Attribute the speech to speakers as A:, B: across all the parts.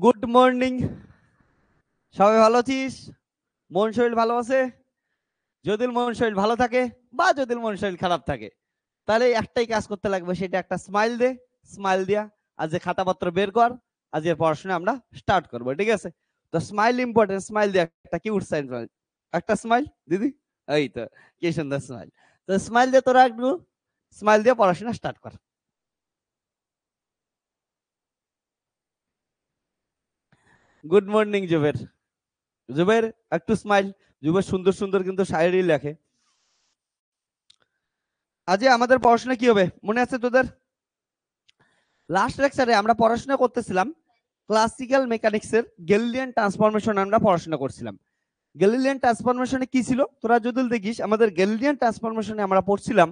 A: Good morning. সবাই ভালো আছিস? মন শরীর ভালো আছে? যদি মন শরীর ভালো থাকে বা যদি মন শরীর খারাপ থাকে, তাহলে একটাই কাজ করতে লাগবে, সেটা একটা স্মাইল দে। স্মাইল দিয়া আজ যে খাতাপত্র বের কর, আজকের পড়াশোনা আমরা স্টার্ট করবো, ঠিক আছে? তো স্মাইল ইম্পর্টেন্ট, স্মাইল দিয়ে একটা কিউট সাইন, একটা স্মাইল দিদি। এই তো, কি সুন্দর স্মাইল। তো স্মাইল দিয়ে তোরা একটু স্মাইল দিয়ে পড়াশোনা স্টার্ট কর। Good morning Zuber. জুবের একটু স্মাইল। জুবের সুন্দর সুন্দর কিন্তু শায়েরি লেখে। আজকে আমাদের পড়াশোনা কি হবে মনে আছে তোদের? লাস্ট লেকচারে আমরা পড়াশোনা করতেছিলাম ক্লাসিক্যাল মেকানিক্সের গ্যালিলিয়ান ট্রান্সফরমেশন আমরা পড়াশোনা করছিলাম। গ্যালিলিয়ান ট্রান্সফরমেশনে কি ছিল তোরা যদি দেখিস, আমাদের গ্যালিলিয়ান ট্রান্সফরমেশনে আমরা পড়ছিলাম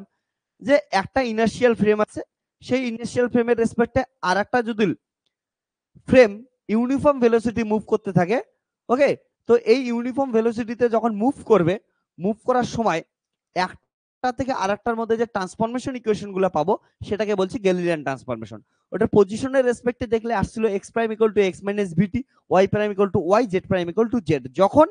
A: যে একটা ইনার্শিয়াল ফ্রেম আছে, সেই ইনার্শিয়াল ফ্রেমের রেসপেক্টে আর একটা যদি ফ্রেম ইউনিফর্ম ভেলোসিটি মুভ করতে থাকে, ওকে, তো এই ইউনিফর্ম ভেলোসিটিতে যখন মুভ করবে, মুভ করার সময় একটা থেকে আরেকটার মধ্যে যে ট্রান্সফরমেশন ইকুয়েশন গুলো পাবো সেটাকে বলছি গ্যালিলিয়ান ট্রান্সফরমেশন। ওটার পজিশনের রেসপেক্টে দেখলে আসছিল x prime equal to x minus v t, y prime equal to y, z prime equal to z. যখন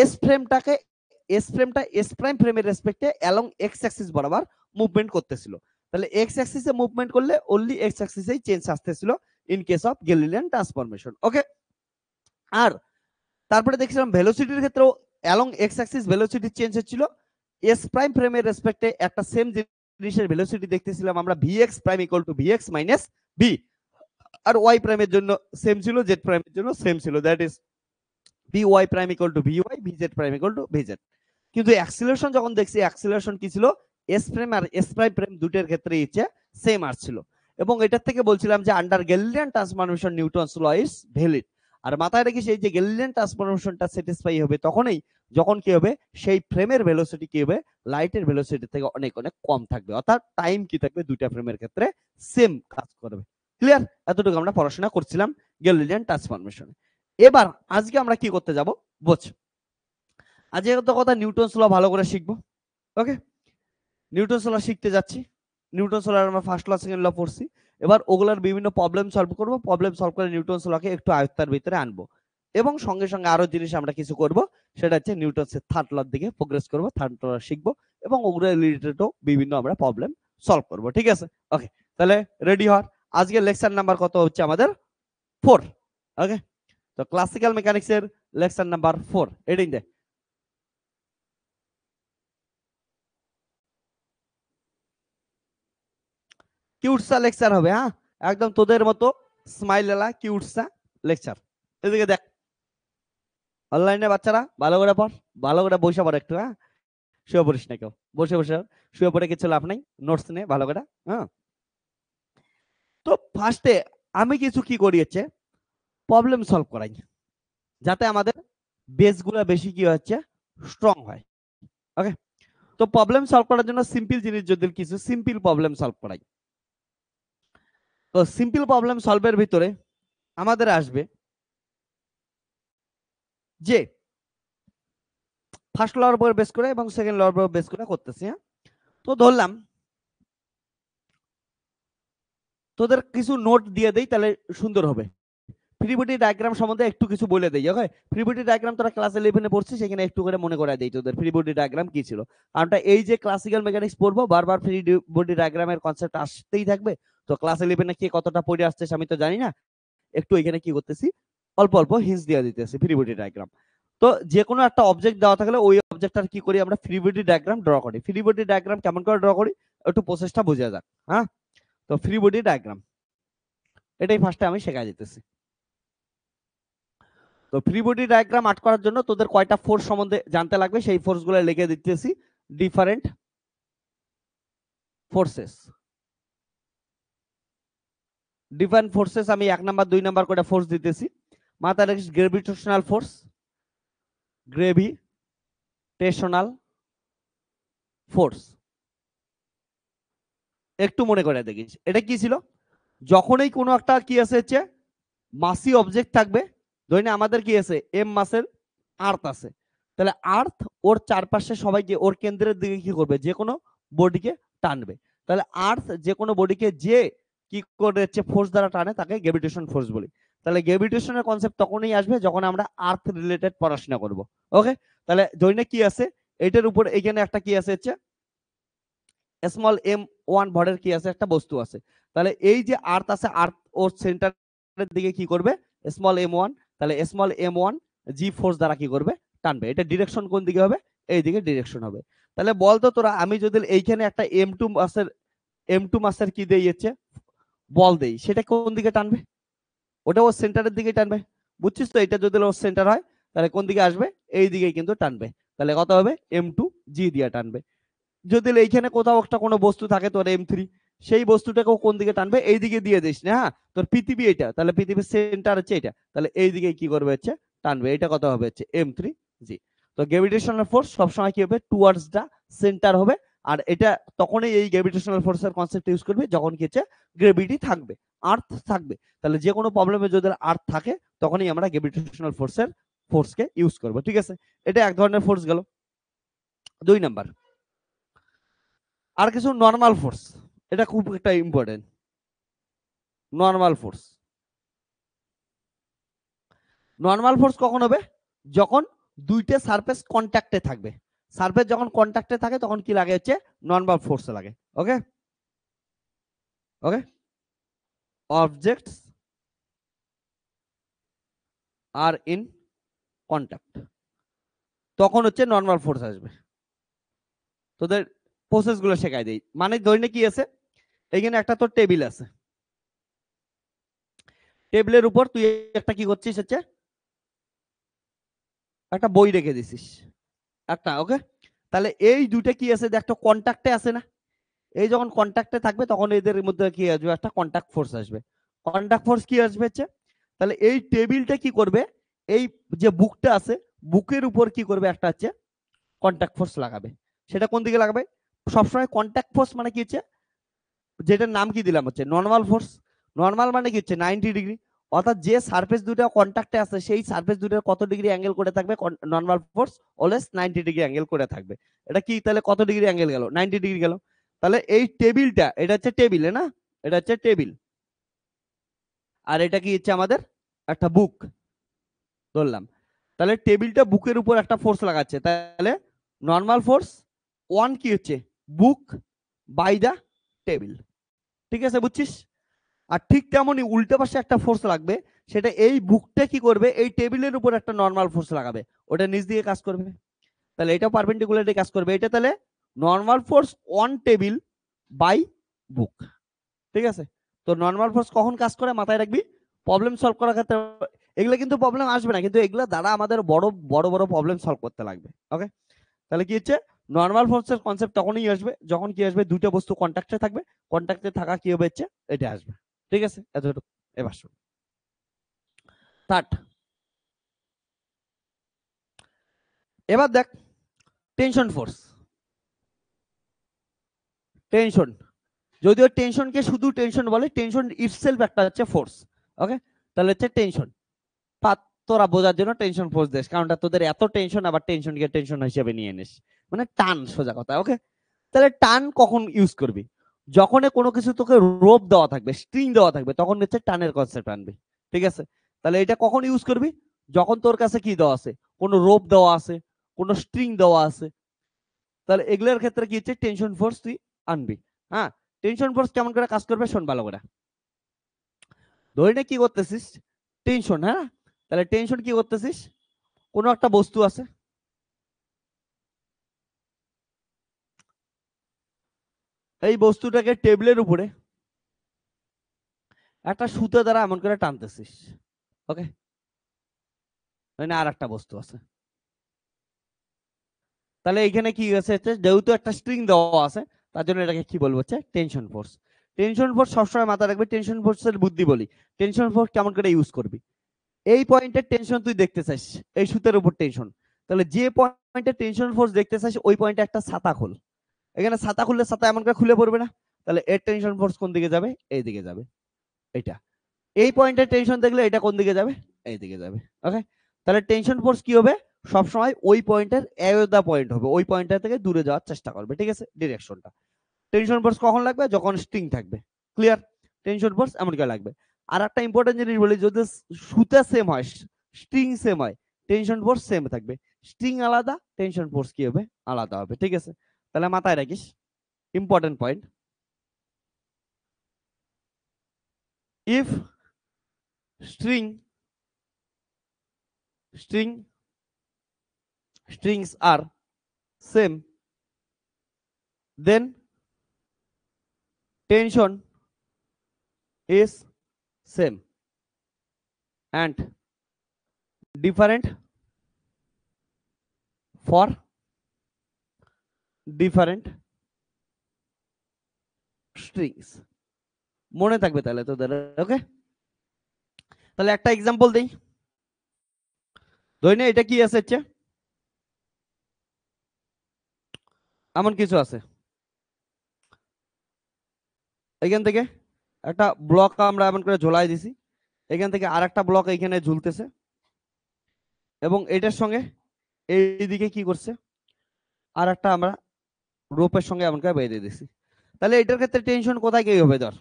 A: এস ফ্রেমটা এস প্রাইম ফ্রেমের রেসপেক্টে অ্যালং এক্স অ্যাক্সিস বরাবর মুভমেন্ট করতেছিল, তাহলে এক্স অ্যাক্সিসে মুভমেন্ট করলে অনলি এক্স অ্যাক্সিসেই চেঞ্জ আসতেছিল in case of Galilean transformation, okay. আর তারপরে দেখছিলাম ভেলোসিটির ক্ষেত্রেও along x axis velocity change হচ্ছিল। এস প্রাইম ফ্রেমের রেসপেক্টে একটা সেম জিনিসের ভেলোসিটি দেখতেছিলাম আমরা, v x prime equal to v x minus v. আর ওয়াই প্রাইমের জন্য সেম ছিল, জেড প্রাইমের জন্য সেম ছিল, that is v y prime equal to v y, v z prime equal to v z. কিন্তু অ্যাক্সিলারেশন যখন দেখছি, অ্যাক্সিলারেশন কি ছিল, এস ফ্রেম আর এস প্রাইম ফ্রেম দুটের ক্ষেত্রে ইচ্ছে সেম আসছিল। এবং এটার থেকে বলছিলাম যে under Galilean transformation Newton's law is valid. আর মাথায় রাখিস এই যে গ্যালিলিয়ান ট্রান্সফরমেশনটা স্যাটিসফাই হবে তখনই যখন কি হবে, সেই ফ্রেমের ভেলোসিটি কি হবে, লাইটের ভেলোসিটি থেকে অনেক অনেক কম থাকবে, অর্থাৎ টাইম কি থাকবে, দুইটা ফ্রেমের ক্ষেত্রে সেম কাজ করবে। ক্লিয়ার? এতটুকু আমরা পড়াশোনা করছিলাম গ্যালিলিয়ান ট্রান্সফরমেশনে। এবার আজকে আমরা কি করতে যাব বোঝ। আজকে তো কথা নিউটনস ল ভালো করে শিখবো, ওকে। নিউটনস ল শিখতে যাচ্ছি। নিউটনস ল আমরা ফার্স্ট ল সেকেন্ড ল পড়ছি, এবার ওগুলার বিভিন্ন প্রবলেম সলভ করব, প্রবলেম সলভ করে নিউটনস লকে একটু আয়ত্তার ভিতরে আনবো, এবং সঙ্গে সঙ্গে আরো জিনিস আমরা কিছু করব, সেটা হচ্ছে নিউটনসের থার্ড লর দিকে প্রোগ্রেস করব, থার্ড ল শিখবো এবং ওগুলো রিলেটেডও বিভিন্ন আমরা প্রবলেম সলভ করব, ঠিক আছে? ওকে, তাহলে রেডি হওয়ার। আজকে লেকচার নাম্বার কত হচ্ছে আমাদের? 4, ওকে। তো ক্লাসিক্যাল মেকানিক্সের লেকচার নাম্বার 4 এটাই দে। কিউটসা লেকচার হবে, হ্যাঁ, একদম তোদের মতো স্মাইল এলা কিউটসা লেকচার। এদিকে দেখ, অনলাইনে বাচ্চারা ভালো করে পড়, ভালো করে বসে পড় একটু, হ্যাঁ, শুয়ে পড়িস না কেউ, বসে বসে শুয়ে পড়ে কিছু লাভ নাই, নোটস নে ভালো করে, হ্যাঁ। তো ফার্স্টে আমি কিছু কি করিয়েছে প্রবলেম সলভ করাই, যাতে আমাদের বেসগুলো বেশি কি হচ্ছে স্ট্রং হয়, ওকে। তো প্রবলেম সলভ করার জন্য সিম্পল জিনিস যদি কিছু সিম্পল প্রবলেম সলভ করাই, তো সিম্পল প্রবলেম সলভের ভিতরে আমাদের আসবে যে ফার্স্ট লর উপর বেস করে এবং সেকেন্ড লর উপর বেস করে করতেছি, হ্যাঁ। তো ধরলাম তোদের কিছু নোট দিয়ে দেই, তাহলে সুন্দর হবে। ফ্রি বডি ডায়াগ্রাম সম্বন্ধে একটু কিছু বলে দেই, ওকে। ফ্রি বডি ডায়াগ্রাম তোরা ক্লাস 11 পড়ছিস, সেখানে একটু করে মনে করায় দেই তোদের ফ্রি বডি ডায়াগ্রাম কি ছিল। কারণটা এই যে ক্লাসিক্যাল মেকানিক্স পড়বো, বারবার ফ্রি বডি ডায়াগ্রামের কনসেপ্ট আসতেই থাকবে। তো ক্লাস 11 কি কতটা পড়ে আসছিস আমি তো জানি না, একটু এখানে কি করতেছি, অল্প অল্প হিন্টস দিয়ে দিতেছি ফ্রি বডি ডায়াগ্রাম। তো যে কোনো একটা অবজেক্ট দেওয়া থাকলে ওই অবজেক্টটার কি করি আমরা, ফ্রি বডি ডায়াগ্রাম ড্র করি। ফ্রি বডি ডায়াগ্রাম কেমন করে ড্র করি একটু প্রসেসটা বোঝা যাক, হ্যাঁ। তো ফ্রি বডি ডায়াগ্রাম এটাই ফার্স্টে আমি শেখা যেতেছি। তো ফ্রি বডি ডায়াগ্রাম আর্ট করার জন্য তোদের কয়টা ফোর্স সম্বন্ধে জানতে লাগবে সেই ফোর্স গুলো লিখে দিতেছি। ডিফারেন্ট ফোর্সেস, ডিফারেন্ট ফোর্সেস আমি 1 নাম্বার 2 নাম্বার করে ফোর্স দিতেছি। মাথায় রাখিস গ্রেভিটেশনাল ফোর্স, গ্রেভিটেশনাল ফোর্স, একটু মনে করে দেখিস এটা কি ছিল। যখনই কোনো একটা কি আছে হচ্ছে মাসি অবজেক্ট থাকবে, ধরে না আমাদের কি আছে এম মাসের আর্থ আছে, তাহলে আর্থ ওর চারপাশে সবাইকে ওর কেন্দ্রের দিকে কি করবে, যে কোনো বডিকে টানবে। তাহলে আর্থ যে কোনো বডিকে যে কি করে ফোর্স দ্বারা টানে তাকে গ্র্যাভিটেশন ফোর্স বলি। তাহলে গ্র্যাভিটেশনের কনসেপ্ট তখনই আসবে যখন আমরা আর্থ রিলেটেড পড়াশোনা করব। ওকে, তাহলে ধরে কি আছে এটার উপর, এখানে একটা কি আছে হচ্ছে স্মল m1 ভরের কি আছে, একটা বস্তু আছে। তাহলে এই যে আর্থ আছে, আর্থ ওর সেন্টারের দিকে কি করবে স্মল m1, তাহলে স্মল m1 জি ফোর্স দ্বারা কি করবে টানবে। এটা ডিরেকশন কোন দিকে হবে, এই দিকে ডিরেকশন হবে। তাহলে বলতো তোরা, আমি যদি এইখানে একটা m2 মাসের কি দিয়েছে বল দেই, সেটা কোন দিকে টানবে, ওটা ওর সেন্টারের দিকে টানবে। বুঝছিস তো, এটা যদি ওর সেন্টার হয় তাহলে কোন দিকে আসবে, এই দিকে কিন্তু টানবে। তাহলে কত হবে m2 জি দিয়ে টানবে। যদি এইখানে কোথাও একটা কোনো বস্তু থাকে তোর m3, সেই বস্তুটাকেও কোন দিকে টানবে, এই দিকে দিয়ে দিস না। হ্যাঁ, তোর পৃথিবী এটা, তাহলে পৃথিবীর সেন্টার হচ্ছে এটা, তাহলে এই দিকে কি করবে হচ্ছে টানবে। এটা কত হবে হচ্ছে m3 জি। তো গ্র্যাভিটেশনাল ফোর্স সবসময় কি হবে টুয়ার্ডস দা সেন্টার হবে। আর এটা তখনই এই গ্র্যাভিটেশনাল ফোর্সের কনসেপ্ট ইউজ করবে যখন কি হচ্ছে গ্র্যাভিটি থাকবে, আর্থ থাকবে। তাহলে যে কোনো প্রবলেমে যদি আর্থ থাকে তখনই আমরা গ্র্যাভিটেশনাল ফোর্সকে ইউজ করব। ঠিক আছে, এটা এক ধরনের ফোর্স গেল। 2 নাম্বার আর কিছু নর্মাল ফোর্স, এটা খুব একটা important. Normal force, normal force কখন হবে, যখন দুইটা সারফেস কন্ট্যাক্টে থাকবে। সারফেস যখন কন্ট্যাক্টে থাকে তখন কি লাগে হচ্ছে নর্মাল ফোর্স লাগে। ওকে ওকে, অবজেক্টস আর ইন কন্ট্যাক্ট, তখন হচ্ছে নর্মাল ফোর্স আসবে। তোদের প্রসেস গুলো শেখাই দেই। মানে ধরে কি আছে, এখানে একটা তোর টেবিল আছে, টেবিলের উপর তুই একটা কি করছিস হচ্ছে একটা বই রেখে দিছিস একটা। ওকে, তাহলে এই দুইটা কি আছে, একটা কন্ট্যাক্টে আছে না, এই যখন কন্ট্যাক্টে থাকবে তখন এদের মধ্যে কি আসবে একটা কন্ট্যাক্ট ফোর্স আসবে। কন্ট্যাক্ট ফোর্স কি আসবে হচ্ছে, তাহলে এই টেবিলটা কি করবে, এই যে বুকটা আছে বুকের উপর কি করবে একটা হচ্ছে কন্ট্যাক্ট ফোর্স লাগাবে। সেটা কোন দিকে লাগাবে, সবসময় কন্ট্যাক্ট ফোর্স মানে কি হচ্ছে, যেটার নাম কি দিলাম হচ্ছে নর্মাল ফোর্স। নর্মাল মানে কি হচ্ছে 90 ডিগ্রি, অর্থাৎ যে সারফেস দুটো কন্ট্যাক্টে আছে সেই সারফেস দুটোর কত ডিগ্রি অ্যাঙ্গেল করে থাকবে, normal force always 90 degree angle করে থাকবে। এটা কি তাহলে কত ডিগ্রি অ্যাঙ্গেল গেল, 90 ডিগ্রি গেল। তাহলে এই টেবিলটা, এটা হচ্ছে টেবিলে না, এটা হচ্ছে টেবিল, আর এটা কি হচ্ছে আমাদের একটা বুক ধরলাম। তাহলে টেবিলটা বুকের উপর একটা ফোর্স লাগাচ্ছে, তাহলে নর্মাল ফোর্স ওয়ান কি হচ্ছে বুক বাই দা টেবিল। ঠিক আছে, বুঝছিস। আর ঠিক তেমনই উল্টো পাশে একটা ফোর্স লাগবে, সেটা এই বুকটা কি করবে এই টেবিলের উপর একটা নর্মাল ফোর্স লাগাবে, ওটা নিচ দিয়ে কাজ করবে। তাহলে এটা পারপেন্ডিকুলারলি কাজ করবে। এটা তাহলে normal force on table by book. ঠিক আছে, তো নর্মাল ফোর্স কখন কাজ করে মাথায় রাখবি, প্রবলেম সলভ করার ক্ষেত্রে। এগুলো কিন্তু প্রবলেম আসবে না, কিন্তু এগুলো দ্বারা আমাদের বড় বড় বড় প্রবলেম সলভ করতে লাগবে। ওকে, তাহলে কি হচ্ছে নর্মাল ফোর্সের কনসেপ্ট তখনই আসবে যখন কি আসবে দুটো বস্তু কন্ট্যাক্টে থাকবে, কন্ট্যাক্টে থাকা কি হবে হচ্ছে এটা আসবে। ঠিক আছে, এতটুকু। এবার শুন থার্ড, এবার দেখ টেনশন ফোর্স। টেনশন, যদিও টেনশনকে শুধু টেনশন বলে, টেনশন ইটসেলফ একটা হচ্ছে ফোর্স। ওকে, তাহলে হচ্ছে টেনশন, তোরা বোঝার জন্য টেনশন ফোর্স দেশ, কারণটা তোদের এত টেনশন, আবার টেনশনকে টেনশন হিসেবে নিয়ে নিস, মানে টান, সোজা কথা। ওকে, তাহলে টান কখন ইউজ করবি, যখন কোনো কিছু তোকে রোপ দেওয়া থাকবে, স্ট্রিং দেওয়া থাকবে, তখন হচ্ছে টানের কনসেপ্ট আনবি। ঠিক আছে, তাহলে এটা কখন ইউজ করবি, যখন তোর কাছে কি দেওয়া আছে, কোনো রোপ দেওয়া আছে, কোনো স্ট্রিং দেওয়া আছে, তাহলে এগুলোর ক্ষেত্রে কি হচ্ছে টেনশন ফোর্স তুই আনবি। হ্যাঁ, টেনশন ফোর্স কেমন করে কাজ করবে শোন ভালো করে। ধরে নে কি করতেছিস টেনশন, হ্যাঁ, তাহলে টেনশন কি করতেছিস, কোনো একটা বস্তু আছে, এই বস্তুটাকে টেবিলের উপরে একটা সুতো দ্বারা এমন করে টানতেছিস। ওকে, মানে আর একটা বস্তু আছে, তাহলে এখানে কি আছে, যেহেতু একটা স্ট্রিং দেওয়া আছে তার জন্য এটাকে কি বলবো হচ্ছে টেনশন ফোর্স। টেনশন ফোর্স সবসময় মাথায় রাখবে, টেনশন ফোর্সের বুদ্ধি বলি, টেনশন ফোর্স কেমন করে ইউজ করবি। এই পয়েন্টের টেনশন তুই দেখতে চাস, এই সুতের উপর টেনশন, তাহলে যে পয়েন্টে টেনশন ফোর্স দেখতে চাস ওই পয়েন্টে একটা ছাতা খোল। এখানে ছাতা খুললে ছাতা এমন করে খুলে পড়বে না, তাহলে এর টেনশন ফোর্স কোন দিকে যাবে, এই দিকে যাবে। এটা এই পয়েন্টের টেনশন দেখলে এটা কোন দিকে যাবে, এই দিকে যাবে। ওকে, তাহলে টেনশন ফোর্স কি হবে, সবসময় ওই পয়েন্টের অ্যাওয়ে পয়েন্ট হবে, ওই পয়েন্টটা থেকে দূরে যাওয়ার চেষ্টা করবে। ঠিক আছে, ডিরেকশনটা। টেনশন ফোর্স কখন লাগবে, যখন স্ট্রিং থাকবে। ক্লিয়ার, টেনশন ফোর্স এমন করে লাগবে। আর একটা ইম্পর্টেন্ট জিনিস বলি, যদি সুতা সেম হয়, স্ট্রিং সেম হয়, টেনশন ফোর্স সেম থাকবে। স্ট্রিং আলাদা, টেনশন ফোর্স কি হবে, আলাদা হবে। ঠিক আছে, তাহলে মাথায় রাখিস, important point. If string string strings are same, then tension is same and different for different strings। মনে থাকবে তাহলে তোদের, ওকে? তাহলে একটা এক্সাম্পল দেই, ধরে নে এটা কি আছে, হচ্ছে এমন কিছু আছে, এখান থেকে একটা ব্লক আমরা এমন করে ঝোলাই দিছি, এখান থেকে আর একটা ব্লক এখানে ঝুলতেছে, এবং এটার সঙ্গে এইদিকে কি করছে, আর একটা আমরা রোপের সঙ্গে এমন করে বেঁধে দিছি। তাহলে এটার ক্ষেত্রে টেনশন কোথায় কি হবে ধর,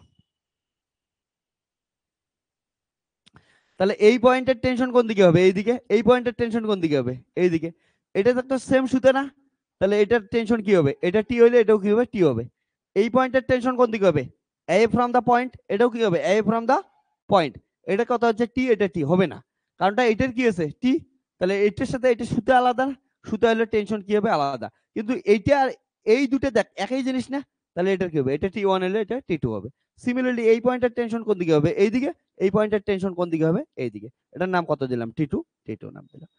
A: তাহলে এই পয়েন্টের টেনশন কোন দিকে হবে, এইদিকে। এই পয়েন্টের টেনশন কোন দিকে হবে, এইদিকে। এটা তো একটা সেম সুতে না, তাহলে এটার টেনশন কি হবে, এটা টি হইলে এটাও কি হবে, টি হবে। এই পয়েন্টের টেনশন কোন দিকে হবে, এ ফ্রম দা পয়েন্ট, এটাও কি হবে, এ ফ্রম দা পয়েন্ট। এটা কত হচ্ছে, টি, এটা টি হবে না, কারণটা এটার কি আছে, টি। তাহলে এটার সাথে এটা সুতে আলাদা না, সুতে হলে টেনশন কি হবে, আলাদা। কিন্তু এইটা আর এই দুটো দেখ একই জিনিস না, তাহলে এটার কি হবে, এটা টি ওয়ান হলে এটা টি টু হবে। সিমিলারলি এই পয়েন্টের টেনশন কোন দিকে হবে, এইদিকে। এই পয়েন্টের টেনশন কোন দিকে হবে, এইদিকে। এটার নাম কত দিলাম, টি টু, টি টু নাম দিলাম।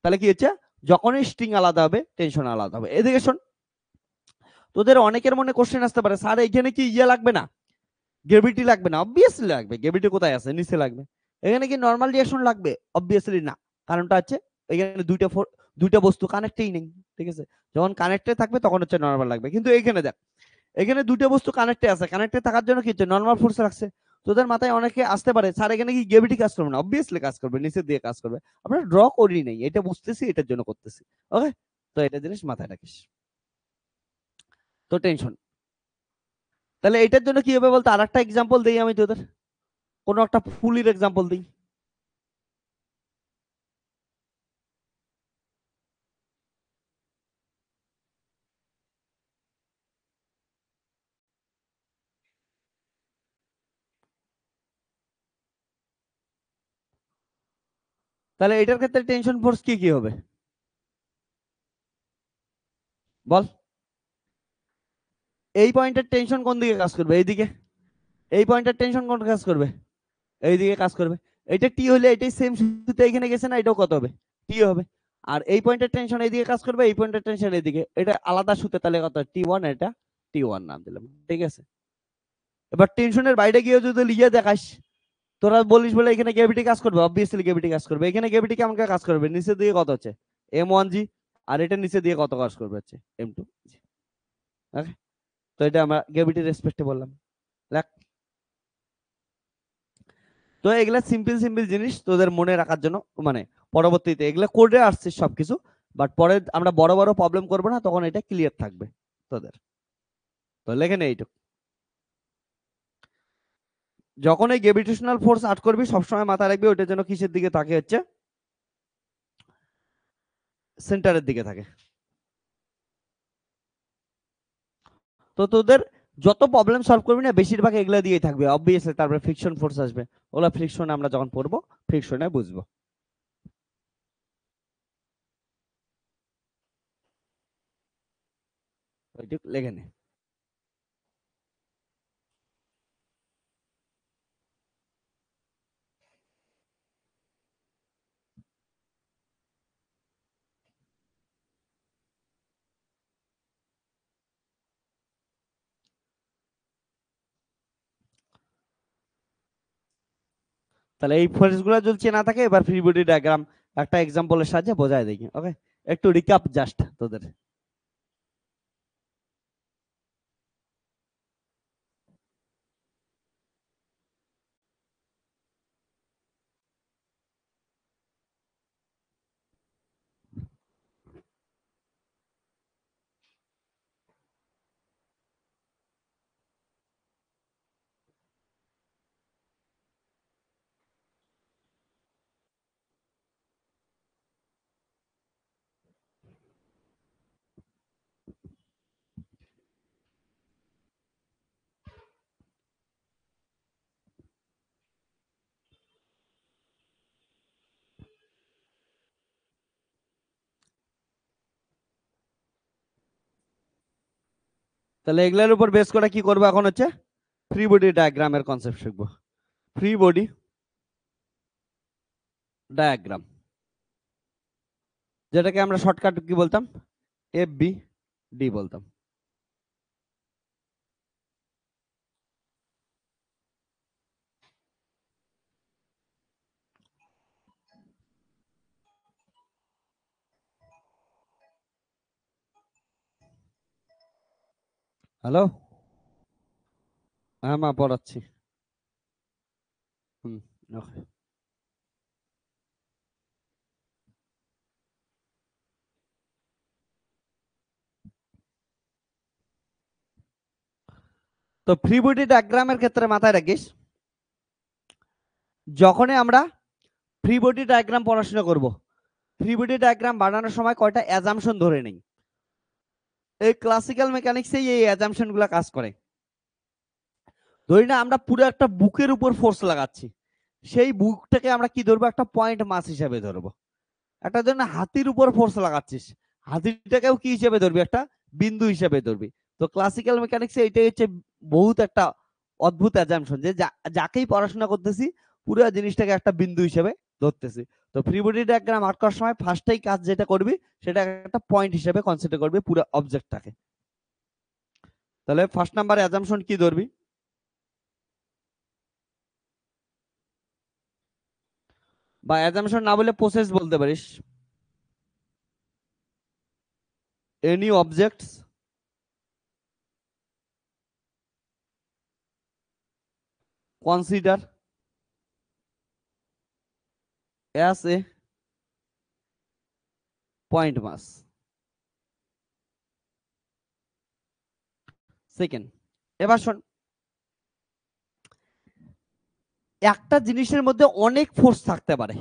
A: তাহলে কি হচ্ছে, যখনই স্ট্রিং আলাদা হবে টেনশন আলাদা হবে। এদিকে শোন, তোদের অনেকের মনে কোশ্চেন আসতে পারে, স্যার এখানে কি ইয়ে লাগবে না, গ্রেভিটি লাগবে না? অবভিয়াসলি লাগবে। গ্রেভিটি কোথায় আছে, নিচে লাগবে। এখানে কি নর্মাল রিঅ্যাকশন লাগবে? অবভিয়াসলি না। কারণটা হচ্ছে এখানে দুইটা বস্তু কানেক্টেই নেই। ঠিক আছে, যখন কানেক্টে থাকবে তখন হচ্ছে নর্মাল লাগবে। কিন্তু এখানে দেখ, এখানে দুটো বস্তু কানেক্টে আছে, কানেক্টে থাকার জন্য কি হচ্ছে, নর্মাল ফোর্স রাখছে। তোদের মাথায় অনেকে আসতে পারে, স্যার এখানে কি গ্রেভিটি কাজ করবে না? অবভিয়াসলি কাজ করবে, নিচে দিয়ে কাজ করবে। আমরা ড্র করি নাই, এটা বুঝতেছি, এটার জন্য করতেছি। ওকে, তো এটা জিনিস মাথায় রাখিস। তো টেনশন, তাহলে এটার জন্য কি হবে বলতে, আর একটা এক্সাম্পল দিই আমি তোদের, কোনো একটা ফুলির এক্সাম্পল দিই। তাহলে এটার ক্ষেত্রে টেনশন ফোর্স কি কি হবে বল। এই পয়েন্টের টেনশন কোন দিকে কাজ করবে, এইদিকে। এই পয়েন্টের টেনশন কোন কাজ করবে, এইদিকে কাজ করবে। এটা টি হলে এটাই সেম সুতো এখানে গেছে না, এটাও কত হবে, টি হবে। আর এই পয়েন্টের টেনশন এইদিকে কাজ করবে, এই পয়েন্টের টেনশন এইদিকে। এটা আলাদা সুতে, তাহলে কত, টি ওয়ান, এটা টি ওয়ান নাম দিলাম। ঠিক আছে, এবার টেনশনের বাইরে গিয়ে যদি লিয়ে দেখাস, তোরা বলিস বলে এখানে গ্রেভিটি কাজ করবে, অবভিয়াসলি গ্রেভিটি কাজ করবে। এখানে গ্রেভিটি কেমন কাজ করবে, নিচে দিয়ে কত হচ্ছে, এম ওয়ান জি, আর এটা নিচে দিয়ে কত কাজ করবে, হচ্ছে এম টু জি। ওকে, তো এটা আমরা গ্রেভিটির রেসপেক্টে বললাম। দেখ, তো এগুলা সিম্পল সিম্পল জিনিস তোদের মনে রাখার জন্য, মানে পরবর্তীতে এগুলা করে আসছিস সবকিছু, বাট পরে আমরা বড় বড় প্রবলেম করবো না, তখন এটা ক্লিয়ার থাকবে তোদের। তো লেখে নে এইটুকু, যখন এই গ্রেভিটেশনাল ফোর্স আট করবি সবসময় মাথায় রাখবি ওইটার জন্য কিসের দিকে থাকে, হচ্ছে সেন্টারের দিকে থাকে। তো তোদের যত প্রবলেম সলভ করবি না, বেশিরভাগ এগুলা দিয়েই থাকবে অবভিয়াসলি। তারপরে ফ্রিকশন ফোর্স আসবে, ওগুলা ফ্রিকশন আমরা যখন পড়বো ফ্রিকশনে বুঝবো। ওইটুকু লেখে নে। তাহলে এই ফোর্স গুলো যদি চেনা থাকে, এবার ফ্রি বডি ডায়াগ্রাম একটা এক্সাম্পলের সাহায্যে বোঝায় দেখি। ওকে, একটু রিক্যাপ জাস্ট তোদের। তাহলে এগুলোর উপর বেস করে কি করবো এখন হচ্ছে ফ্রি বডি ডায়াগ্রামের কনসেপ্ট শিখবো। ফ্রি বডি ডায়াগ্রাম, যেটাকে আমরা শর্টকাট কি বলতাম, FBD বলতাম। হ্যালো, হ্যাঁ মা পড়াচ্ছি। হুম, ওকে। তো ফ্রি বডি ডায়াগ্রামের ক্ষেত্রে মাথায় রাখিস, যখনই আমরা ফ্রি বডি ডায়াগ্রাম পড়াশোনা করব, ফ্রি বডি ডায়াগ্রাম বানানোর সময় কয়টা অ্যাজাম্পশন ধরে নেই। এই ক্লাসিক্যাল মেকানিক্সে এই অ্যাজাম্পশন গুলা কাজ করে। ধরি না আমরা পুরো একটা বুকের উপর ফোর্স লাগাচ্ছি, সেই বুকটাকে আমরা কি ধরবো, একটা পয়েন্ট মাস হিসাবে ধরবো। একটা জন্য হাতির উপর ফোর্স লাগাচ্ছিস, হাতিটাকেও কি হিসেবে ধরবি, একটা বিন্দু হিসেবে ধরবি। তো ক্লাসিক্যাল মেকানিক্সে এটাই হচ্ছে বহুত একটা অদ্ভুত অ্যাজাম্পশন, যে যাকেই পড়াশোনা করতেছি পুরো জিনিসটাকে একটা বিন্দু হিসেবে ধরতেছি। তো ফ্রি বডি ডায়াগ্রাম আর্ট করার সময় ফার্স্টেই কাজ যেটা করবি সেটা একটা পয়েন্ট হিসেবে কনসিডার করবি পুরো অবজেক্টটাকে। তাহলে ফার্স্ট নাম্বার অ্যাজাম্পশন কি ধরবি, বা অ্যাজাম্পশন না বলে প্রসেস বলতে পারিস। Any objects consider as a point mass. Second, এবার শোন, একটা জিনিসের মধ্যে অনেক ফোর্স থাকতে পারে,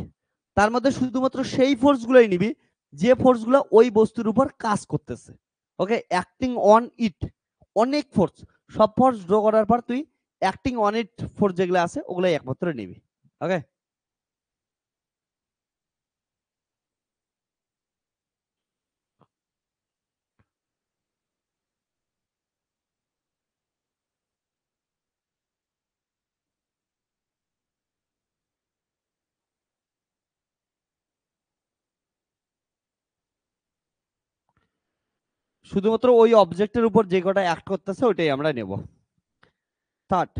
A: তার মধ্যে শুধুমাত্র সেই ফোর্স গুলোই নিবি যে ফোর্স গুলো ওই বস্তুর উপর কাজ করতেছে। ওকে, অ্যাক্টিং অন ইট, অনেক ফোর্স, সব ফোর্স ড্র করার পর তুই অ্যাক্টিং অন ইট ফোর্স যেগুলো আছে ওগুলাই একমাত্র নিবি। ওকে, শুধুমাত্র ওই অবজেক্টের উপর যে কটা অ্যাক্ট করতেছে ওইটাই আমরা নেব। থার্ড,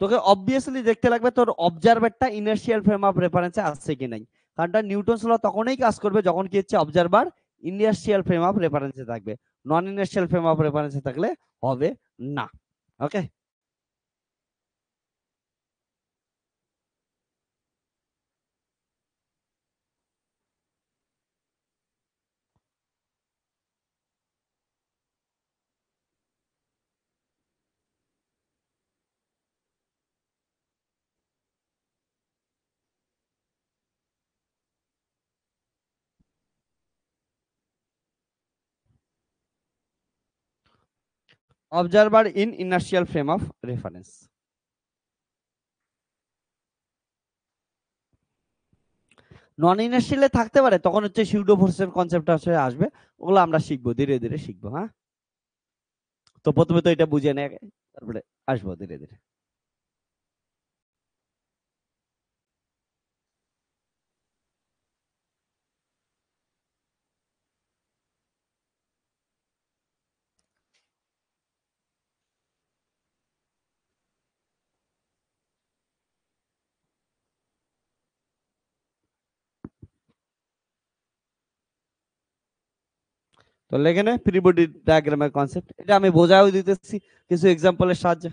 A: তোকে অবভিয়াসলি দেখতে লাগবে তোর অবজারভারটা ইনার্শিয়াল ফ্রেম অফ রেফারেন্সে আসছে কি নাই। কারণ নিউটনস ল তখনই কাজ করবে যখন কি হচ্ছে অবজারভার ইনার্শিয়াল ফ্রেম অফ রেফারেন্সে থাকবে, নন ইনার্শিয়াল ফ্রেম অফ রেফারেন্সে থাকলে হবে না। Okay, observer in inertial frame of reference. Non ইনার্শিয়ালে থাকতে পারে তখন হচ্ছে সিউডো ফোর্সের কনসেপ্ট আসবে, ওগুলো আমরা শিখবো, ধীরে ধীরে শিখবো। হ্যাঁ, তো প্রথমে তো এটা বুঝে নেয়, তারপরে আসবো ধীরে ধীরে। তো লেখে নে ফ্রি বডি ডায়াগ্রামের কনসেপ্ট, এটা আমি বোঝাও দিতেছি কিছু এক্সাম্পলের সাহায্যে।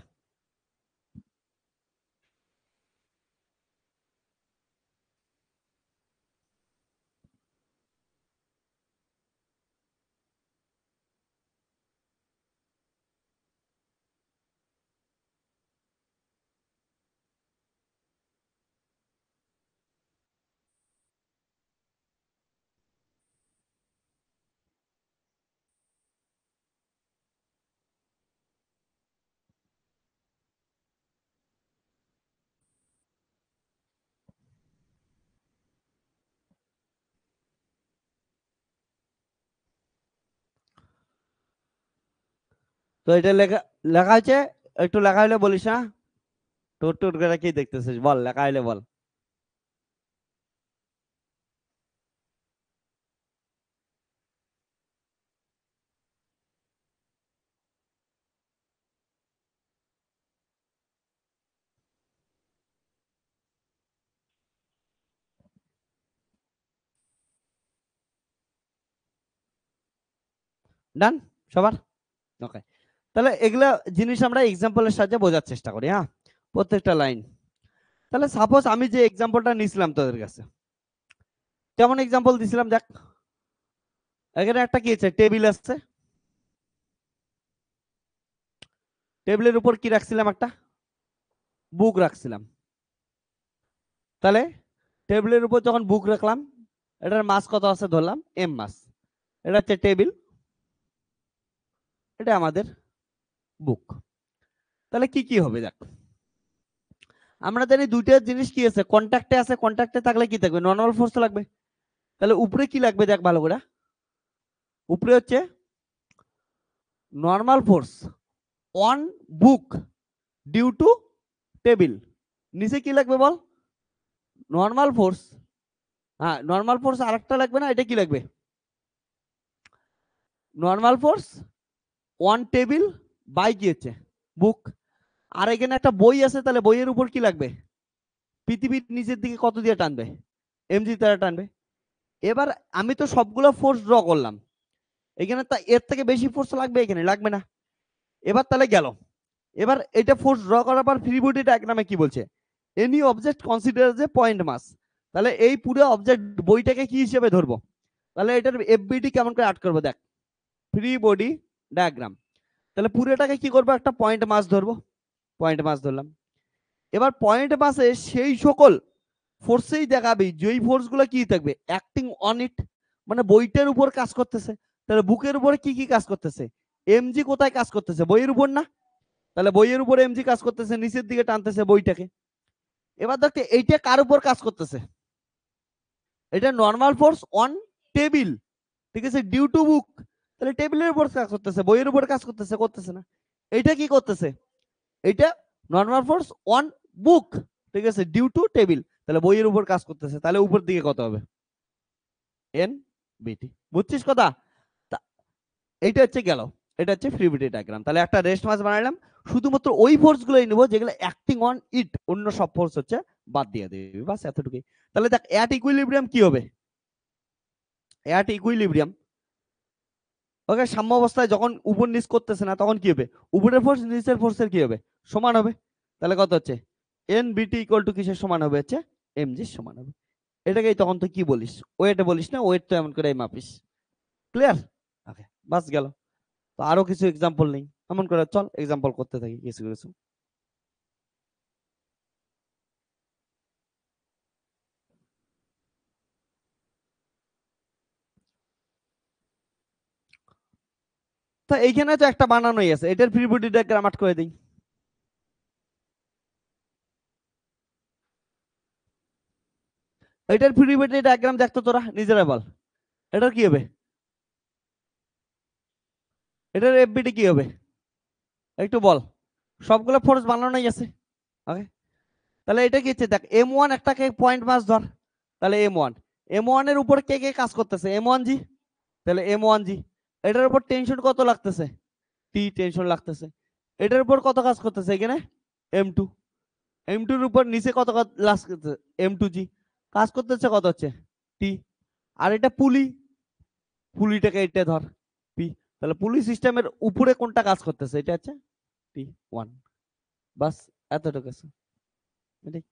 A: তো এটা লেখা লেখা হয়েছে, একটু লেখা হলে বলিস না, টোট টোট করে কি দেখতেছিস, বল লেখা হলে বল। ডান সবার? ওকে, তাহলে এগুলা জিনিস আমরা এক্সাম্পলের সাহায্যে বোঝার চেষ্টা করি। হ্যাঁ, প্রত্যেকটা লাইন। তাহলে সাপোজ আমি যে এক্সাম্পলটা নিছিলাম তোদের কাছে, কেমন এক্সাম্পল দিছিলাম দেখ। এখানে একটা কি আছে, টেবিল আছে, টেবিলের উপর কি রাখছিলাম, একটা বুক রাখছিলাম। তাহলে টেবিলের উপর যখন বুক রাখলাম, এটার মাস কত আছে ধরলাম এম মাস, এটা হচ্ছে টেবিল, এটা আমাদের বুক। তাহলে কি কি হবে দেখ, আমরা জানি দুইটা জিনিস কি আছে, কন্ট্যাক্টে আছে, কন্ট্যাক্টে থাকলে কি থাকবে, নর্মাল ফোর্স লাগবে। তাহলে উপরে কি লাগবে দেখ ভালো করে, উপরে হচ্ছে normal force on book due to table. নিচে কি লাগবে বল, নর্মাল ফোর্স, হ্যাঁ নর্মাল ফোর্স আরেকটা লাগবে না, এটা কি লাগবে, normal force on table by কি হচ্ছে বুক। আর এখানে একটা বই আছে, তাহলে বইয়ের উপর কি লাগবে, পৃথিবীর নিচের দিকে কত দিয়ে টানবে, এমজি দ্বারা টানবে। এবার আমি তো সবগুলো ফোর্স ড্র করলাম, এখানে তা এর থেকে বেশি ফোর্স লাগবে, এখানে লাগবে না। এবার তাহলে গেল, এবার এটা ফোর্স ড্র করার পর ফ্রি বডি ডায়াগ্রামে কি বলছে, এনি অবজেক্ট কনসিডার যে পয়েন্ট মাস। তাহলে এই পুরো অবজেক্ট বইটাকে কি হিসেবে ধরবো, তাহলে এটার এফবিডি কেমন করে আট করবো দেখ, ফ্রি বডি ডায়াগ্রাম। তাহলে পুরোটাকে কি করবো, একটা পয়েন্ট মাস ধরবো, পয়েন্ট মাস ধরলাম। এবার পয়েন্ট মাসে সেই সকল ফোর্সেই দেখাবি যেই ফোর্স গুলো কি থাকবে অ্যাক্টিং অন ইট, মানে বইটার উপর কাজ করতেছে। তাহলে বুকের উপরে কি কি কাজ করতেছে, এমজি কোথায় কাজ করতেছে, বইয়ের উপর না, তাহলে বইয়ের উপরে এমজি কাজ করতেছে, নিচের দিকে টানতেছে বইটাকে। এবার দেখতে এইটা কার উপর কাজ করতেছে, এটা নর্মাল ফোর্স অন টেবিল, ঠিক আছে, ডিউ টু বুক। তাহলে টেবিলের উপর কাজ করতেছে, বইয়ের উপর কাজ করতেছে, করতেছে না। এটা কি করতেছে, এটা নর্মাল ফোর্স অন বুক, ঠিক আছে, ডিউ টু টেবিল, তাহলে বইয়ের উপর কাজ করতেছে, তাহলে উপর দিকে কত হবে, এন বিটি। বুঝছিস কথা? এইটা হচ্ছে গেল, এটা হচ্ছে ফ্রি বডি ডায়াগ্রাম। তাহলে একটা রেস্ট মাস বানাইলাম, শুধুমাত্র ওই ফোর্স গুলোই নেবো যেগুলো অ্যাক্টিং অন ইট, অন্য সব ফোর্স হচ্ছে বাদ দিয়ে দিবি, বাস এতটুকুই। তাহলে দেখ অ্যাট ইকুইলিব্রিয়াম কি হবে, অ্যাট ইকুইলিব্রিয়াম, ওকে, সাম্য অবস্থায় যখন উপর নিচ করতেছে না তখন কি হবে, উপরের ফোর্স নিচের ফোর্সের কি হবে, সমান হবে। তাহলে কত হচ্ছে, এন বিটি ইকুয়াল টু কিসের সমান হবে, হচ্ছে এমজি সমান হবে। এটাকেই তখন তো কি বলিস, ওয়েটে বলিস না, ওয়েট তো এমন করে মাপিস। ক্লিয়ার? ওকে, বাস গেল। তো আরো কিছু এক্সাম্পল নেই, এমন করে চল এক্সাম্পল করতে থাকি কিছু কিছু। তো এইখানে তো একটা বানানোই আছে, এটার ফ্রি বডি ডায়াগ্রাম আট করে দিই। এটার ফ্রি বডি ডায়াগ্রাম দেখতো তোরা নিজেরা বল, এটার কি হবে, এটার এফবিডি কি হবে, একটু বল। সবগুলো ফোর্স বানানোই আছে। ওকে, তাহলে এটা কি হচ্ছে দেখ, এম ওয়ান একটাকে পয়েন্ট মাস ধর, তাহলে এম ওয়ান, এম ওয়ান এর উপর কে কে কাজ করতেছে, এম ওয়ান জি, তাহলে এম ওয়ান জি। এটার উপর টেনশন কত লাগতেছে, টি টেনশন লাগতেছে। এটার উপর কত কাজ করতেছে এখানে, এম টু, এম টুর উপর নিচে কত লাগতেছে, এম টু জি, কাজ করতেছে কত হচ্ছে, টি। আর এটা পুলি, পুলিটাকে এটা ধর পি, তাহলে পুলি সিস্টেমের উপরে কোনটা কাজ করতেছে, এটা হচ্ছে টি ওয়ান। বাস এতটুকু আছে, এটাই,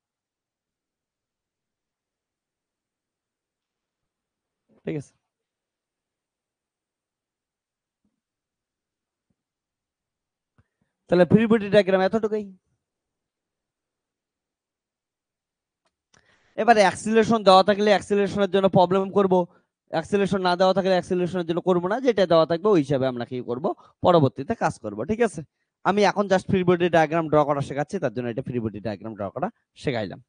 A: ঠিক আছে। তাহলে ফ্রি বডি ডায়াগ্রাম এতটুকুই। এবারে অ্যাক্সিলারেশন দেওয়া থাকলে অ্যাক্সিলারেশনের জন্য প্রবলেম করব, অ্যাক্সিলারেশন না দেওয়া থাকলে অ্যাক্সিলারেশনের জন্য করব না, যেটা দেওয়া থাকবে ওই হিসাবে আমরা কি করব, পরবর্তীতে কাজ করব, ঠিক আছে। আমি এখন just free body diagram draw করা শেখাচ্ছি, তার জন্য এটা ফ্রি বডি ডায়াগ্রাম ড্র করা শেখাইলাম।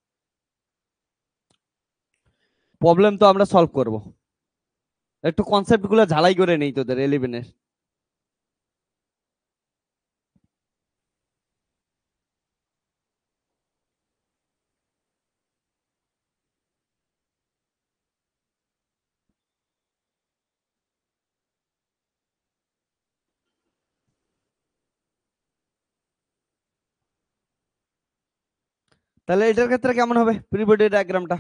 A: প্রবলেম তো আমরা সলভ করব, একটু কনসেপ্ট গুলো ঝালাই করে নেই তোদের 11-এর। তাহলে এটার ক্ষেত্রে কেমন হবে ফ্রি বডি ডায়াগ্রামটা?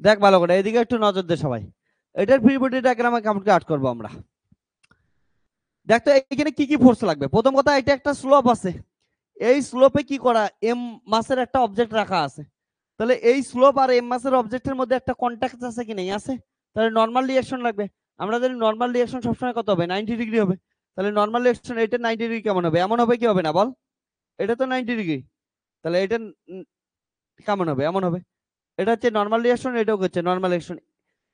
A: দেখ ভালো করে এদিকে একটু নজর দে সবাই। এটার ফ্রি বডি ডায়াগ্রামে কেমন করে আর্ট করবো আমরা? দেখ তো এখানে কি কি ফোর্স লাগবে। প্রথম কথা, এটা একটা স্লোপ আছে, এই স্লোপে কি করা, এম মাসের একটা অবজেক্ট রাখা আছে। তাহলে এই স্লোপ আর এম মাসের অবজেক্টের মধ্যে একটা কন্ট্যাক্ট আছে কি নেই? আছে। তাহলে নর্মাল রিঅ্যাকশন লাগবে। আমরা জানি নর্মাল রিঅ্যাকশন সবসময় কত হবে, 90 ডিগ্রি হবে। তাহলে নর্মাল রিঅ্যাকশন এটা 90 ডিগ্রি কেমন হবে? এমন হবে কি হবে না বল? এটা তো 90 ডিগ্রি। তাহলে এটা কেমন হবে? এমন হবে। এটা হচ্ছে নর্মাল রিঅ্যাকশন, এটাও হচ্ছে নর্মাল রিঅ্যাকশন।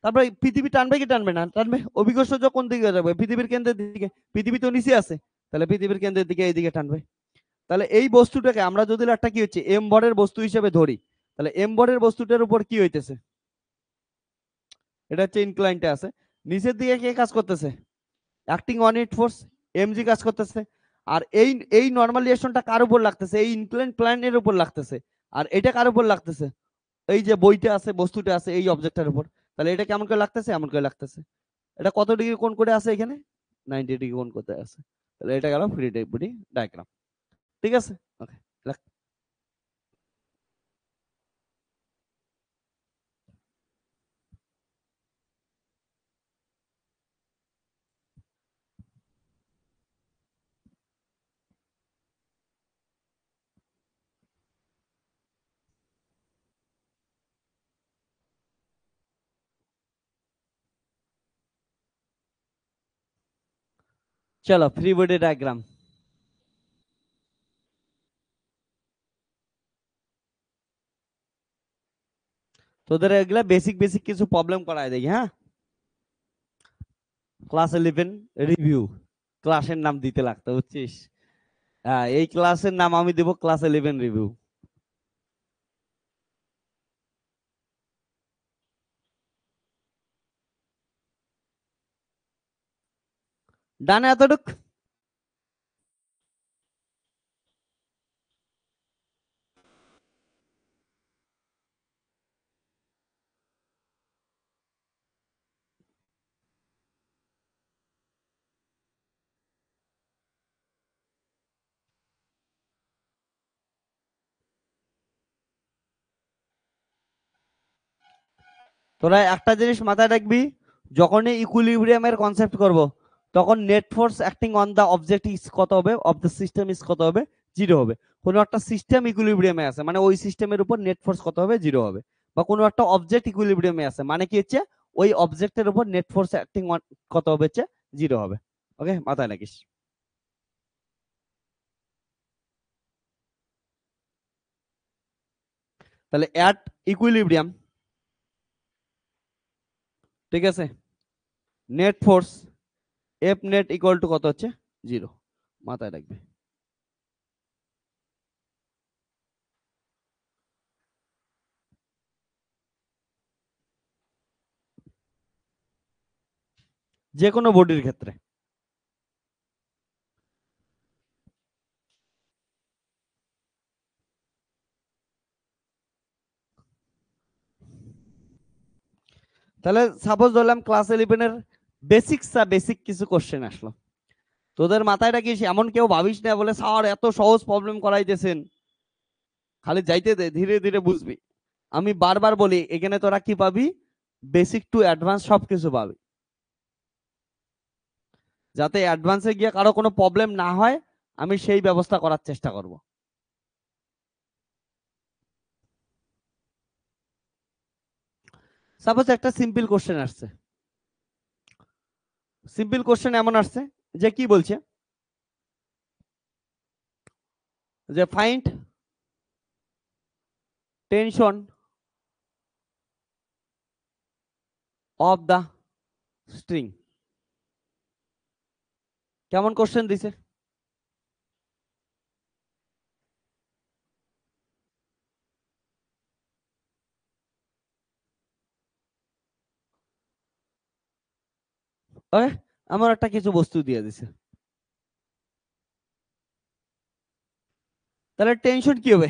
A: তারপরে পৃথিবী টানবে কি টানবে না? টানবে। অভিকর্ষ কোন দিকে যাবে? পৃথিবীর কেন্দ্রের দিকে। পৃথিবী তো নিচে আছে, তাহলে পৃথিবীর কেন্দ্রের দিকে এইদিকে টানবে। তাহলে এই বস্তুটাকে আমরা যদি একটা কি হচ্ছে এম ভরের বস্তু হিসেবে ধরি, তাহলে এম ভরের বস্তুটার উপর কি হইতেছে? এটা হচ্ছে ইনক্লাইনটা আছে, নিচের দিকে কে কাজ করতেছে? Acting on it force, MG কাজ করতেছে। আর এই এই নরমাল রিঅ্যাকশনটা কার উপর লাগতেছে? এই ইনক্লাইন প্লেনের উপর লাগতেছে। আর এটা কার উপর লাগতেছে? এই যে বইটা আছে, বস্তুটা আছে এই অবজেক্টের উপর। তাহলে এটা কেমন করে লাগতেছে? এমন করে লাগতেছে। এটা কত ডিগ্রি কোণ করে আছে এখানে? 90 ডিগ্রি কোণ করতে আছে। তাহলে এটা গেল ফ্রি বডি ডায়াগ্রাম। ঠিক আছে, ওকে। চলো ফ্রি বডি ডায়াগ্রাম। তোদের এগুলা বেসিক বেসিক কিছু প্রবলেম করায় দেখি, হ্যাঁ। ক্লাস 11 রিভিউ, ক্লাসের নাম দিতে লাগতো বুঝছিস? হ্যাঁ, এই ক্লাসের নাম আমি দিব ক্লাস 11 রিভিউ। ডানে এতটুক। তোরা একটা জিনিস মাথায় রাখবি, যখনই ইকুইলিব্রিয়ামের কনসেপ্ট করব, তখন net force acting on the object is কত হবে, অফ দ্য সিস্টেম ইজ কত হবে, 0 হবে। কোনো একটা সিস্টেম ইকুইলিব্রিয়ামে আছে মানে ওই সিস্টেমের উপর নেট ফোর্স কত হবে? 0 হবে। বা কোনো একটা অবজেক্ট ইকুইলিব্রিয়ামে আছে মানে কি হচ্ছে, ওই অবজেক্টের উপর নেট ফোর্স অ্যাক্টিং কত হবে? হচ্ছে 0 হবে। ওকে, মাথায় রাখিস। তাহলে অ্যাট ইকুইলিব্রিয়াম, ঠিক আছে, net force F net equal to কত হচ্ছে? 0। মাথায় রাখবে। যে কোনো বডির ক্ষেত্রে। তাহলে সাপোজ ধরলাম ক্লাস 11 বেসিক কিছু কোশ্চেন আসলো, তোদের মাথায় রাখিস এমন কেউ ভাবিস না বলে স্যার এত সহজ প্রবলেম করাইতেছেন, খালি যাইতে দে, ধীরে ধীরে বুঝবি। আমি বারবার বলি এখানে তোরা কি পাবি? বেসিক টু অ্যাডভান্স সবকিছু পাবি, যাতে অ্যাডভান্সে গিয়ে কারো কোনো প্রবলেম না হয়, আমি সেই ব্যবস্থা করার চেষ্টা করব। সাপোজ একটা সিম্পল কোশ্চেন আসছে, সিম্পল কোশ্চেন এমন আসছে যে কি বলছে, যে find tension of the string. কেমন কোশ্চেন দিছে? ওকে, আমার একটা কিছু বস্তু দিয়ে দিছে। তাহলে টেনশন কি হবে?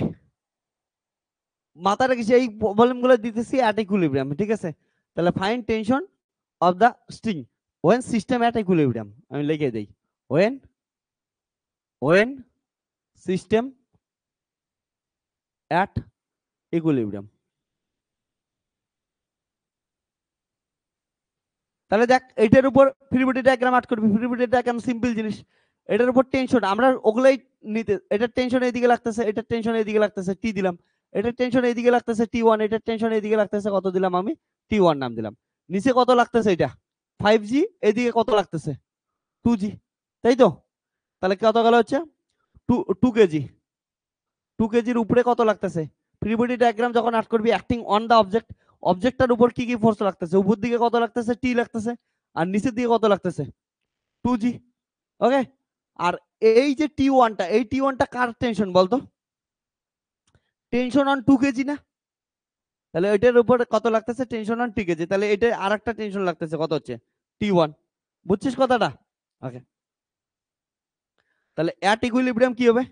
A: মাথায় রাখিস এই প্রবলেম গুলো দিতেছি অ্যাট ইকুইলিব্রিয়াম, ঠিক আছে? তাহলে find tension of the string when system at equilibrium, আমি লিখে দেই when when system at equilibrium. তাহলে দেখ এটার উপর ফ্রি বডি ডায়াগ্রাম আট করবি, ফ্রি বডি ডায়াগ্রাম সিম্পল জিনিস, এটার উপর টেনশন আমরা ওগুলাই নিতে, এটার টেনশন এইদিকে লাগতেছে, এটার টেনশন এইদিকে লাগতেছে টি দিলাম, এটার টেনশন এইদিকে লাগতেছে টি1, এটার টেনশন এইদিকে লাগতেছে কত দিলাম আমি টি1 নাম দিলাম। নিচে কত লাগতেছে এটা 5G, এদিকে কত লাগতেছে 2G, তাই তো? তাহলে কত গেল হচ্ছে 2 কেজি, 2 কেজির উপরে কত লাগতেছে, ফ্রি বডি ডায়াগ্রাম যখন আট করবি অ্যাক্টিং অন দা অবজেক্ট, অবজেক্টটার উপর কি কি ফোর্স লাগতেছে, উপর দিকে কত লাগতেছে টি লাগতেছে, আর নিচের দিকে কত লাগতেছে 2G। ওকে, আর এই যে টি1টা, এই টি1টা কার টেনশন বলতো, টেনশন অন 2 কেজি না? তাহলে এটার উপর কত লাগতেছে টেনশন অন 2 কেজি, তাহলে এটা আর একটা টেনশন লাগতেছে কত হচ্ছে টি1। বুঝছিস কথাটা? ওকে, তাহলে অ্যাট ইকুইলিব্রিয়াম কি হবে,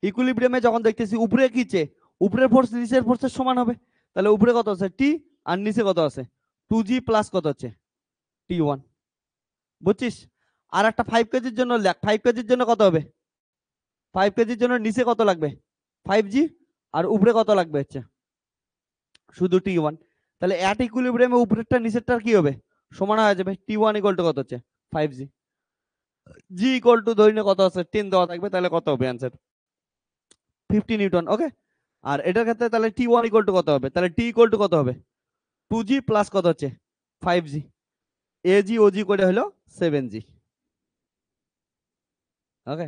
A: ইকুইলিব্রিয়ামে যখন দেখতেছি উপরে কি চেয়ে, উপরের ফোর্স নিচের ফোর্সের সমান হবে, তাহলে উপরে কত আছে টি আর নিচে কত আছে 2G প্লাস কত হচ্ছে টি1। বুঝছিস? আর একটা 5 কেজির জন্য লেখ, 5 কেজির জন্য কত হবে, 5 কেজির জন্য নিচে কত লাগবে 5G, আর উপরে কত লাগবে হচ্ছে শুধু টি1। তাহলে অ্যাট ইকুইলিব্রিয়ামে উপরেরটা নিচেরটা কি হবে সমান হয়ে যাবে, টি1 ইকুয়াল টু কত হচ্ছে 5G, জি ইকুয়াল টু ধরে নে কত আছে 10 দেওয়া থাকবে, তাহলে কত হবে অ্যান্সার 50 নিউটন। ওকে, আর এটার ক্ষেত্রে তাহলে টি1 ইকুয়াল টু কত হবে, তাহলে টি ইকুয়াল টু কত হবে 2G প্লাস কত হচ্ছে 5G, এজি ওজি করে হলো 7G। ওকে,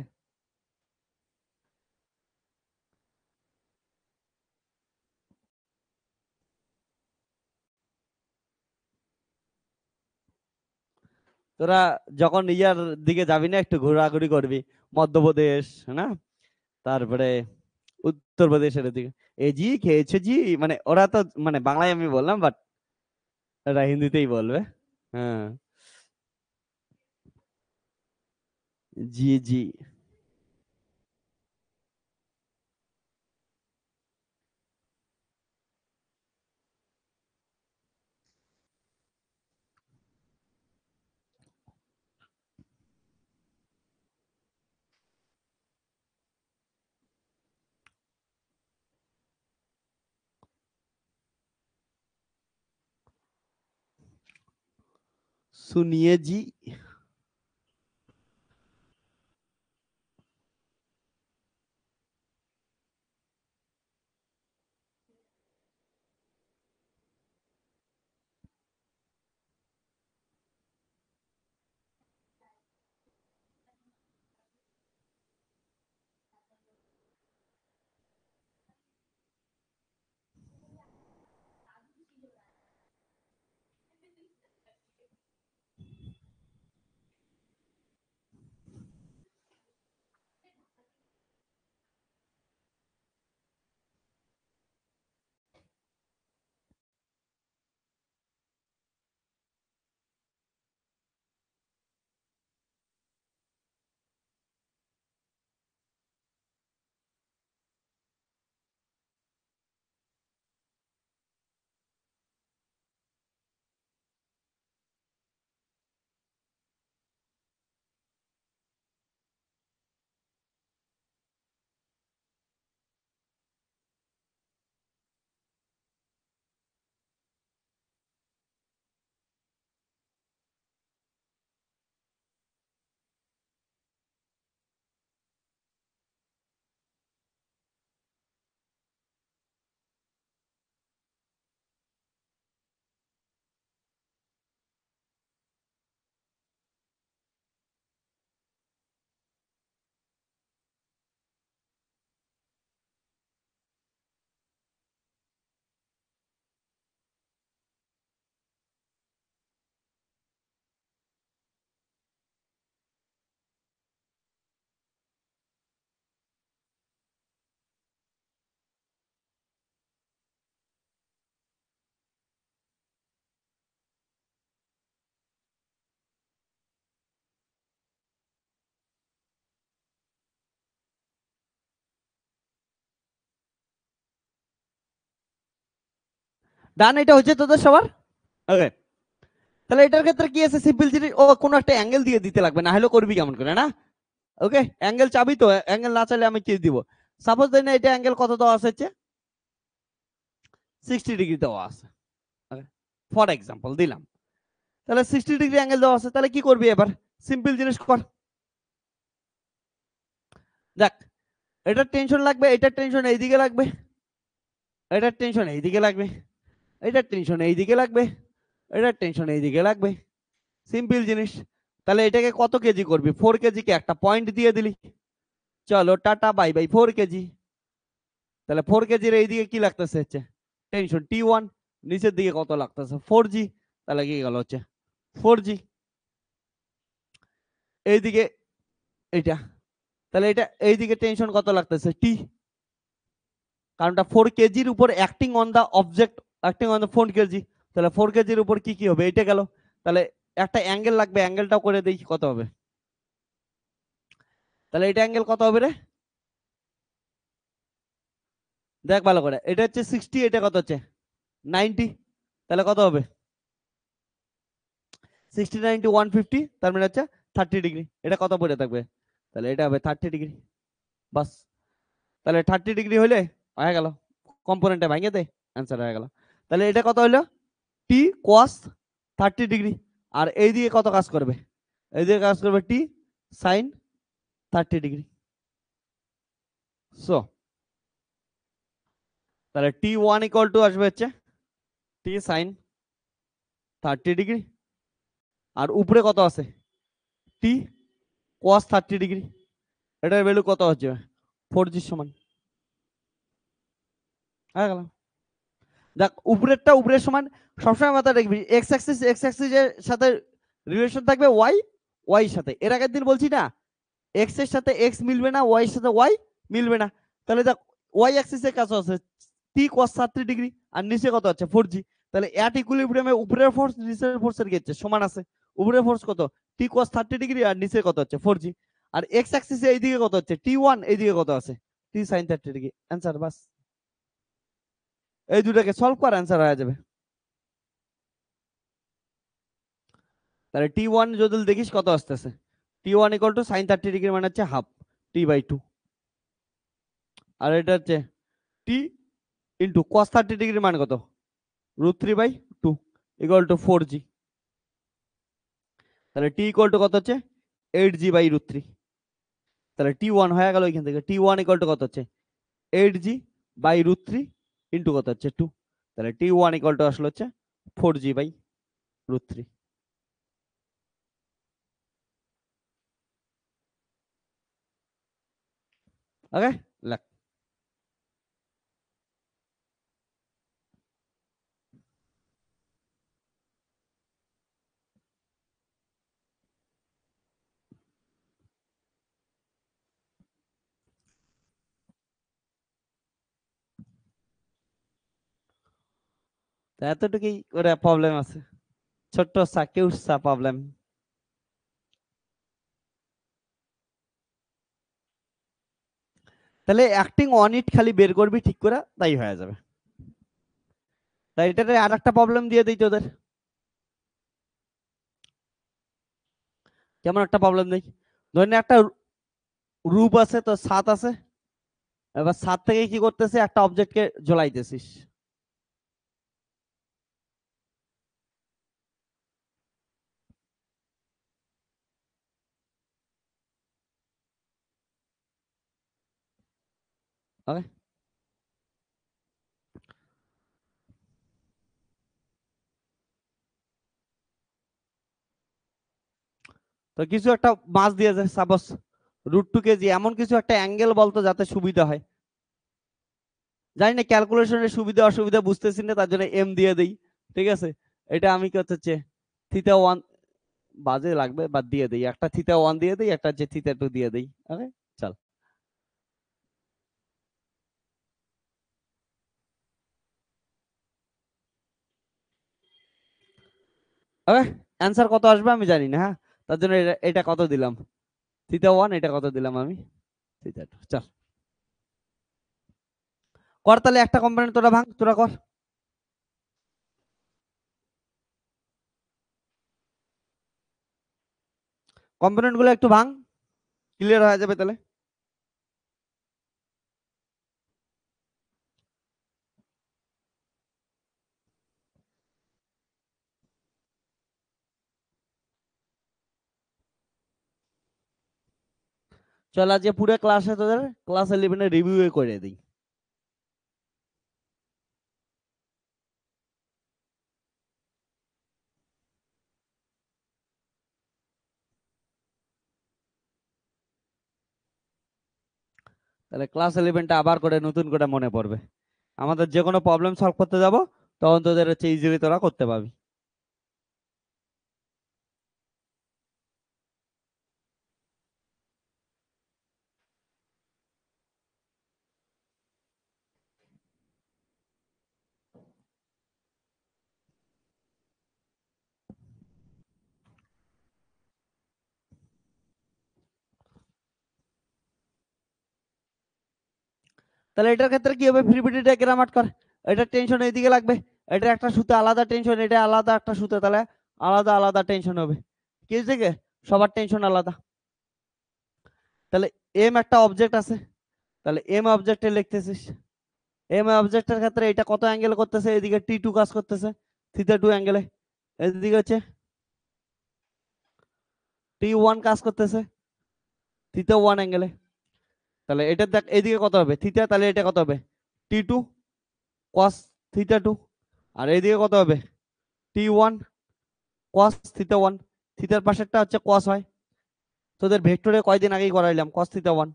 A: তোরা যখন ইয়ার দিকে যাবি না একটু ঘোরাঘুরি করবি, মধ্যপ্রদেশ না, তারপরে উত্তরপ্রদেশের দিকে, এ জি খেয়েছে জি, মানে ওরা তো মানে বাংলায় আমি বললাম বাট ওরা হিন্দিতেই বলবে। হ্যাঁ, জি জি। सुनिए जी। ডান, এটা হচ্ছে তোদের সবার। ওকে, তাহলে এটার ক্ষেত্রে কি আছে, সিম্পল জিনিস, ও কোনো একটা অ্যাঙ্গেল দিয়ে দিতে লাগবে, না হলে করবি কেমন করে না। ওকে, অ্যাঙ্গেল চাবি তো, অ্যাঙ্গেল না চাইলে আমি কি দিব। সাপোজ দেন এটা অ্যাঙ্গেল কত দেওয়া আছে, 60 ডিগ্রি দেওয়া আছে, ফর এক্সাম্পল দিলাম। তাহলে 60 ডিগ্রি অ্যাঙ্গেল দেওয়া আছে, তাহলে কি করবি এবার, সিম্পল জিনিস কর। দেখ, এটার টেনশন লাগবে, এটার টেনশন এইদিকে লাগবে, এটার টেনশন এইদিকে লাগবে, এটার টেনশন এইদিকে লাগবে, এটার টেনশন এইদিকে লাগবে, সিম্পল জিনিস। তাহলে এটাকে কত কেজি করবি, 4 কেজি কে একটা পয়েন্ট দিয়ে দিলি, চলো টাটা বাই বাই 4 কেজি। তাহলে 4 কেজির এইদিকে কি লাগতেছে হচ্ছে টেনশন T1, নিচের দিকে কত লাগতেছে 4G, তাহলে কি গেল হচ্ছে 4G। এইদিকে এইটা, তাহলে এটা এইদিকে টেনশন কত লাগতেছে T, কারণটা 4 কেজির উপর acting on the object, acting on the 4 kg, তাহলে 4 কেজির উপর কি কি হবে, এটা গেল। তাহলে একটা অ্যাঙ্গেল লাগবে, অ্যাঙ্গেলটাও করে দেই কত হবে, তাহলে এটা অ্যাঙ্গেল কত হবে রে, দেখ ভালো করে, এটা হচ্ছে 60, এটা কত হচ্ছে 90, তাহলে কত হবে 60 90 150, তার মানে হচ্ছে 30 ডিগ্রি, এটা কত পড়ে থাকবে, তাহলে এটা হবে 30 ডিগ্রি, বাস। তাহলে 30 ডিগ্রি হলে হয়ে গেল, কম্পোনেন্টে ভাঙে দে, অ্যান্সার হয়ে গেল। তাহলে এটা কত হলো টি কস 30 ডিগ্রি, আর এই দিকে কত কাজ করবে, এই দিকে কাজ করবে টি সাইন 30 ডিগ্রি। সো তাহলে T1 ইকুয়াল টু আসবে হচ্ছে টি সাইন 30 ডিগ্রি, আর উপরে কত আছে টি কস 30 ডিগ্রি, এটার ভ্যালু কত হচ্ছে 4G সমান, হয়ে গেল। দেখ উপরেরটা উপরের সমান, সবসময় মাথায় রাখবি এক্স অ্যাক্সিসের সাথে রিলেশন থাকবে ওয়াই, ওয়াই সাথে, এর আগের দিন বলছি না এক্স এর সাথে এক্স মিলবে না, ওয়াই এর সাথে ওয়াই মিলবে না। তাহলে দেখ ওয়াই অ্যাক্সিসের কাছে আছে টি cos 30 ডিগ্রি, আর নিচে কত আছে 4G, তাহলে অ্যাট ইকুইলিব্রিয়ামে উপরের ফোর্স নিচের ফোর্সের কি হচ্ছে সমান আছে, উপরের ফোর্স কত টি cos 30 ডিগ্রি, আর নিচে কত হচ্ছে 4G, আর এক্স অ্যাক্সিসে এইদিকে কত হচ্ছে T1, এইদিকে কত আছে টি সাইন 30 ডিগ্রি, অ্যান্সার বাস। এই দুটাকে সলভ কর, অ্যান্সার হয়ে যাবে। তাহলে T1 যদি দেখিস কত আসতেছে, T1 equal to sign 30 degree মানে হচ্ছে হাফ T/2, আর এটা হচ্ছে টি ইন্টু cos 30 ডিগ্রি মান কত √3/2 ইকুয়াল টু 4G, তাহলে টি ইকুয়াল টু কত হচ্ছে 8G/√3, তাহলে T1 হয়ে গেল এখান থেকে, T1 ইকুয়াল টু কত হচ্ছে 8G/√3 ইন্টু কত হচ্ছে 2, তাহলে T1 ইকুয়াল টু আসলে হচ্ছে 4G/√3। ওকে, লেখ। এতটুকুই করে প্রবলেম আছে, ছোট্ট সা কিউট সা প্রবলেম। তাহলে অ্যাক্টিং অন ইট খালি বের করবি ঠিক করে, তাই হয়ে যাবে। তাই এটাতে আর একটা প্রবলেম দিয়ে দিই তোদের, কেমন একটা প্রবলেম দিই, ধরে নে একটা রূপ আছে তো ছাদ আছে, এবার ছাদ থেকে কি করতেছে একটা অবজেক্টকে জ্বলাইতেছিস, ওকে, তো কিছু একটা মাছ দিয়েছে সাপোজ √2 কেজি, এমন কিছু একটা অ্যাঙ্গেল বলতো যাতে সুবিধা হয়, জানি না ক্যালকুলেশনের সুবিধা অসুবিধা বুঝতেছি না, তার জন্য এম দিয়ে দিই, ঠিক আছে। এটা আমি কি হচ্ছে θ1 বাজে লাগবে, বাদ দিয়ে দিই, একটা θ1 দিয়ে দিই, একটা যে θ2 দিয়ে দিই, ওকে চল। ওকে, অ্যান্সার কত আসবে আমি জানি না, হ্যাঁ, তার জন্য এটা কত দিলাম θ1, এটা কত দিলাম আমি θ2, চল কর, তাহলে একটা কম্পোনেন্ট তোরা ভাঙ, তোরা কর। কম্পোনেন্ট গুলো একটু ভাঙ, ক্লিয়ার হয়ে যাবে তাহলে। চল আজকে পুরো ক্লাসে তোদের ক্লাস 11 রিভিউ করে দিই। তাহলে ক্লাস 11টা আবার করে নতুন করে মনে পড়বে। আমাদের যে কোনো প্রবলেম সলভ করতে যাব তখন তোদের হচ্ছে ইজিলি তোরা করতে পারবি। তাহলে এটার ক্ষেত্রে কি হবে, ফ্রি বডি ডায়াগ্রাম আট কর। এটা টেনশন এইদিকে লাগবে, এটা একটা সুতে আলাদা টেনশন, এটা আলাদা একটা সুতে, তাহলে আলাদা আলাদা টেনশন হবে। কি থেকে সবার টেনশন আলাদা। তাহলে এম একটা অবজেক্ট আছে, তাহলে এম অবজেক্টে লিখতেছিস, এম অবজেক্টের ক্ষেত্রে এটা কত অ্যাঙ্গেল করতেছে, এদিকে T2 কাজ করতেছে θ2 অ্যাঙ্গেলে, এদিকে হচ্ছে T1 কাজ করতেছে θ1 অ্যাঙ্গেলে। তাহলে এটা দেখ এইদিকে কত হবে থিটা, তাহলে এটা কত হবে T2 cos θ2, আর এইদিকে কত হবে T1 cos θ1, থিটার পাশেরটা হচ্ছে cos হয়, তোদের ভেক্টরে কয়দিন আগেই করাইলাম cos θ1।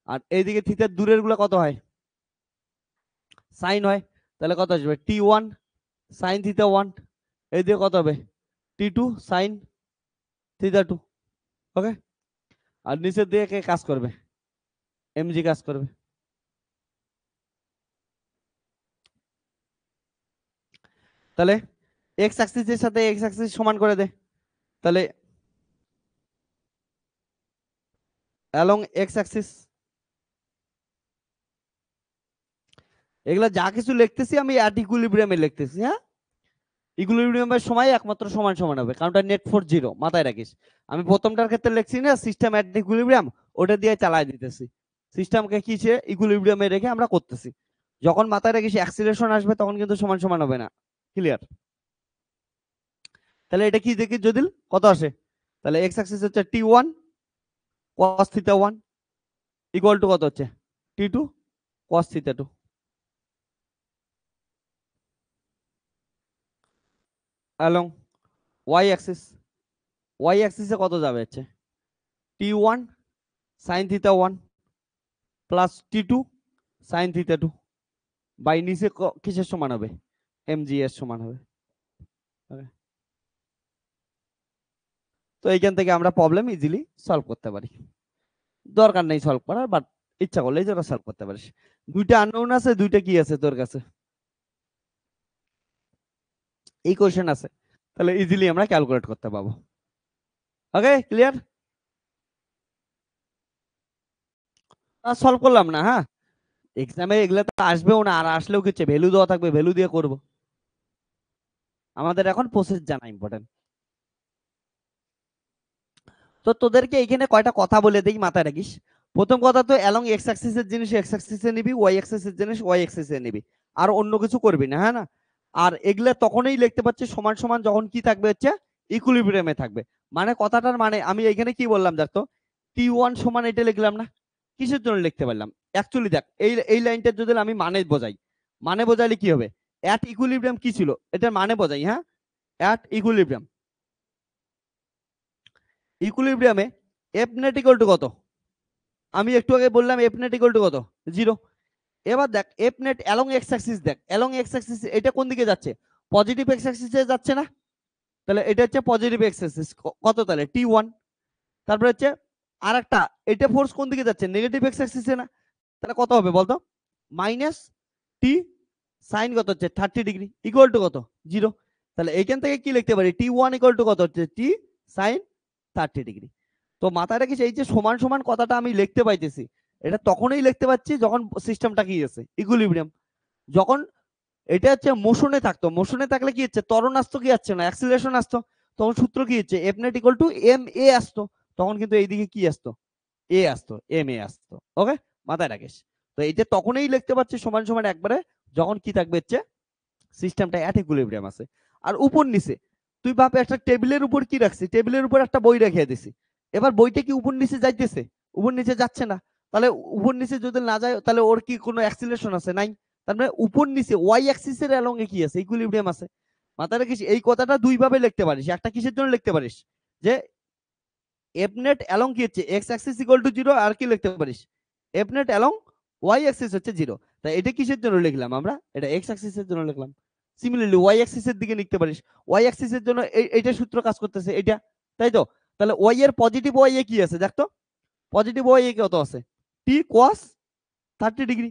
A: আর এইদিকে থিটার দূরের গুলো কত হয় সাইন হয়, তাহলে কত আসবে T1 sin θ1, এইদিকে কত হবে T2 sin θ2। ওকে, আর নিচের দিকে কে কাজ করবে, এমজি কাজ করবে। তাহলে এক্স অ্যাক্সিসের সাথে এক্স অ্যাক্সিস সমান করে দে, তাহলে অ্যালং এক্স অ্যাক্সিস, এগুলা যা কিছু লিখতেছি আমি অ্যাট ইকুইলিব্রিয়ামে লিখতেছি। হ্যাঁ, ইকুইলিব্রিয়ামের সময় একমাত্র সমান সমান হবে, কারণ এটা নেট ফোর্স জিরো, মাথায় রাখিস। আমি প্রথমটার ক্ষেত্রে লিখছি না সিস্টেম অ্যাট ইকুইলিব্রিয়াম, ওটা দিয়ে চালাই দিতেছি, সিস্টেমকে কিসে ইকুইলিব্রিয়ামে রেখে আমরা করতেছি। যখন মাথায় রাখিস অ্যাক্সিলারেশন আসবে তখন কিন্তু সমান সমান হবে না। ক্লিয়ার? তাহলে এটা কি দেখি যদি কত আসে, তাহলে এক্স অ্যাক্সিস হচ্ছে T1 cos θ1 ইকুয়াল টু কত হচ্ছে T2 cos θ2। Along y axis, y অ্যাক্সিসে কত যাবে হচ্ছে T1 sin θ1 plus T2 sin θ2 by নিচে কিসের সমান হবে mg এর সমান হবে। তো এইখান থেকে আমরা প্রবলেম ইজিলি সলভ করতে পারি, দরকার নেই সলভ করার, বাট ইচ্ছা করলেই তোরা সলভ করতে পারিস। দুইটা আননোন আছে, দুইটা কি আছে তোর কাছে ইকুয়েশন আছে, তাহলে ইজিলি আমরা ক্যালকুলেট করতে পারবো। ওকে, ক্লিয়ার? সলভ করলাম না, হ্যাঁ এক্সামে এগুলো তো আসবেও না, আর আসলেও কিছু ভ্যালু দেওয়া থাকবে, ভ্যালু দিয়ে করব। আমাদের এখন প্রসেস জানা ইম্পর্টেন্ট। তো তোদেরকে এখানে কয়টা কথা বলে দিই, মাথায় রাখিস। প্রথম কথা তো অ্যালং এক্স অ্যাক্সিসের জিনিস এক্স অ্যাক্সিসে নিবি, ওয়াই অ্যাক্সিসের জিনিস ওয়াই অ্যাক্সিসে নিবি, আর অন্য কিছু করবি না, হ্যাঁ না। আর এগুলা তখনই লিখতে পারছি সমান সমান যখন কি থাকবে হচ্ছে ইকুইলিব্রিয়ামে থাকবে। মানে কথাটার মানে আমি এখানে কি বললাম দেখতো, T1 সমান এটা লিখলাম না, কিসের জন্য লিখতে পারলাম অ্যাকচুয়ালি দেখ, এই লাইনটা যদি আমি মানে বোঝাই, মানে বোঝাইলে কি হবে, অ্যাট ইকুইলিব্রিয়াম কি ছিল এটার মানে বোঝাই। হ্যাঁ, অ্যাট ইকুইলিব্রিয়াম, ইকুইলিব্রিয়ামে এফ নেট ইকুয়াল টু কত, আমি একটু আগে বললাম এফ নেট ইকুয়াল টু কত 0। এবার দেখ F net along x Axis, দেখ অ্যালং এক্স অ্যাক্সিস এটা কোন দিকে যাচ্ছে, পজিটিভ এক্স অ্যাক্সিসে যাচ্ছে না, তাহলে এটা হচ্ছে পজিটিভ এক্স অ্যাক্সিস কত, তাহলে T1। তারপরে হচ্ছে আরেকটা, এটা ফোর্স কোন দিকে যাচ্ছে, নেগেটিভ এক্স অ্যাক্সিসে না, তাহলে কত হবে বলতো মাইনাস টি সাইন কত হচ্ছে 30 ডিগ্রি ইকুয়াল টু কত 0। তাহলে এইখান থেকে কি লিখতে পারি T1 ইকুয়াল টু কত হচ্ছে টি সাইন 30 ডিগ্রি। তো মাথায় রাখিস এই যে সমান সমান কথাটা আমি লিখতে পাইতেছি, এটা তখনই লিখতে পাচ্ছি যখন সিস্টেমটা কি আছে ইকুইলিব্রিয়াম। যখন এটা হচ্ছে মোশনে থাকতো, মোশনে থাকলে কি হচ্ছে ত্বরণ আসতো, কি আসছে না অ্যাক্সিলারেশন আসতো, তখন সূত্র কি হচ্ছে F net equal to m a আসতো। তখন কিন্তু এইদিকে কি আসতো, এ আসতো, এম এ আসতো। ওকে, মাথায় রাখিস। তো এই যে তখনই লিখতে পারছি সমান সমান একবারে যখন কি থাকবে হচ্ছে সিস্টেমটা অ্যাট ইকুইলিব্রিয়াম আছে। আর উপর নিচে তুই ভাব একটা টেবিলের উপর কি রাখছি, টেবিলের উপর একটা বই রেখে দিছি, এবার বইটা কি উপর নিচে যাইতেছে? উপর নিচে যাচ্ছে না। তাহলে উপর নিচে যদি না যায় তাহলে ওর কি কোনো অ্যাক্সিলারেশন আছে? নাই। তার মানে উপর নিচে ওয়াই অ্যাক্সিস এর অ্যালং এ কি আছে, ইকুইলিব্রিয়াম আছে। মাথায় রাখিস এই কথাটা দুই ভাবে লিখতে পারিস। একটা কিসের জন্য লিখতে পারিস, যে এফ নেট অ্যালং কি হচ্ছে এক্স অ্যাক্সিস ইকুয়াল টু 0, আর কি লিখতে পারিস F net along y axis হচ্ছে 0। তাই এটা কিসের জন্য লিখলাম আমরা, এটা এক্স অ্যাক্সিস এর জন্য লিখলাম। সিমিলারলি ওয়াই অ্যাক্সিস এর দিকে লিখতে পারিস, ওয়াই অ্যাক্সিস এর জন্য এইটা সূত্র কাজ করতেছে এটা, তাই তো? তাহলে ওয়াই এর পজিটিভ ওয়াই এ কি আছে দেখ তো, পজিটিভ ওয়াই এ কত আছে, টি cos 30 ডিগ্রি,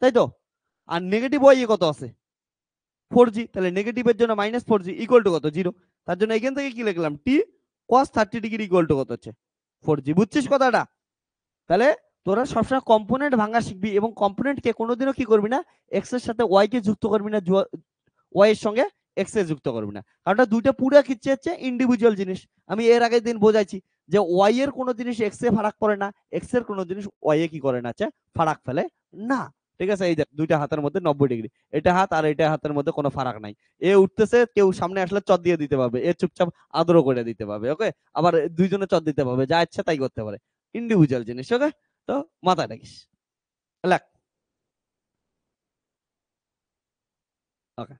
A: তাই তো? আর নেগেটিভ ওয়াই এ কত আছে 4g, তাহলে নেগেটিভের জন্য -4g ইকুয়াল টু কত 0। তার জন্য এখান থেকে কি লিখলাম টি cos 30 ডিগ্রি ইকুয়াল টু কত হচ্ছে 4g। বুঝছিস কথাটা? তাহলে তোরা সবসময় কম্পোনেন্ট ভাঙা শিখবি, এবং কম্পোনেন্ট কে কোনোদিনও কি করবি না এক্স এর সাথে ওয়াই কে যুক্ত করবি না, ওয়াই এর সঙ্গে এক্স এ যুক্ত করবি না, কারণ দুইটা পুরো কিচ্ছে হচ্ছে ইন্ডিভিজুয়াল জিনিস। আমি এর আগের দিন বোঝাইছি যে ওয়াই এর কোনো জিনিস এক্স এ ফারাক পড়ে না, এক্স এর কোনো জিনিস ওয়াই এ কি করে না, ফারাক ফেলে না। ঠিক আছে, এই দেখ দুইটা হাতের মধ্যে 90 ডিগ্রি, এটা হাত আর এটা হাতের মধ্যে কোনো ফারাক নাই। এ উঠতেছে, কেউ সামনে আসলে চট দিয়ে দিতে পারবে, এ চুপচাপ আদরও করে দিতে পারবে। ওকে, আবার দুইজনে চট দিতে পারবে, যা ইচ্ছা তাই করতে পারে, ইন্ডিভিজুয়াল জিনিস। ওকে, তো মাথায় রাখিস। লাগ ওকে,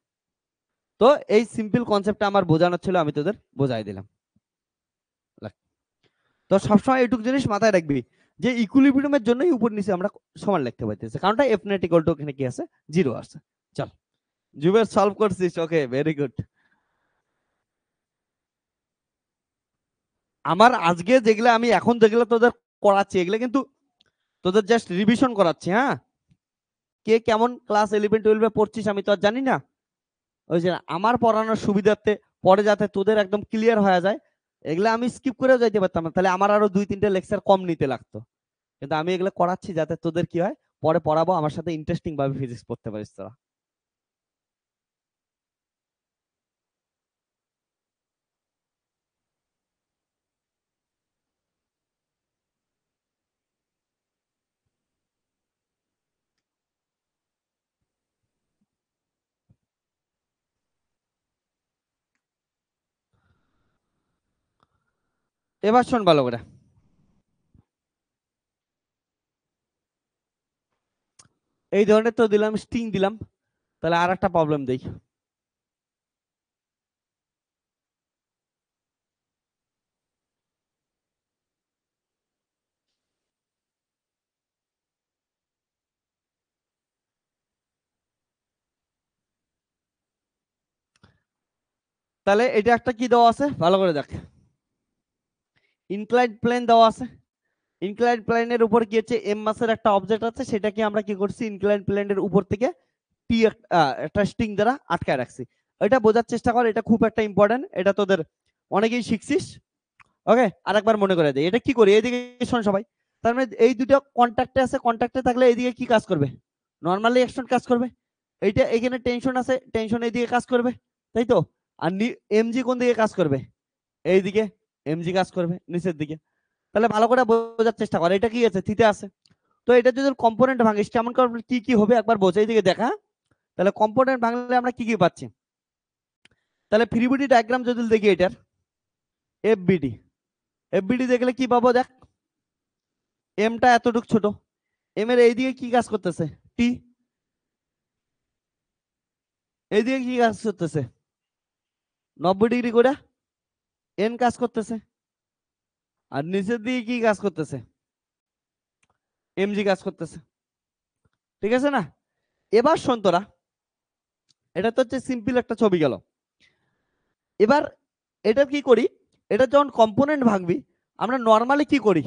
A: তো এই সিম্পল কনসেপ্টটা আমার বোঝানোর ছিল, আমি তোদের বোঝাই দিলাম। লাগ। তো সবসময় এইটুকু জিনিস মাথায় রাখবি যে ইকুইলিব্রিয়ামের জন্যই উপর নিচে আমরা সমান লিখতে পাইতেছি, কারণটা এফ নেট ইকুয়াল টু এখানে কি আছে 0 আছে। চল জুবের সলভ করছিস, ওকে ভেরি গুড। আমার আজকে যেগুলো আমি এখন যেগুলো তোদের করাচ্ছি এগুলো কিন্তু তোদের জাস্ট রিভিশন করাচ্ছি। হ্যাঁ, কে কেমন ক্লাস 11-12 পড়ছিস আমি তো আর জানি না। ওই যে আমার পড়ানোর সুবিধার্থে পরে যাতে তোদের একদম ক্লিয়ার হয়ে যায়, এগুলো আমি স্কিপ করেও যাইতে পারতাম না, তাহলে আমার আরো 2-3টে লেকচার কম নিতে লাগতো। কিন্তু আমি এগুলো করাচ্ছি যাতে তোদের কি হয়, পরে পড়াবো আমার সাথে ইন্টারেস্টিং ভাবে ফিজিক্স পড়তে পারিস তোরা। এবার শোন ভালো করে, এই ধরনের তো দিলাম স্ট্রিং দিলাম, তাহলে আর একটা প্রবলেম দেই। তাহলে এটা একটা কি দেওয়া আছে ভালো করে দেখ, ইনক্লাইন্ড প্লেন দেওয়া আছে। ইনক্লাইন্ড প্লেনের উপর কি হচ্ছে এম মাসের একটা অবজেক্ট আছে, সেটাকে আমরা কি করছি ইনক্লাইন্ড প্লেনের উপর থেকে টি একটা স্ট্রিং দ্বারা আটকায় রাখছি। এটা বোঝার চেষ্টা কর, এটা খুব একটা ইম্পর্টেন্ট, এটা তোদের অনেকেই শিখছিস। ওকে, আরেকবার মনে করে দেই এটা কি করি, এইদিকে শোন সবাই। তার মানে এই দুটো কন্ট্যাক্টে আছে, কন্ট্যাক্টে থাকলে এইদিকে কি কাজ করবে, নরমালি অ্যাকশন কাজ করবে। এইটা এখানে টেনশন আছে, টেনশন এইদিকে কাজ করবে, তাই তো? আর এমজি কোন দিকে কাজ করবে, এইদিকে এমজি কাজ করবে নিচের দিকে। তাহলে ভালো করে বোঝার চেষ্টা কর, এটা কি আছে থিতা আছে। তো এটা যদি কম্পোনেন্ট ভাঙিস কেমন করে কি কি হবে একবার বোঝাই দিকে দেখা। তাহলে কম্পোনেন্ট ভাঙলে আমরা কি কি পাচ্ছি, তাহলে ফ্রি বডি ডায়াগ্রাম যদি দেখি এটার এফবিডি, এফবিডি দেখলে কি পাবো দেখ, এমটা এতটুক ছোট, এম এর এইদিকে কি কাজ করতেছে টি, এইদিকে কি কাজ করতেছে 90 ডিগ্রি করে এন কাজ করতেছে, আর নিচের দিকে কি কাজ করতেছে এমজি কাজ করতেছে। ঠিক আছে না? এবার শোন তোরা, এটা তো হচ্ছে সিম্পল একটা ছবি গেল। এবার এটা কি করি, এটা যখন কম্পোনেন্ট ভাঙবি আমরা নর্মালি কি করি,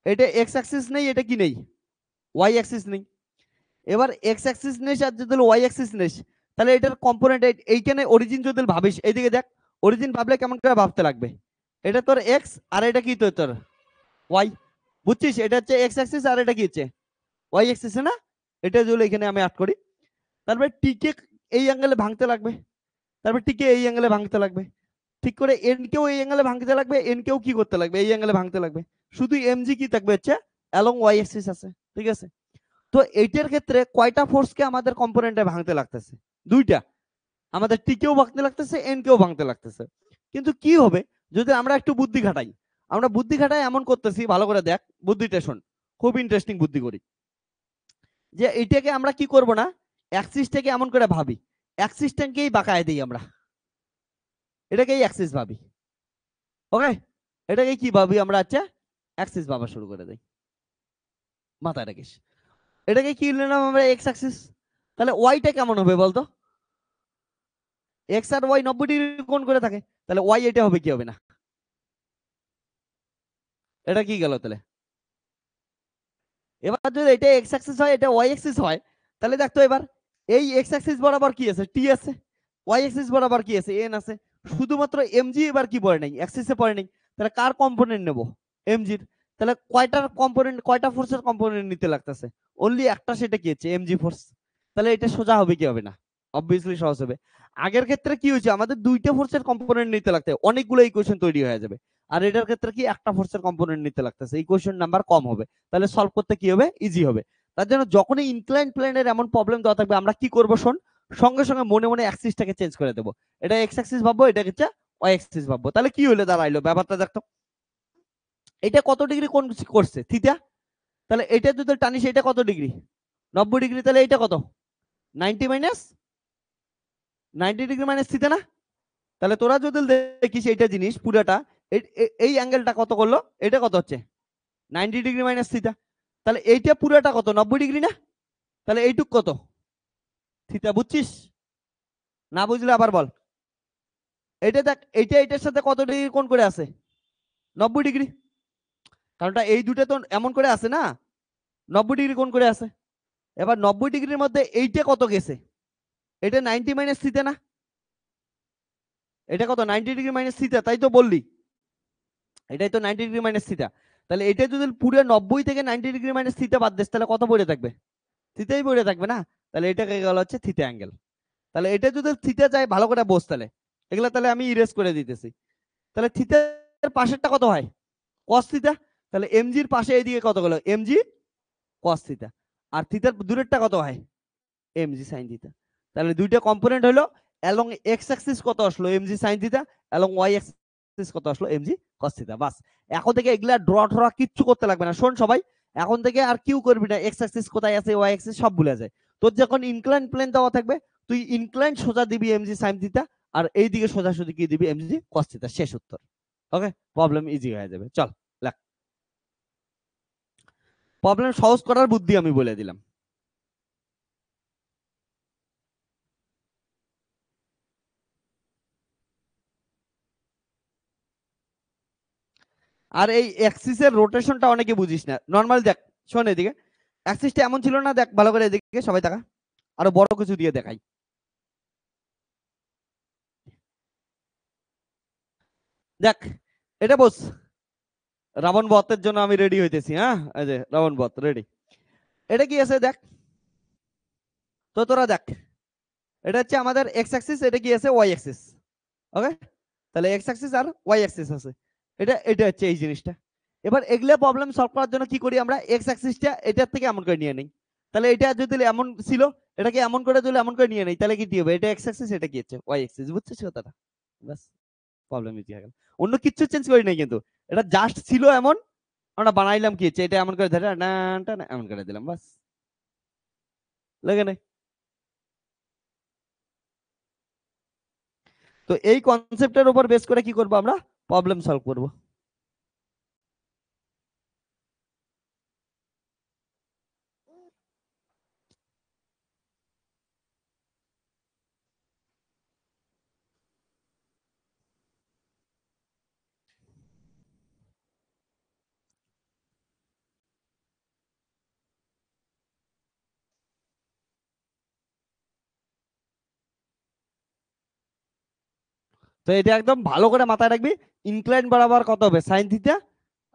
A: এটা এক্স অ্যাক্সিস নেই, এটা কি নেই ওয়াই অ্যাক্সিস নেই। এবার এক্স অ্যাক্সিস নেই আর যদি ওয়াই অ্যাক্সিস নেই, তাহলে এটার কম্পোনেন্ট এইখানে অরিজিন যদি ভাবিস, এইদিকে দেখ অরিজিন ভাবলে কেমন করে ভাবতে লাগবে, এটা তোর এক্স আর এটা কি তোর ওয়াই। বুঝছিস, এটা হচ্ছে এক্স অ্যাক্সিস আর এটা কি হচ্ছে ওয়াই অ্যাক্সিস না। এটা যদি এখানে আমি আট করি, তারপরে টিকে এই অ্যাঙ্গেলে ভাঙতে লাগবে, তারপর টিকে এই অ্যাঙ্গেলে ভাঙতে লাগবে, ঠিক করে এন কেও এই অ্যাঙ্গেলে ভাঙতে লাগবে, এন কেও কি করতে লাগবে, এই অ্যাঙ্গেলে ভাঙতে লাগবে। শুধু এমজি কি থাকবে হচ্ছে অ্যালং ওয়াই অ্যাক্সিস আছে, ঠিক আছে। তো এইটার ক্ষেত্রে কয়টা ফোর্সকে আমাদের কম্পোনেন্টে ভাঙতে লাগতেছে? দুইটা। আমাদের টি কেও ভাঙতে লাগতেছে, এন কেও ভাঙতে লাগতেছে। কিন্তু কি হবে যদি আমরা একটু বুদ্ধি খাটাই? আমরা বুদ্ধি খাটাই এমন করতেছি, ভালো করে দেখ বুদ্ধিটা শোন, খুব ইন্টারেস্টিং বুদ্ধি করি। যে এইটাকে আমরা কি করব না, অ্যাক্সিসটাকে এমন করে ভাবি, অ্যাক্সিসটাকেই বাঁকায় দিই আমরা, এটাকেই অ্যাক্সিস ভাবি। ওকে, এটাকে কি ভাবি আমরা? আচ্ছা, অ্যাক্সিস ভাবা শুরু করে দেই, মাথায় রাখিস। এটাকে কি নিলাম আমরা? X Axis. তাহলে ওয়াইটা কেমন হবে বলতো? এক্স আর ওয়াই 90 ডিগ্রি কোণ করে থাকে, তাহলে ওয়াই এটা হবে কি হবে না? এটা কি গেল তাহলে? এবার যদি এটা এক্স অ্যাক্সিস হয়, এটা ওয়াই অ্যাক্সিস হয়, তাহলে দেখতো এবার এই এক্স অ্যাক্সিস বরাবর কি আছে? টি আছে। ওয়াই অ্যাক্সিস বরাবর কি আছে? এন আছে। শুধুমাত্র এমজি এবার কি পড়ে নাই, অ্যাক্সিসে পড়ে নাই। তাহলে কার কম্পোনেন্ট নেব? এমজির। তাহলে কয়টার কম্পোনেন্ট, কয়টা ফোর্সের কম্পোনেন্ট নিতে লাগতেছে? অনলি একটা, সেটা কি হচ্ছে? MG force. তাহলে এটা সোজা হবে কি হবে না? অবভিয়াসলি সহজ হবে। আগের ক্ষেত্রে কি হয়েছে, আমাদের দুইটা ফোর্সের কম্পোনেন্ট নিতে লাগতে অনেকগুলো ইকুয়েশন তৈরি হয়ে যাবে। আর এটার ক্ষেত্রে কি একটা ফোর্সের কম্পোনেন্ট নিতে লাগতেছে, ইকুয়েশন নাম্বার কম হবে। তাহলে সলভ করতে কি হবে? ইজি হবে। তার জন্য যখনই ইনক্লাইন প্লেনের এমন প্রবলেম দেওয়া থাকবে, আমরা কি করবো শোন, সঙ্গে সঙ্গে মনে মনে অ্যাক্সিসটাকে চেঞ্জ করে দেবো। এটা এক্স অ্যাক্সিস ভাববো, এটা হচ্ছে ওয়াই অ্যাক্সিস ভাববো। তাহলে কি হলে দাঁড়াইলো ব্যাপারটা দেখতো, এটা কত ডিগ্রি কোণ করছে? থিটা। তাহলে এটা যদি টানিস, এটা কত ডিগ্রি? 90 ডিগ্রি। তাহলে এটা কত? 90 মাইনাস থিটা না? তাহলে তোরা যদি দেখিস এইটা জিনিস পুরাটা, এই অ্যাঙ্গেলটা কত করলো? এটা কত হচ্ছে? 90 ডিগ্রি মাইনাস থিটা। তাহলে এইটা পুরাটা কত? 90 ডিগ্রি না? তাহলে এইটুক কত? থিটা। বুঝছিস? না বুঝলে আবার বল। এটা দেখ, এইটা এটার সাথে কত ডিগ্রি কোণ করে আছে? 90 ডিগ্রি। কারণটা এই দুটো তো এমন করে আছে না, 90 ডিগ্রি কোণ করে আছে। এবার 90 ডিগ্রির মধ্যে এইটা কত গেছে? এটা 90 মাইনাস থিটা না? এটা কত? 90 ডিগ্রি মাইনাস থিটা, তাই তো বললি? এটাই তো 90 ডিগ্রি মাইনাস থিটা। তাহলে এটা যদি পুরো 90 থেকে 90 ডিগ্রি মাইনাস থিটা বাদ দিস, তাহলে কত পড়ে থাকবে? থিটাই পড়ে থাকবে না? তাহলে এটাকে গেল হচ্ছে থিটা অ্যাঙ্গেল। তাহলে এটা যদি থিটা যায়, ভালো করে বস তাহলে, এগুলা তাহলে আমি ইরেজ করে দিতেছি। তাহলে থিটার পাশেরটা কত হয়? Cos theta. তাহলে এমজির পাশে এইদিকে কত গেল? MG cos theta. আর থিটার দূরেরটা কত হয়? M g sine theta. তাহলে দুইটা কম্পোনেন্ট হলো, অ্যালং এক্স অ্যাক্সিস কত আসলো? M g sine theta. Along y axis কত আসলো? M g cos theta. বাস। এখন থেকে এগুলা ড্র ট্র কিচ্ছু করতে লাগবে না। শোন সবাই, এখন থেকে আর কিউ করবি না, এক্স অ্যাক্সিস কোথায় আছে, ওয়াই অ্যাক্সিস সব ভুলে যায়। তোর যখন ইনক্লাইন প্লেন দেওয়া থাকবে, তুই ইনক্লাইন সোজা দিবি এমজি সাইন থিটা, আর এইদিকে সোজাসুজি কি দিবি? MG cos theta. শেষ উত্তর। ওকে, প্রবলেম ইজি হয়ে যাবে। চল লেখ। প্রবলেম সহজ করার বুদ্ধি আমি বলে দিলাম। আর এই অ্যাক্সিসের রোটেশনটা অনেকে বুঝিস না। নর্মাল দেখ, শোন এদিকে, অ্যাক্সিসটা এমন ছিল না, দেখ ভালো করে এদিকে সবাই দেখা, আরো বড় কিছু দিয়ে দেখাই। দেখ, এটা বস, রাবণ বধের জন্য আমি রেডি হইতেছি। হ্যাঁ, এই যে রাবণ বধ রেডি। এটা কি আছে দেখ, তো তোরা দেখ, এটা হচ্ছে আমাদের এক্স অ্যাক্সিস, এটা কি আছে? Y axis. ওকে, তাহলে এক্স অ্যাক্সিস আর ওয়াই অ্যাক্সিস আছে। এটা এটা হচ্ছে এই জিনিসটা। এবার এগুলা প্রবলেম সলভ করার জন্য কি করি আমরা? এক্স অ্যাক্সিসটা এটার থেকে এমন করে নিয়ে নেই। তাহলে এটা যদি এমন ছিল, এটাকে এমন করে যদি এমন করে নিয়ে নেই, তাহলে কি হবে? এটা এক্স অ্যাক্সিস, এটা কি হচ্ছে? Y axis. বুঝছিস কথাটা? বাস, প্রবলেম ইজি হয়ে গেল। অন্য কিচ্ছু চেঞ্জ করি নাই কিন্তু, এটা জাস্ট ছিল এমন, আমরা বানাইলাম কি হচ্ছে, এটা এমন করে ধরে এমন করে দিলাম, বাস। লেগে নেই। তো এই কনসেপ্টের উপর বেস করে কি করব আমরা? প্রবলেম সলভ করব। তো এটা একদম ভালো করে মাথায় রাখবি, ইনক্লাইন বরাবর কত হবে? Sine theta.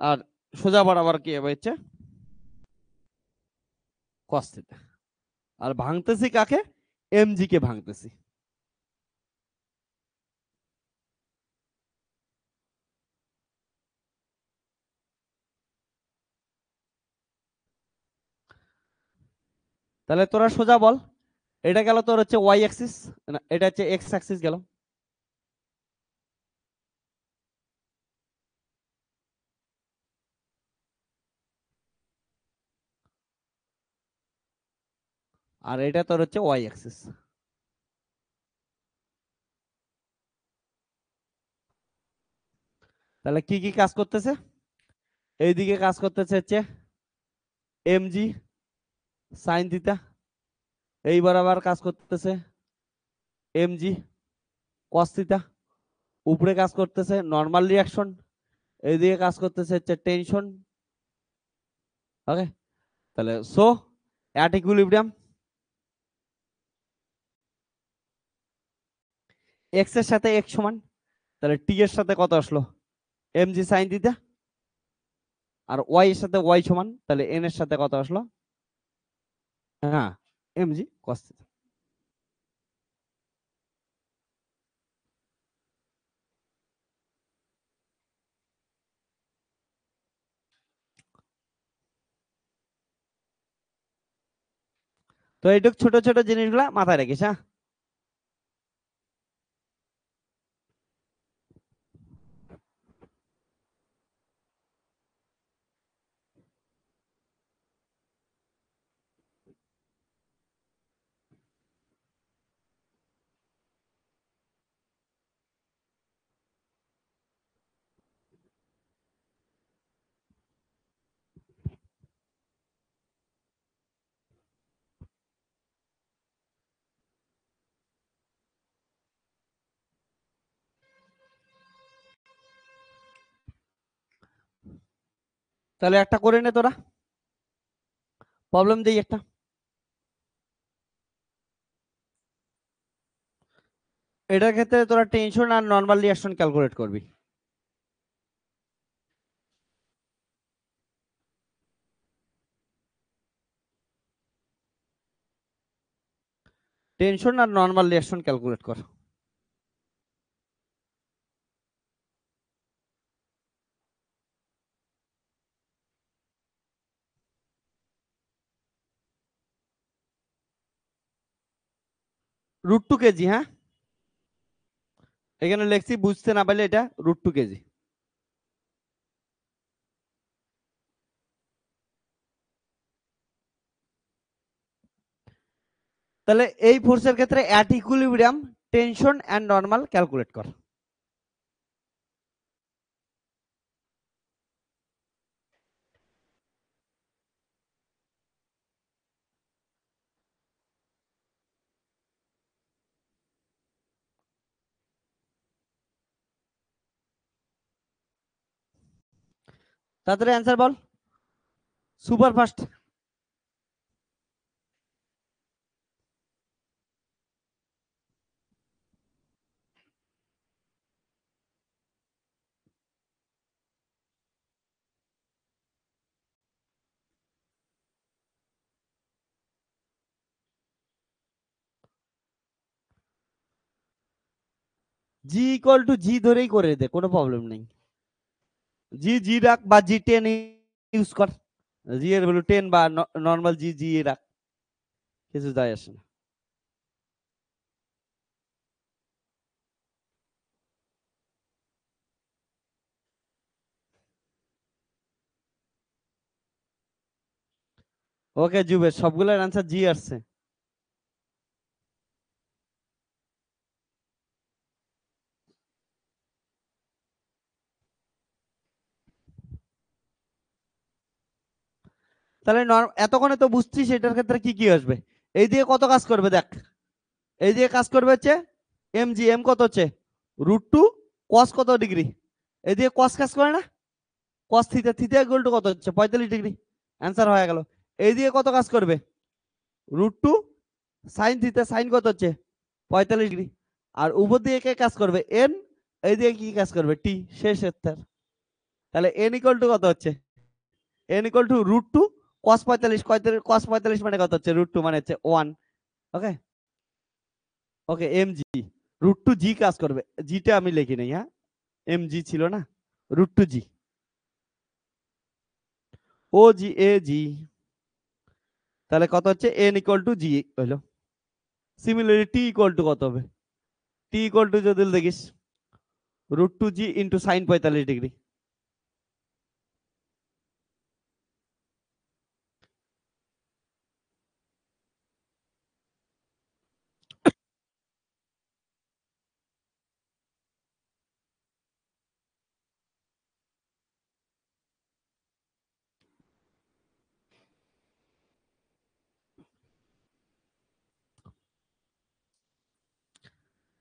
A: আর সোজা বরাবর কি হবে হচ্ছে? Cos theta. আর ভাঙতেছি কাকে? এমজি কে ভাঙতেছি। তাহলে তোরা সোজা বল, এটা গেল তোর হচ্ছে ওয়াই অ্যাক্সিস, এটা হচ্ছে এক্স অ্যাক্সিস গেল। আর এটা তোর হচ্ছে ওয়াই অ্যাক্সিস। তাহলে কি কি কাজ করতেছে? এইদিকে কাজ করতেছে হচ্ছে এমজি সাইন থিটা, এই বরাবর কাজ করতেছে এমজি কস থিটা, উপরে কাজ করতেছে নর্মাল রিয়াকশন, এইদিকে কাজ করতেছে হচ্ছে টেনশন। ওকে, তাহলে সো অ্যাট ইকুইলিব্রিয়াম এক্স এর সাথে এক্স সমান, তাহলে টি এর সাথে কত আসলো এমজি সাইন থিটা, আর ওয়াই এর সাথে ওয়াই সমান, তাহলে এন এর সাথে কত আসলো, হ্যাঁ এমজি কস থিটা। তো এইটুক ছোট ছোট জিনিসগুলা মাথায় রাখিস, হ্যাঁ। তাহলে একটা করে নে তোরা, প্রবলেম দেই একটা। এটার ক্ষেত্রে তোরা টেনশন আর নর্মাল রিঅ্যাকশন ক্যালকুলেট করবি। টেনশন আর নর্মাল রিঅ্যাকশন ক্যালকুলেট কর। √2 কেজি, হ্যাঁ এখানে লেখছি, বুঝতে না পারলে এটা √2 কেজি। তাহলে এই ফোর্সের ক্ষেত্রে at equilibrium tension and normal calculate কর। তাড়াতাড়ি অ্যান্সার বল, super fast. G equal to g ধরেই করে দে, কোনো প্রবলেম নেই। জি জি রাখ বা জি10 ইউজ কর, জি এর ভ্যালু 10 বা নর্মাল জি জি রাখ, কিছু যায় আসে না। ওকে জুবের সবগুলোর অ্যান্সার জি আসছে। তাহলে এতক্ষণে তো বুঝছিস এটার ক্ষেত্রে কি কি আসবে। এই দিয়ে কত কাজ করবে দেখ, এই দিয়ে কাজ করবে হচ্ছে এম জি, এম কত হচ্ছে √2, কস কত ডিগ্রি, এই দিয়ে কস কাজ করে না, cos theta, theta equal to কত হচ্ছে 45 ডিগ্রি, অ্যান্সার হয়ে গেল। এই দিয়ে কত কাজ করবে √2 সাইন থিটা, সাইন কত হচ্ছে 45 ডিগ্রি, আর উপর দিয়ে কে কাজ করবে এন, এই দিয়ে কি কাজ করবে টি, শেষ এর। তাহলে এন ইকুয়াল টু কত হচ্ছে, এন ইকুয়াল টু √2 কস 45, কস 45 মানে কত হচ্ছে √2 মানে হচ্ছে 1। ওকে ওকে এম জি, √2 জি কাজ করবে, জিটা আমি লিখি নাই, হ্যাঁ এম জি ছিল না, √2 জি, ও জি এ জি, তাহলে কত হচ্ছে n ইকুয়াল টু জি হইলো। সিমিলারলি টি ইকুয়াল টু কত হবে? টি ইকুয়াল টু যদি দেখিস √2g ইন্টু সাইন 45 ডিগ্রি।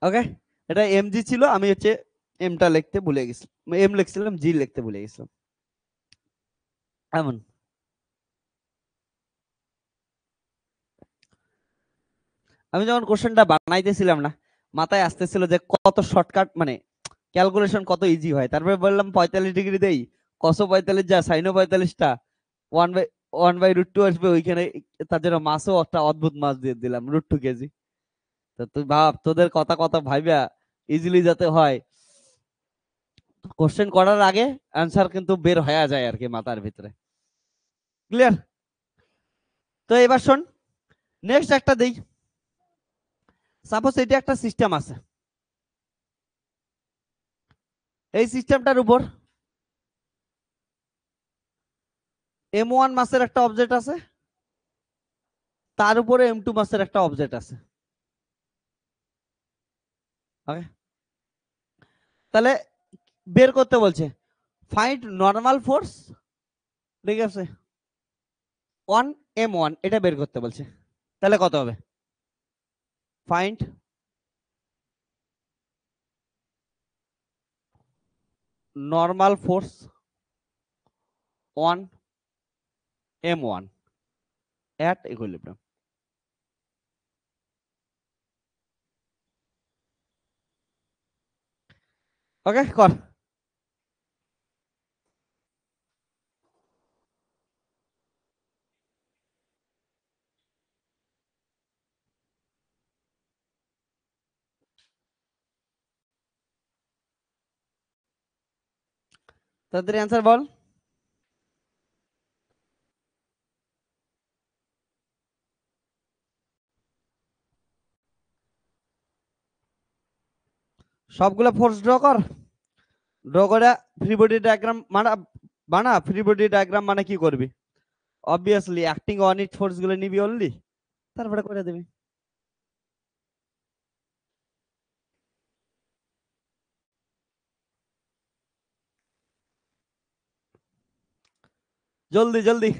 A: ওকে, এটা mg ছিল, আমি হচ্ছে এমটা লিখতে ভুলে গেছিলাম, এম লিখছিলাম, জি লিখতে ভুলে গেছিলাম। এমন আমি যখন কোশ্চেনটা বানাইতেছিলাম না, মাথায় আসতেছিল যে কত শর্টকাট, মানে ক্যালকুলেশন কত ইজি হয়। তারপরে বললাম 45 ডিগ্রি দেই, কসো 45 যা সাইনো 45টা 1/√2 আসবে ওইখানে। তার জন্য মাছও একটা অদ্ভুত মাছ দিয়ে দিলাম √2 কেজি। তো তুই ভাব, তোদের কথা কথা ভাইবা ইজিলি যাতে হয়, কোশ্চেন করার আগে অ্যান্সার কিন্তু বের হয়ে যায় আর কি মাথার ভিতরে। ক্লিয়ার? তো এবার শোন, নেক্সট একটা দেই। সাপোজ এটা একটা সিস্টেম আছে, এই সিস্টেমটার উপর M1 মাসের একটা অবজেক্ট আছে, তার উপরে M2 মাসের একটা অবজেক্ট আছে। ওকে, তাহলে বের করতে বলছে ফাইন্ড নরমাল ফোর্স, ঠিক আছে, অন M1, এটা বের করতে বলছে। তাহলে কত হবে? Find normal force on M1 at equilibrium। ওকে, কর। তাড়াতাড়ি অ্যান্সার বল। সবগুলো ফোর্স ড্র কর, ড্র করে ফ্রি বডি ডায়াগ্রাম বানা। ফ্রি বডি ডায়াগ্রাম মানে কি করবি? Obviously acting on it force গুলো নিবি অনলি, তারপরে করে দিবি। জলদি জলদি।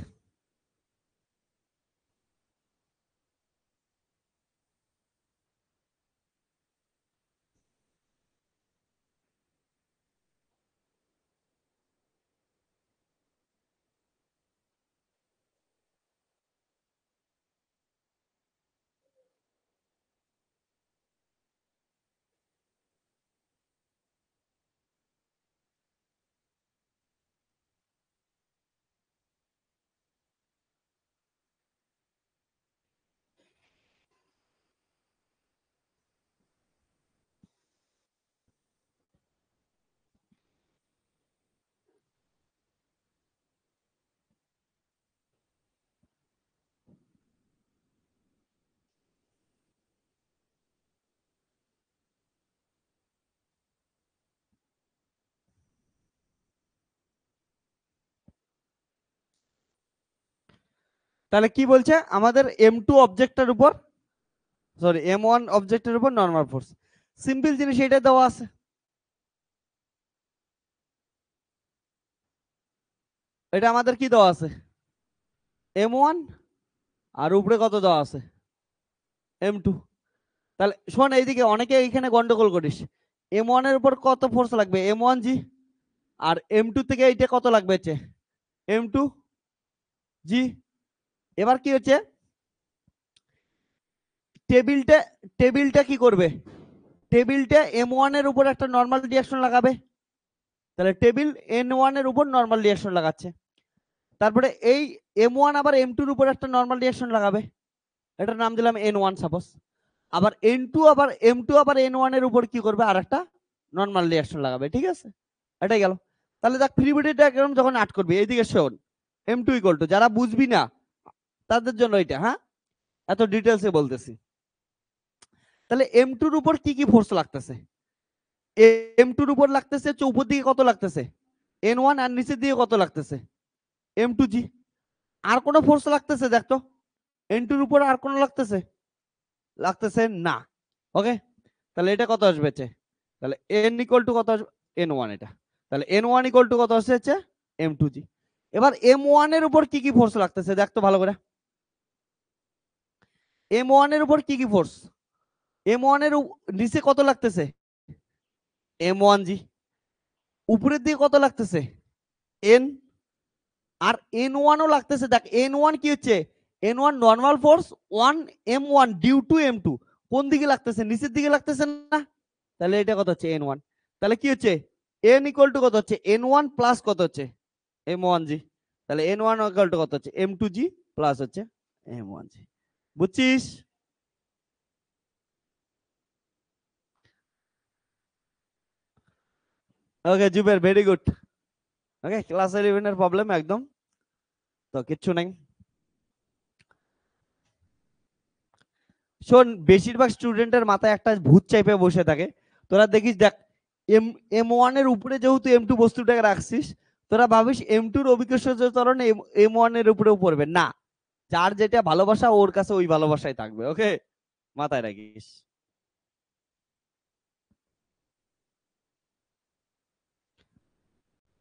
A: তাহলে কি বলছে আমাদের M2 অবজেক্টের উপর, সরি M1 অবজেক্টের উপর নরমাল ফোর্স। সিম্পল জিনিস এটা দেওয়া আছে, এটা আমাদের কি দেওয়া আছে? M1, আর উপরে কত দেওয়া আছে? M2। তাহলে শোন, এইদিকে অনেকে এইখানে গন্ডগোল করিস। M1 এর উপর কত ফোর্স লাগবে? M1g। আর M2 থেকে এইটা কত লাগবে হচ্ছে M2g। এবার কি হচ্ছে, টেবিলটা টেবিলটা কি করবে? টেবিলটা M1 এর উপর একটা নরমাল রিঅ্যাকশন লাগাবে, তাহলে টেবিল N1 এর উপর নরমাল রিঅ্যাকশন লাগাচ্ছে। তারপরে এই M1 আবার M2 এর উপর একটা নরমাল রিঅ্যাকশন লাগাবে, এটার নাম দিলাম N1 সাপোজ। আবার M2 আবার N1 এর উপর কি করবে? আর একটা নরমাল রিঅ্যাকশন লাগাবে, ঠিক আছে? এটাই গেল। তাহলে দেখ ফ্রি বডি ডায়াগ্রাম যখন আর্ট করবি, এইদিকে শোন, M2 ইকুয়াল টু, যারা বুঝবি না তাদের জন্য এটা, হ্যাঁ এত ডিটেলসে বলতেছি। তাহলে M2 এর উপর কি কি ফোর্স লাগতেছে? M2 এর উপর লাগতেছে হচ্ছে উপর দিকে কত লাগতেছে N1, আর নিচের দিকে কত লাগতেছে M2G। আর কোনো ফোর্স লাগতেছে দেখতো N2 এর উপর আর কোনো লাগতেছে? লাগতেছে না। ওকে, তাহলে এটা কত আসবে? তাহলে N ইকুয়াল টু কত আসবে? N1 এটা। তাহলে N1 ইকুয়াল টু কত আসছে? M2G। এবার M1 এর উপর কি কি ফোর্স লাগতেছে দেখতো ভালো করে। M1 এর উপর কি কি ফোর্স? M1 এর নিচে কত লাগতেছে M1G। উপরের দিকে কত লাগতেছে N। আর N1 ও লাগতেছে। দেখ N1 কি হচ্ছে? N1 normal force 1 M1 due to M2। কোন দিকে লাগতেছে? নিচের দিকে লাগতেছে না? তাহলে এটা কত হচ্ছে N1। তাহলে কি হচ্ছে N ইকুয়াল টু কত হচ্ছে N1 প্লাস কত হচ্ছে M1G। তাহলে N1 ইকুয়াল টু কত হচ্ছে M2G প্লাস হচ্ছে M1G। বুঝছিস? ওকে জুবের, ভেরি গুড। ওকে, ক্লাস 11 এর প্রবলেম একদম, তো কিচ্ছু নাই। শোন, বেশিরভাগ স্টুডেন্টের মাথায় একটা ভূত চাইপে বসে থাকে। তোরা দেখিস, দেখ M1 এর উপরে যেহেতু M2 বস্তুটাকে রাখছিস, তোরা ভাবিস M2 এর অভিকর্ষজ ত্বরণ M1 এর উপরেও পড়বে না। যার যেটা ভালোবাসা ওর কাছে ওই ভালোবাসাই থাকবে। ওকে, মাথায় রাখিস।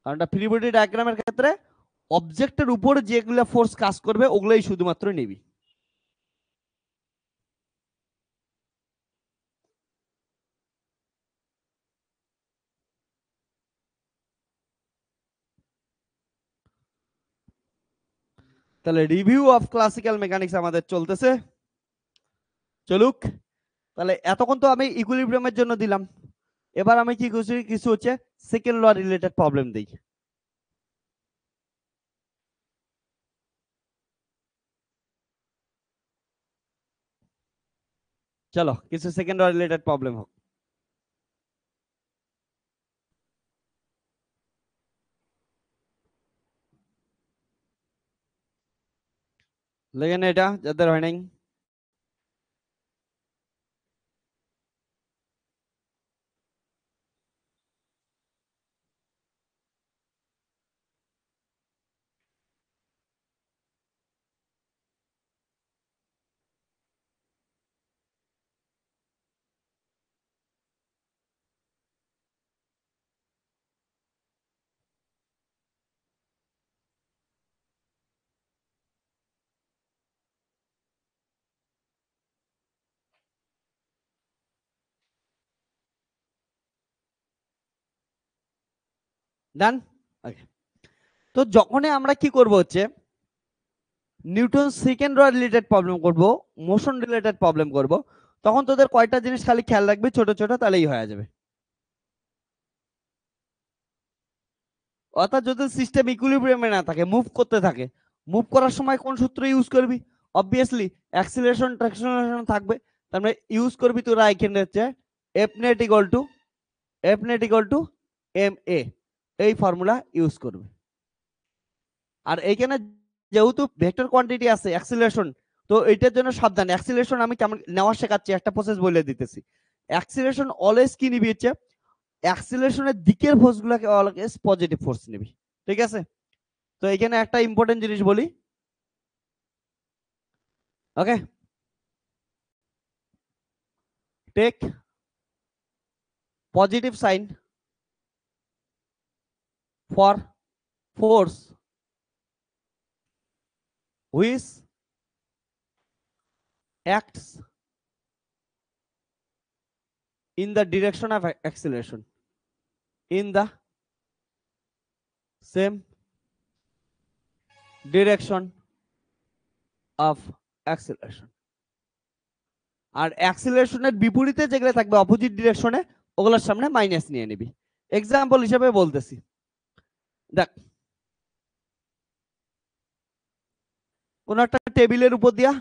A: কারণ ফ্রি বডি ডায়াগ্রামের ক্ষেত্রে অবজেক্টের উপর যেগুলো ফোর্স কাজ করবে ওগুলোই শুধুমাত্র নিবি। তাহলে রিভিউ অফ ক্লাসিক্যাল মেকানিক্স আমাদের চলতেছে, চলুক। তাহলে এতক্ষণ তো আমি ইকুইলিব্রিয়ামের জন্য দিলাম, এবার আমি কি করছি, কিছু হচ্ছে সেকেন্ড ল রিলেটেড প্রবলেম দিই। চলো কিছু সেকেন্ড ল রিলেটেড প্রবলেম হোক। লেগেন এটা যাদের হয় নাই। ডান। তো যখনই আমরা কি করব হচ্ছে Newton second law related problem করব, মোশন রিলেটেড প্রবলেম করব, তখন তোদের কয়টা জিনিস খালি খেয়াল রাখবি ছোট ছোট, তাহলেই হয়ে যাবে। অর্থাৎ যদি সিস্টেম ইকুইলিব্রিয়ামে না থাকে, মুভ করতে থাকে, মুভ করার সময় কোন সূত্র ইউজ করবি? অবভিয়াসলি অ্যাক্সিলারেশন ট্রাকশন থাকবে। তার মানে ইউজ করবি তোরা এখানে হচ্ছে F net equal to m a, এই ফর্মুলা ইউজ করবে। আর এইখানে যেহেতু ভেক্টর কোয়ান্টিটি আছে অ্যাক্সিলারেশন, তো এইটার জন্য সাবধান। অ্যাক্সিলারেশন আমি কেমন নেওয়া শেখাচ্ছি, একটা প্রসেস বলে দিতেছি। অ্যাক্সিলারেশন অলওয়েজ কি নিবি হচ্ছে অ্যাক্সিলারেশনের দিকের ফোর্স গুলাকে অলওয়েজ পজিটিভ ফোর্স নিবি। ঠিক আছে? তো এখানে একটা ইম্পর্টেন্ট জিনিস বলি। Okay, take positive sign for force which acts in the direction of acceleration in the same direction of acceleration। আর অ্যাক্সিলারেশনের বিপরীতে যেগুলো থাকবে অপোজিট ডিরেকশনে, ওগুলোর সামনে মাইনাস নিয়ে নিবি। এক্সাম্পল হিসেবে বলতেছি, দেখ কোন একটা টেবিলের উপর দিয়া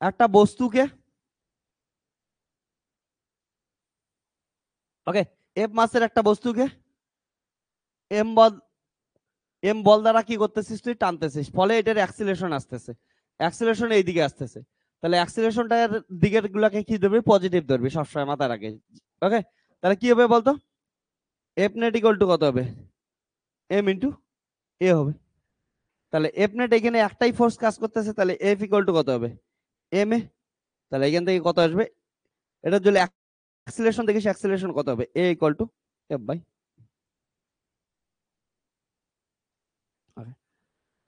A: একটা বস্তুকে, ওকে, এফ মাসের একটা বস্তুকে এম বল এম বল দ্বারা কি করতেছিস তুই টানতেছিস, ফলে এটার অ্যাক্সিলারেশন আসতেছে, অ্যাক্সিলারেশন এইদিকে আসতেছে, তাহলে অ্যাক্সিলারেশনটার দিকের গুলাকে কি ধরবি, পজিটিভ ধরবি সবসময় মাথায় রাখে। ওকে, তাহলে কি হবে বলতো, এফ নেট ইকুয়াল টু কত হবে, এম ইন্টু এ হবে। তাহলে এফ নেট এখানে একটাই ফোর্স কাজ করতেছে, তাহলে এফ ইকুয়াল টু কত হবে, এম এ। তাহলে এখান থেকে কত আসবে, এটা যদি অ্যাক্সিলারেশন দেখিস অ্যাক্সিলারেশন কত হবে, এ ইকুয়াল টু এফ বাই।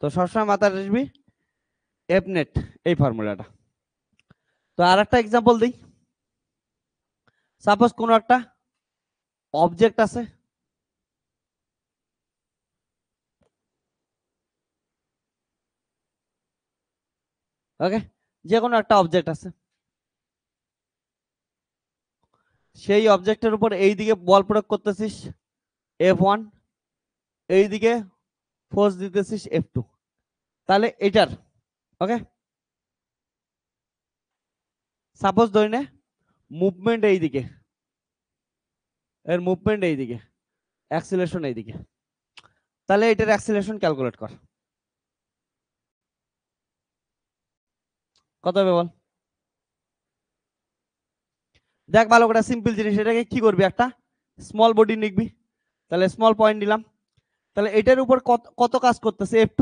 A: তো সবসময় মাথায় রাখবি এফ নেট, এই ফর্মুলাটা। তো আর একটা এক্সাম্পল দিই, সাপোজ কোনো একটা অবজেক্ট আছে, ওকে, যে কোনো একটা অবজেক্ট আছে, সেই অবজেক্টের উপর এই দিকে বল প্রয়োগ করতেছিস F1, এইদিকে ফোর্স দিতেছিস F2। তাহলে এটার, ওকে, সাপোজ ধরে নে মুভমেন্ট এইদিকে, এর মুভমেন্ট এইদিকে, অ্যাক্সিলারেশন এইদিকে, তাহলে এটার অ্যাক্সিলারেশন ক্যালকুলেট কর, কত হবে বল। দেখ ভালো করে, সিম্পল জিনিস, এটাকে কি করবি, একটা স্মল বডি নিবি, তাহলে স্মল পয়েন্ট নিলাম, তাহলে এটার উপর কত কত কাজ করতেছে, F2,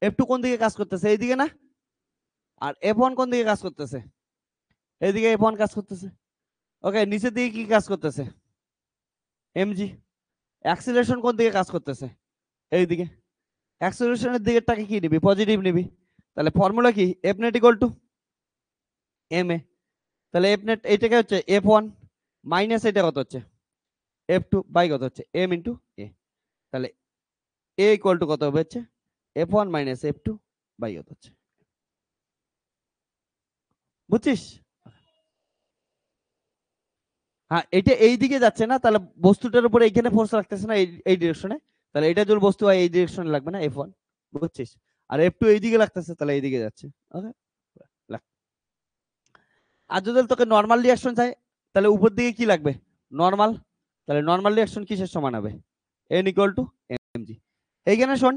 A: F2 কোন দিকে কাজ করতেছে, এইদিকে না, আর F1 কোন দিকে কাজ করতেছে, এইদিকে F1 কাজ করতেছে। ওকে, নিচের দিকে কি কাজ করতেছে, mg। অ্যাক্সিলারেশন কোন দিকে কাজ করতেছে, এইদিকে, অ্যাক্সিলারেশনের দিকেরটাকে কি নিবি, পজিটিভ নিবি। তাহলে ফর্মুলা কি, F net equal to m a. তাহলে এফ নেট এইটাকে হচ্ছে F1 মাইনাস এটা কত হচ্ছে F2 বাই কত হচ্ছে m ইন্টু এ। তাহলে এ ইকুয়াল টু কত হবে হচ্ছে F1 মাইনাস F2 বাই কত হচ্ছে, বুঝছিস। হ্যাঁ, এটা এই দিকে যাচ্ছে না, তাহলে বস্তুটার উপরে এইখানে ফোর্স রাখতেছে না, এই ডিরেকশনে, তাহলে এটা যদি বস্তু হয় এই ডিরেকশনে লাগবে না F1, বুঝছিস। আর F2 এই দিকে লাগতেছে, তাহলে এই দিকে যাচ্ছে। ওকে, আর যদি তোকে নর্মাল রিঅ্যাকশন চাই, তাহলে উপর দিকে কি লাগবে, নর্মাল। তাহলে নর্মাল রিঅ্যাকশন কিসের সমান হবে, n ইকুয়াল টু mg। এইখানে শোন,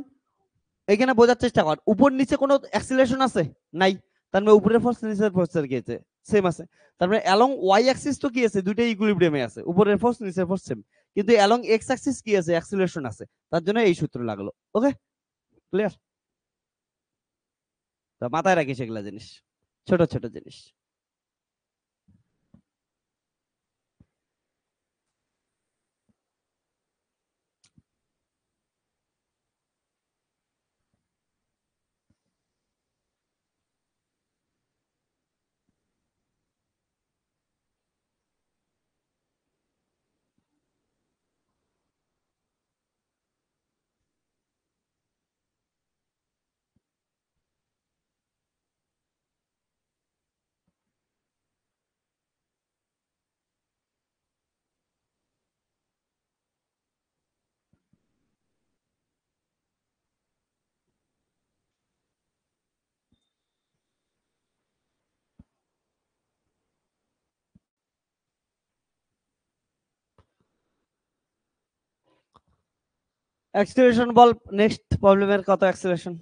A: এইখানে বোঝার চেষ্টা কর, উপর নিচে কোনো অ্যাক্সিলারেশন আছে, নাই, তার মানে উপরের ফোর্স নিচের ফোর্সের কি আছে, সেম আছে। তার মানে অ্যালং ওয়াই অ্যাক্সিস তো কি আছে, দুইটাই ইকুইলিব্রিয়ামে আছে, উপরের ফোর্স নিচের ফোর্স সেম, কিন্তু অ্যালং এক্স অ্যাক্সিস কি আছে, অ্যাক্সিলারেশন আছে, তার জন্য এই সূত্র লাগলো। ওকে, ক্লিয়ার। তো মাথায় রাখিস এগুলা জিনিস, ছোট ছোট জিনিস। অ্যাক্সিলারেশন বল, নেক্সট প্রবলেমের কত অ্যাক্সিলারেশন।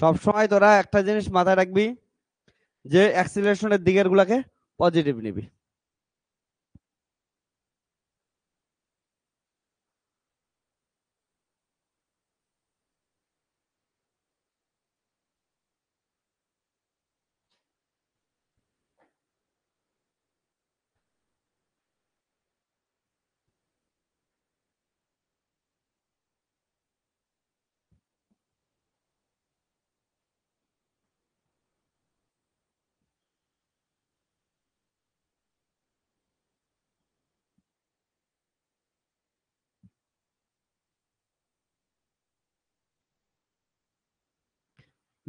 A: সবসময় তোরা একটা জিনিস মাথায় রাখবি, যে অ্যাক্সিলারেশনের দিকের গুলাকে পজিটিভ নিবি।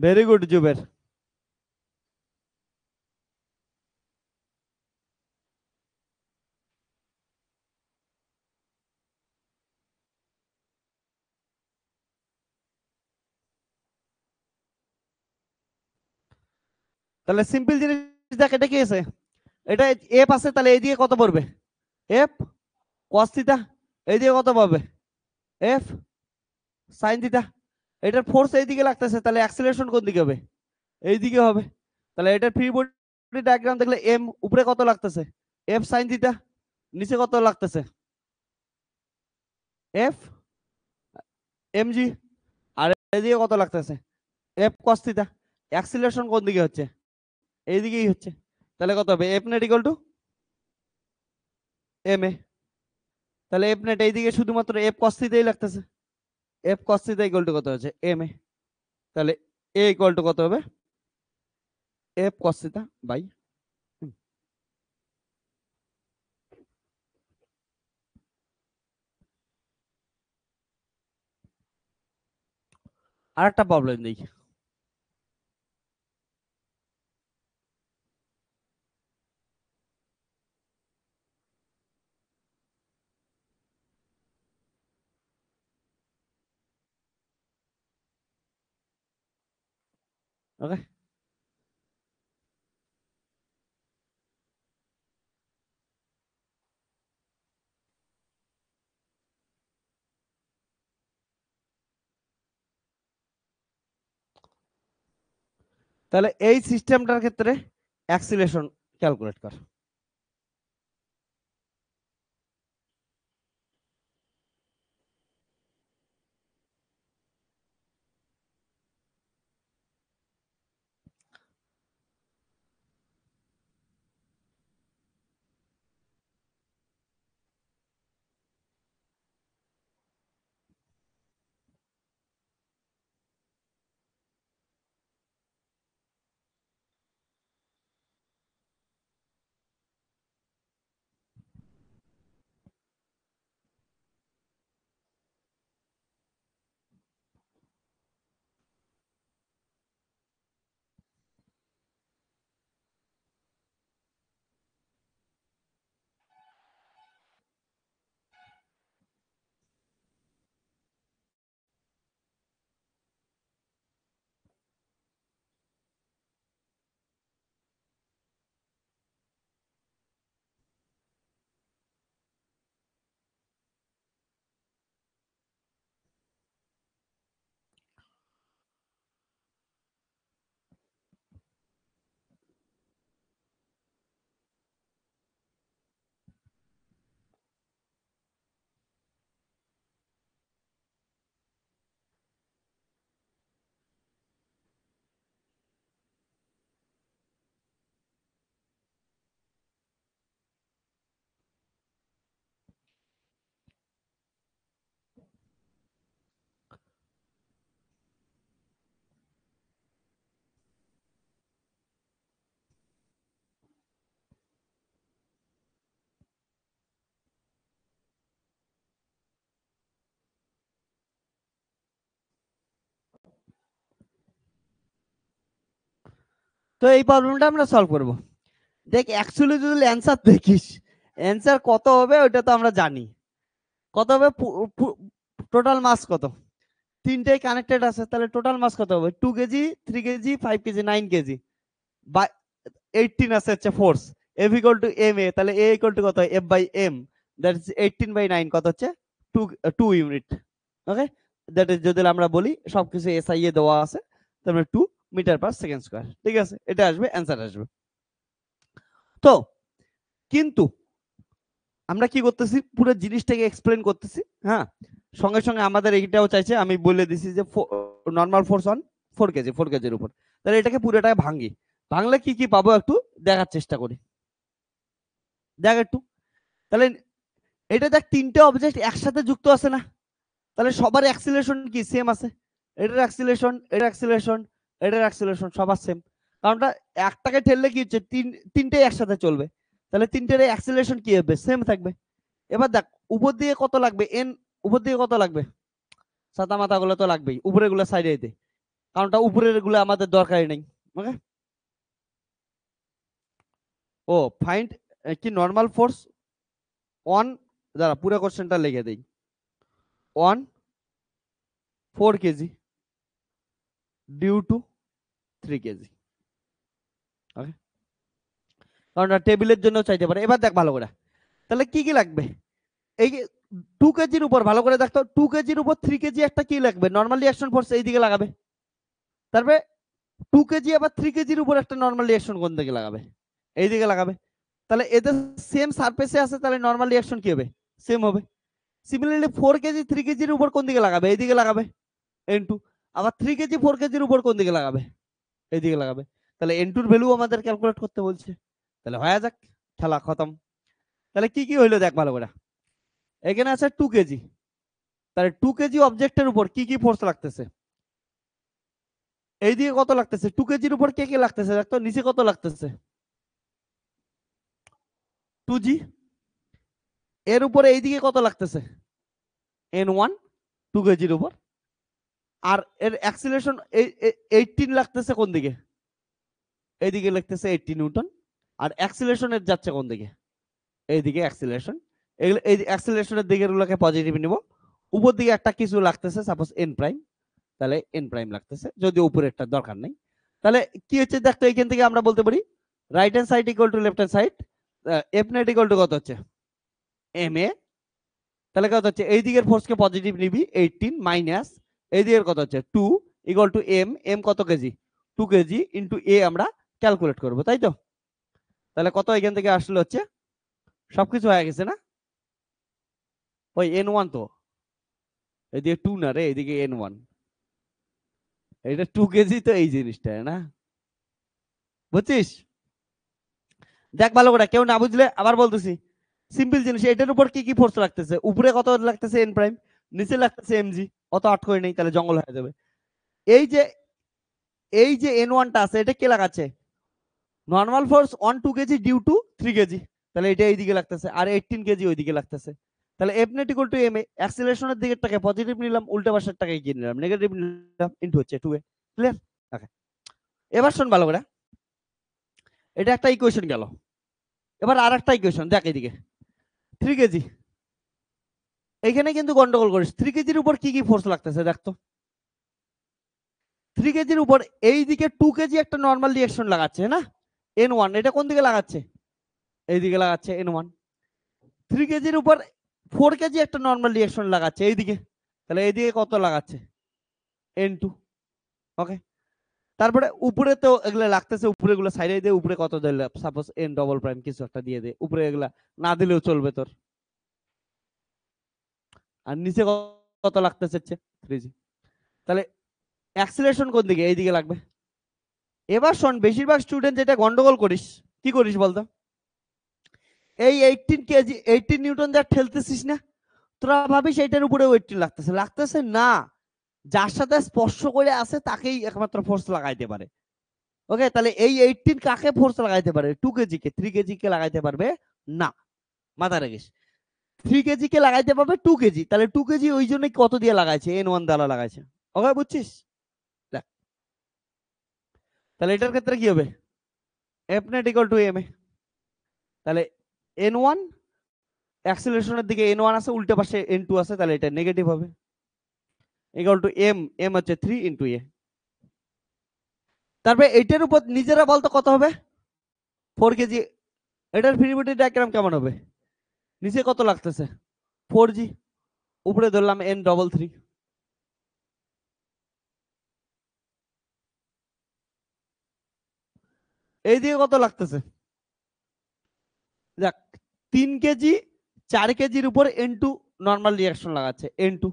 A: Very good Zuber. তাহলে সিম্পল জিনিস দেখ, এটা কি আছে, এটা এফ আছে, তাহলে এইদিকে কত পড়বে, এফ কস থিটা, এইদিকে কত পাবে, এফ সাইন থিটা। এটার ফোর্স এইদিকে লাগতেছে, তাহলে অ্যাক্সিলারেশন কোন দিকে হবে, এইদিকে হবে। তাহলে এটার ফ্রি বডি ডায়াগ্রাম দেখলে এম উপরে কত লাগতেছে, এফ সাইন থিটা, নিচে কত লাগতেছে, এফ এম জি, আর এদিকে কত লাগতেছে, এফ কস থিটা। অ্যাক্সিলারেশন কোন দিকে হচ্ছে, এইদিকেই হচ্ছে। তাহলে কত হবে, F net equal to m a. তাহলে এফ নেট এইদিকে শুধুমাত্র এফ কস থিটাই লাগতেছে, F cos theta equal to কত হচ্ছে, এম এ। তাহলে এ ইকুয়াল টু কত হবে, এফ কস থিটা বাই। আরেকটা প্রবলেম দেখি। ওকে, তাহলে এই সিস্টেমটার ক্ষেত্রে অ্যাক্সিলারেশন ক্যালকুলেট কর। তো এই প্রবলেমটা আমরা সলভ করব। দেখ অ্যাকচুয়ালি যদি অ্যান্সার দেখিস, অ্যান্সার কত হবে ওটা তো আমরা জানি। কত হবে, টোটাল মাস কত, তিনটেই কানেক্টেড আছে, তাহলে টোটাল মাস কত হবে, 2 কেজি, 3 কেজি, 5 কেজি, 9 কেজি বা 18 আছে হচ্ছে force. F equal to m a, তাহলে এ ইকুয়াল টু কত, F by m, that is 18/9, কত হচ্ছে 2 ইউনিট। ওকে, দ্যাট ইজ যদি আমরা বলি সবকিছু এসআই এ দেওয়া আছে, তাহলে 2 মিটার/সেকেন্ড স্কয়ার। ঠিক আছে, এটা আসবে, অ্যান্সার আসবে। তো কিন্তু আমরা কি করতেছি, পুরো জিনিসটাকে এক্সপ্লেন করতেছি, হ্যাঁ, সঙ্গে সঙ্গে আমাদের এইটাও চাইছে, আমি বলে দিছি যে নর্মাল ফোর্স অন 4 কেজি, 4 কেজির উপর। তাহলে এটাকে পুরোটাকে ভাঙি, ভাঙলে কি কি পাবো একটু দেখার চেষ্টা করি, দেখ একটু। তাহলে এটা দেখ, তিনটে অবজেক্ট একসাথে যুক্ত আছে না, তাহলে সবার অ্যাক্সিলারেশন কি সেম আছে, এটার অ্যাক্সিলারেশন, এটার অ্যাক্সিলারেশন, এটার অ্যাক্সিলারেশন সবার সেম। কারণটা একটাকে ঠেললে কি হচ্ছে, তিনটে একসাথে চলবে, তাহলে তিনটের অ্যাক্সিলারেশন কি হবে, সেম থাকবে। এবার দেখ উপর দিকে কত লাগবে, এন, উপর দিকে কত লাগবে, সাদা মাথা গুলো তো লাগবেই, উপরে গুলো সাইডে দে, কারণটা উপরের গুলো আমাদের দরকারই নেই। ওকে, ও ফাইন্ড কি নর্মাল ফোর্স অন, দাঁড়া পুরো কোশ্চেনটা লিখে দেই, on 4 kg due to 3 kg. কারণ টেবিলের জন্য চাইতে পারে। এবার দেখ ভালো করে, তাহলে কি কি লাগবে? এই 2 কেজির উপর ভালো করে দেখতো, 2 কেজির উপর 3 কেজি একটা কি লাগবে, নর্মাল রিঅ্যাকশন ফোর্স এইদিকে লাগাবে। তারপরে 2 কেজি আবার 3 কেজির উপর একটা নর্মাল রিঅ্যাকশন কোন দিকে লাগাবে, এইদিকে লাগাবে। তাহলে এদের সেম সারফেসে আছে, তাহলে নর্মাল রিঅ্যাকশন কি হবে, সেম হবে। সিমিলারলি 4 কেজি 3 কেজির উপর কোন দিকে লাগাবে, এইদিকে লাগাবে N2। আবার 3 কেজি 4 কেজির উপর কোন দিকে লাগাবে, এইদিকে লাগাবে। তাহলে N2 এর ভ্যালু আমাদের ক্যালকুলেট করতে বলছে। তাহলে হয়ে যাক, খেলা খতম। তাহলে কি কি হইলো দেখ ভালো করে, এখানে আছে 2 কেজি, তাহলে 2 কেজি অবজেক্টের উপর কি কি ফোর্স লাগতেছে, এইদিকে কত লাগতেছে, 2 কেজির উপর কে কে লাগতেছে দেখতো, নিচে কত লাগতেছে 2G, এর উপরে এইদিকে কত লাগতেছে N1 2 কেজির উপর, আর এর অ্যাক্সিলারেশন 18 লাগতেছে কোন দিকে, এইদিকে লাগতেছে 80 নিউটন, আর অ্যাক্সিলারেশন এর যাচ্ছে কোন দিকে, এইদিকে অ্যাক্সিলারেশন। এগুলো এই অ্যাক্সিলারেশনের দিকের গুলোকে পজিটিভ নিব। উপর দিকে একটা কিছু লাগতেছে সাপোজ এন প্রাইম, তাহলে এন প্রাইম লাগতেছে, যদি উপরেরটা দরকার নেই। তাহলে কি হচ্ছে দেখতো, এখান থেকে আমরা বলতে পারি right hand side equal to left hand side, F net equal to কত হচ্ছে এম এ। তাহলে কত হচ্ছে, এই দিকের ফোর্সকে পজিটিভ নিবি 18 মাইনাস এই দিকের কত হচ্ছে 2 ইকুয়াল টু এম, এম কত কেজি 2 কেজি ইন্টু এ আমরা ক্যালকুলেট করবো, তাই তো। তাহলে কত এখান থেকে আসলে হচ্ছে, সবকিছু হয়ে গেছে না, ওই N1 তো, এদিকে 2 না রে, এদিকে N1, এটা 2 কেজি তো এই জিনিসটা না, বুঝছিস। দেখ ভালো করে, কেউ না বুঝলে আবার বলতেছি, সিম্পল জিনিস, এটার উপর কি কি ফোর্স লাগতেছে, উপরে কত লাগতেছে এন প্রাইম, নিচে লাগতেছে এমজি, অত আট করে নেই তাহলে জঙ্গল হয়ে যাবে। এই যে N1টা আছে, এটা কে লাগাচ্ছে, normal force on 2 kg due to 3 kg, তাহলে এটা এইদিকে লাগতেছে, আর 18 কেজি ওইদিকে লাগতেছে। তাহলে F net equal to m a, অ্যাক্সিলারেশনের দিকেরটাকে পজিটিভ নিলাম, উল্টো পাশেরটাকে কি নিলাম নেগেটিভ নিলাম, ইনটু হচ্ছে 2a। ক্লিয়ার? ওকে, এবার শোন ভালো করে, এটা একটা ইকুয়েশন গেল। এবার আর একটা ইকুয়েশন দেখ, এইদিকে 3 কেজি, এখানে কিন্তু গন্ডগোল করিস, 3 কেজির উপর কি কি ফোর্স লাগতেছে দেখতো। 3 কেজির উপর এইদিকে 2 কেজি একটা নর্মাল রিঅ্যাকশন লাগাচ্ছে না, N1, এটা কোন দিকে লাগাচ্ছে, এইদিকে লাগাচ্ছে N1। 3 কেজির উপর 4 কেজি একটা নর্মাল রিঅ্যাকশন লাগাচ্ছে এইদিকে, তাহলে এইদিকে কত লাগাচ্ছে N2। ওকে, তারপরে উপরে তো এগুলো লাগতেছে, উপরে গুলো সাইডে দিয়ে, উপরে কত দিলে সাপোজ N ডবল প্রাইম কিছু একটা দিয়ে দে, উপরে এগুলা না দিলেও চলবে তোর। আর নিচে কত লাগতেছে 3G, তাহলে অ্যাক্সিলারেশন কোন দিকে, এইদিকে লাগবে। এবার শোন, বেশিরভাগ স্টুডেন্ট যেটা গন্ডগোল করিস, কি করিস বলতো, এই 18 কেজি 18 নিউটন যা ঠেলতেছিস না, তোরা ভাবিস এইটার উপরে 18 লাগতেছে, লাগতেছে না, যার সাথে স্পর্শ করে আছে তাকেই একমাত্র ফোর্স লাগাইতে পারে। ওকে, তাহলে এই 18 কাকে ফোর্স লাগাইতে পারে, 2 কেজি কে, 3 কেজি কে লাগাইতে পারবে না, মাথা রাখিস। 3 কেজি কে লাগাইতে পারবে 2 কেজি, তাহলে 2 কেজি ওই জন্য কত দিয়ে লাগাইছে, N1 দ্বারা লাগাইছে। ওকে, বুঝছিস। দেখ, তাহলে এটার ক্ষেত্রে কি হবে, F net equal to m a, তাহলে N1 অ্যাক্সিলারেশনের দিকে N1 আছে, উল্টো পাশে N2 আছে, তাহলে এটা নেগেটিভ হবে, ইকুয়াল টু এম, এম হচ্ছে 3 ইন্টু এ। তারপরে এটার উপর নিজেরা বলতো কত হবে 4 কেজি, এটার ফ্রিবিটি ডায়াগ্রাম কেমন হবে, নিচে কত লাগতেছে 4G, উপরে ধরলাম N33, এই দিকে কত লাগতেছে, দেখ 3 কেজি 4 কেজির উপর N2 নর্মাল রিঅ্যাকশন লাগাচ্ছে N2।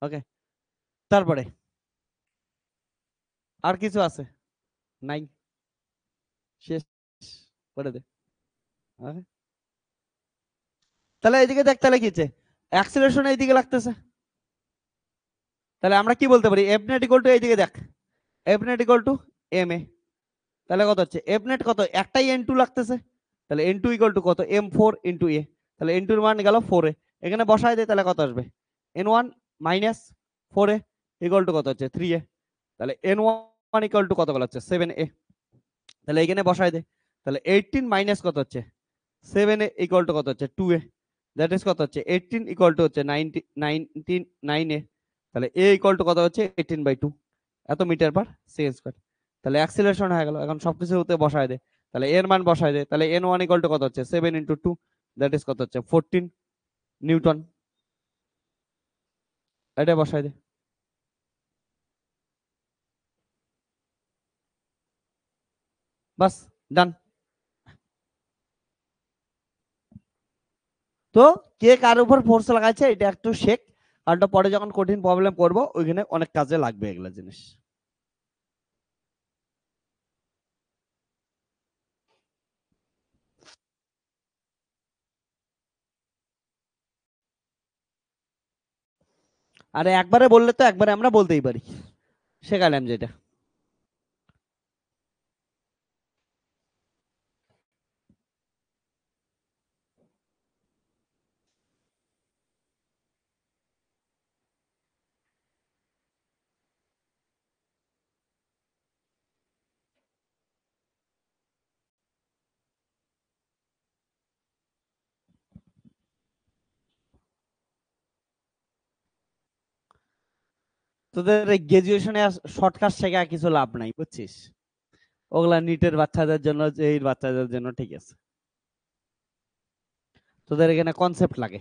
A: ওকে, তারপরে আর কিছু আছে নাই, শেষ করে দে। Okay? তাহলে এইদিকে দেখ, তাহলে কি হচ্ছে, অ্যাক্সিলারেশন এইদিকে লাগতেছে, তাহলে আমরা কি বলতে পারি, এফ নেট ইকুয়াল টু এইদিকে দেখ, F net equal to m a, তাহলে কত হচ্ছে এফ নেট কত, একটাই N2 লাগতেছে, তাহলে N2 ইকুয়াল টু কত M4 ইন্টু এ, তাহলে N2 এর মান গেল 4 এ, এখানে বসায় দে, তাহলে কত আসবে N1 minus 4 A equal to কত হচ্ছে 3 এ, তাহলে N1 ইকুয়াল টু কত বলা হচ্ছে 7 এ, তাহলে এখানে বসায় দে, তাহলে 18 মাইনাস কত হচ্ছে 7 এ ইকুয়াল টু কত হচ্ছে 2 এ, দ্যাট ইজ কত হচ্ছে 18 ইকুয়াল টু হচ্ছে 9 এ, তাহলে এ ইকুয়াল টু কত হচ্ছে 18/2 এত মিটার পার সেকেন্ড স্কয়ার। তাহলে অ্যাক্সিলারেশন হয়ে গেল, এখন সবকিছু হতে বসায় দে, তাহলে এর মান বসাই দে, তাহলে এন ওয়ান ইকুয়াল টু কত হচ্ছে 7 × 2, দ্যাট ইজ কত হচ্ছে 14 নিউটন। এটা বসাই দে। বাস, ডান। তো কে কার উপর ফোর্স লাগাচ্ছে এটা একটু শেখ, কারণ পরে যখন কঠিন প্রবলেম করব ওইখানে অনেক কাজে লাগবে এগুলা জিনিস। আরে একবারে বললে তো একবারে আমরা বলতেই পারি, শেখালাম যেটা। তোদের গ্রাজুয়েশনে শর্টকাট শেখা কিছু লাভ নাই, বুঝছিস? ওগুলা নিটের বাচ্চাদের জন্য, এই বাচ্চাদের জন্য ঠিক আছে। তোদের এখানে কনসেপ্ট লাগে।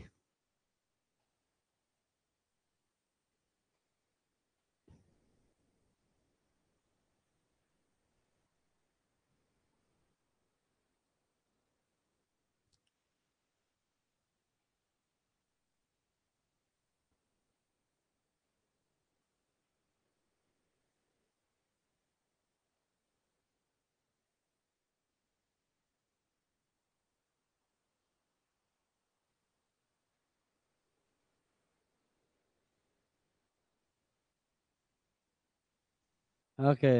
A: ওকে,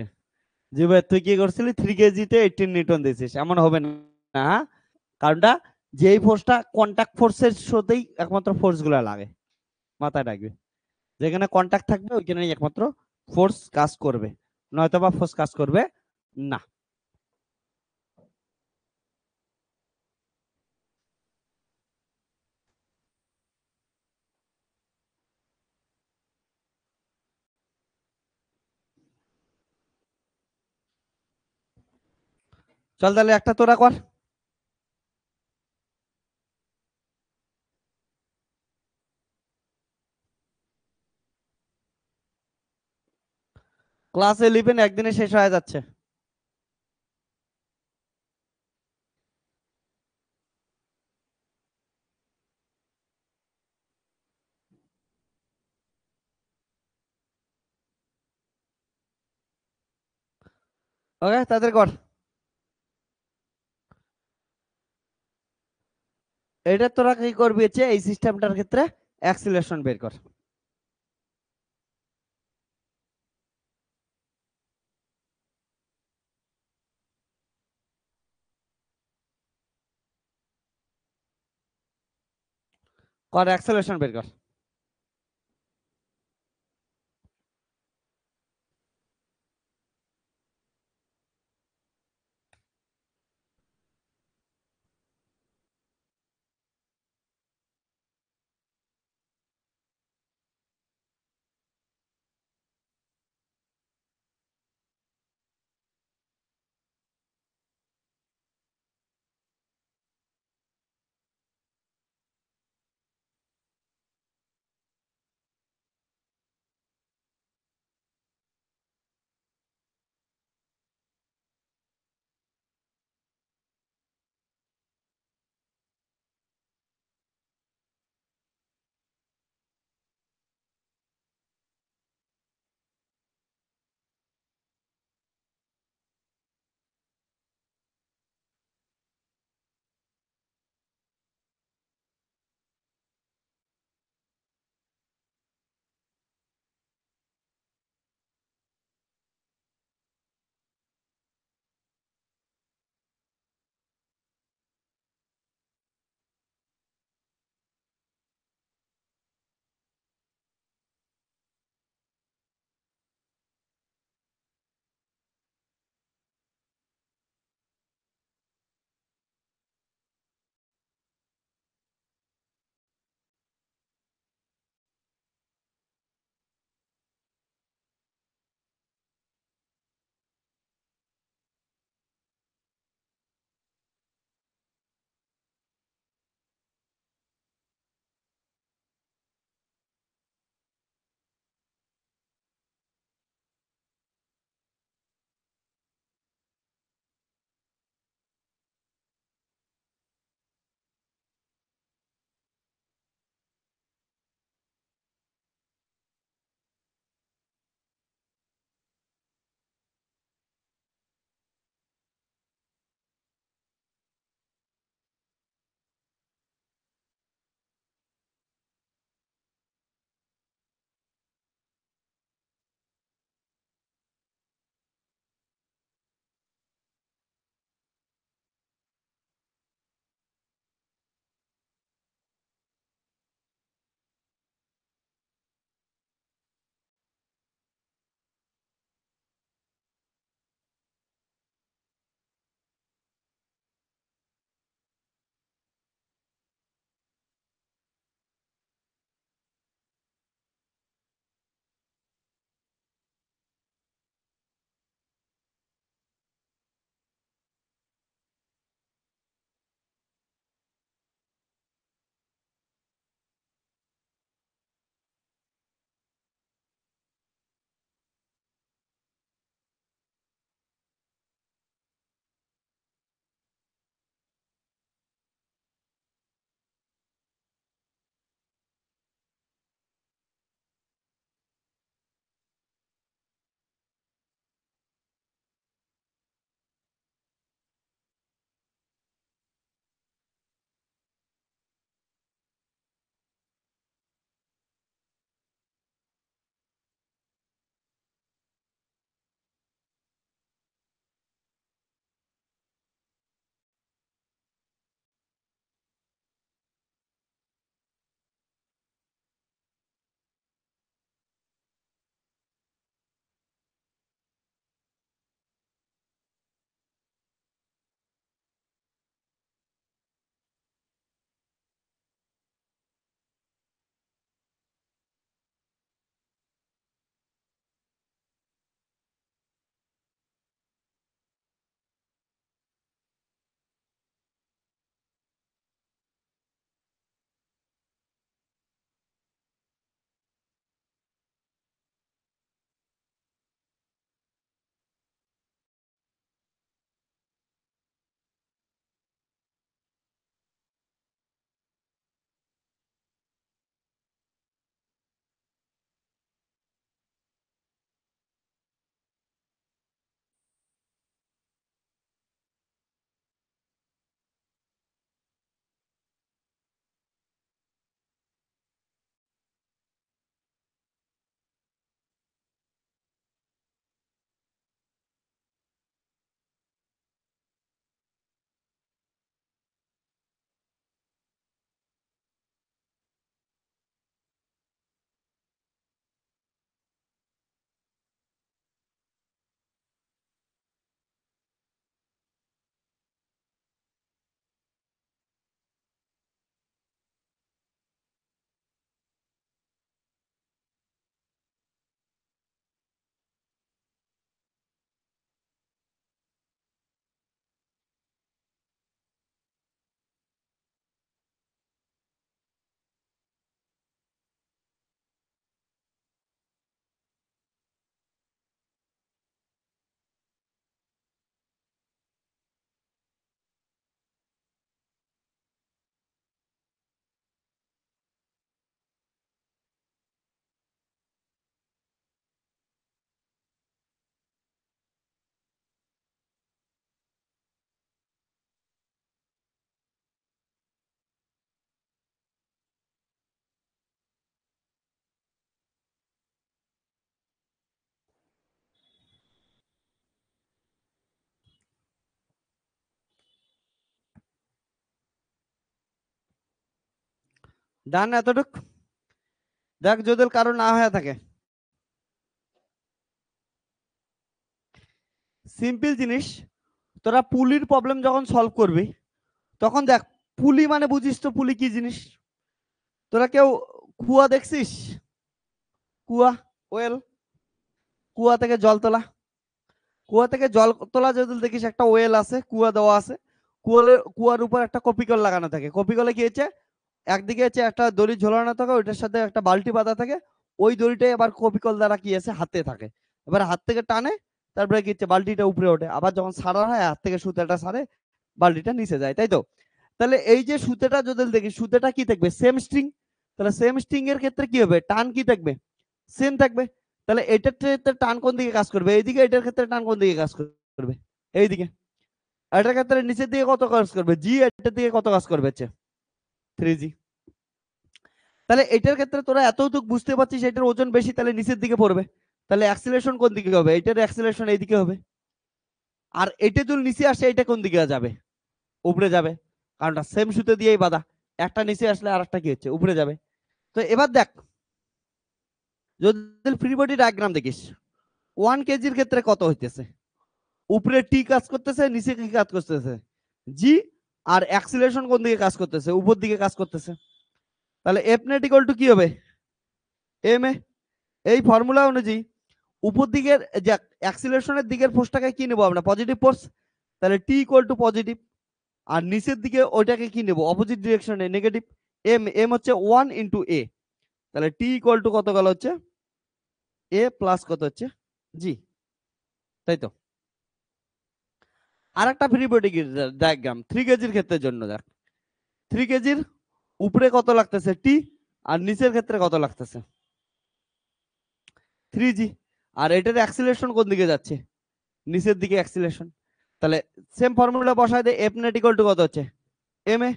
A: জি ভাই, তুই কি করছিলি 3 কেজিতে 18 নিউটন দিছিস, এমন হবে না। হ্যাঁ, কারণটা যেই ফোর্সটা কন্টাক্ট ফোর্সের সাথেই একমাত্র ফোর্স গুলা লাগে, মাথায় রাখবি। যেখানে কন্টাক্ট থাকবে ওইখানে একমাত্র ফোর্স কাজ করবে, নয়তো বা ফোর্স কাজ করবে না। চল তাহলে একটা তোরা কর। ক্লাস 11 একদিনে শেষ হয়ে যাচ্ছে। ওকে, তাদের কর। এটা তোরা কি করবি হচ্ছে এই সিস্টেমটার ক্ষেত্রে অ্যাক্সিলারেশন বের কর। কর, অ্যাক্সিলারেশন বের কর। ডান এতটুক? দেখ যদি কারো না হয়ে থাকে, সিম্পল জিনিস, তোরা পুলির প্রবলেম যখন সলভ করবি তখন দেখ, পুলি মানে বুঝিস তো পুলি কি জিনিস? তোরা কেউ কুয়া দেখছিস? কুয়া, ওয়েল, কুয়া থেকে জল তোলা, কুয়া থেকে জল তোলা যদি দেখিস একটা ওয়েল আছে, কুয়া দেওয়া আছে, কুয়ার উপর একটা কপিকল লাগানো থাকে, কপিকলে কি হচ্ছে, একদিকে হচ্ছে একটা দড়ি ঝোলানো থাকে, ওইটার সাথে একটা বালতি বাঁধা থাকে, ওই দড়িটাই আবার কপিকল দ্বারা কি আছে হাতে থাকে, এবার হাত থেকে টানে, তারপরে কি হচ্ছে বালতিটা উপরে ওঠে, আবার যখন সারা হয় হাত থেকে সুতাটা সারে বালতিটা নিচে যায়, তাই তো? তাহলে এই যে সুতেটা যদি দেখি, সুতেটা কি থাকবে, সেম স্ট্রিং, তাহলে সেম স্ট্রিং এর ক্ষেত্রে কি হবে, টান কি থাকবে, সেম থাকবে। তাহলে এটার ক্ষেত্রে টান কোন দিকে কাজ করবে, এইদিকে, এটার ক্ষেত্রে টান কোন দিকে কাজ করবে, এইদিকে। এটার ক্ষেত্রে নিচের দিকে কত কাজ করবে, জি, এটার দিকে কত কাজ করবে, 3G। তাহলে এটার ক্ষেত্রে তোরা এতটুকু বুঝতে পারছিস, এটার ওজন বেশি, তাহলে নিচের দিকে পড়বে, তাহলে অ্যাক্সিলারেশন কোন দিকে হবে, এটার অ্যাক্সিলারেশন এইদিকে হবে। আর এটা যদি নিচে আসে, এটা কোন দিকে যাবে, উপরে যাবে, কারণটা সেম সুতো দিয়েই বাঁধা, একটা নিচে আসলে আর একটা কি হচ্ছে, উপরে যাবে। তো এবার দেখ, যদি ফ্রি বডি ডায়াগ্রাম দেখিস, 1 কেজির ক্ষেত্রে কত হইতেছে, উপরে টি কাজ করতেছে, নিচে কি কাজ করতেছে, জি, আর অ্যাক্সিলারেশন কোন দিকে কাজ করতেছে, উপর দিকে কাজ করতেছে। তাহলে এফ নেট ইকুয়াল টু কি হবে, এম এ। এই ফর্মুলা অনুযায়ী উপর দিকের যে অ্যাক্সিলারেশনের দিকের ফোর্সটাকে কি নেব আমরা, পজিটিভ ফোর্স, তাহলে টি ইকুয়াল টু পজিটিভ, আর নিচের দিকে ওইটাকে কি নেব, অপোজিট ডিরেকশনে নেগেটিভ, এম, এম হচ্ছে 1 × a, তাহলে টি ইকুয়াল টু কত গেল হচ্ছে এ প্লাস কত হচ্ছে জি, তাই তো? আর একটা ফ্রি বডি ডায়াগ্রাম 3 কেজির ক্ষেত্রের জন্য দেখ, 3 কেজির উপরে কত লাগতেছে টি, আর নিচের ক্ষেত্রে কত লাগতেছে 3G, আর এটার অ্যাক্সিলারেশন কোন দিকে যাচ্ছে, নিচের দিকে অ্যাক্সিলারেশন। তাহলে সেম ফর্মুলা বসায় দেয়, এফ নেট ইকুয়াল টু কত হচ্ছে এম এ,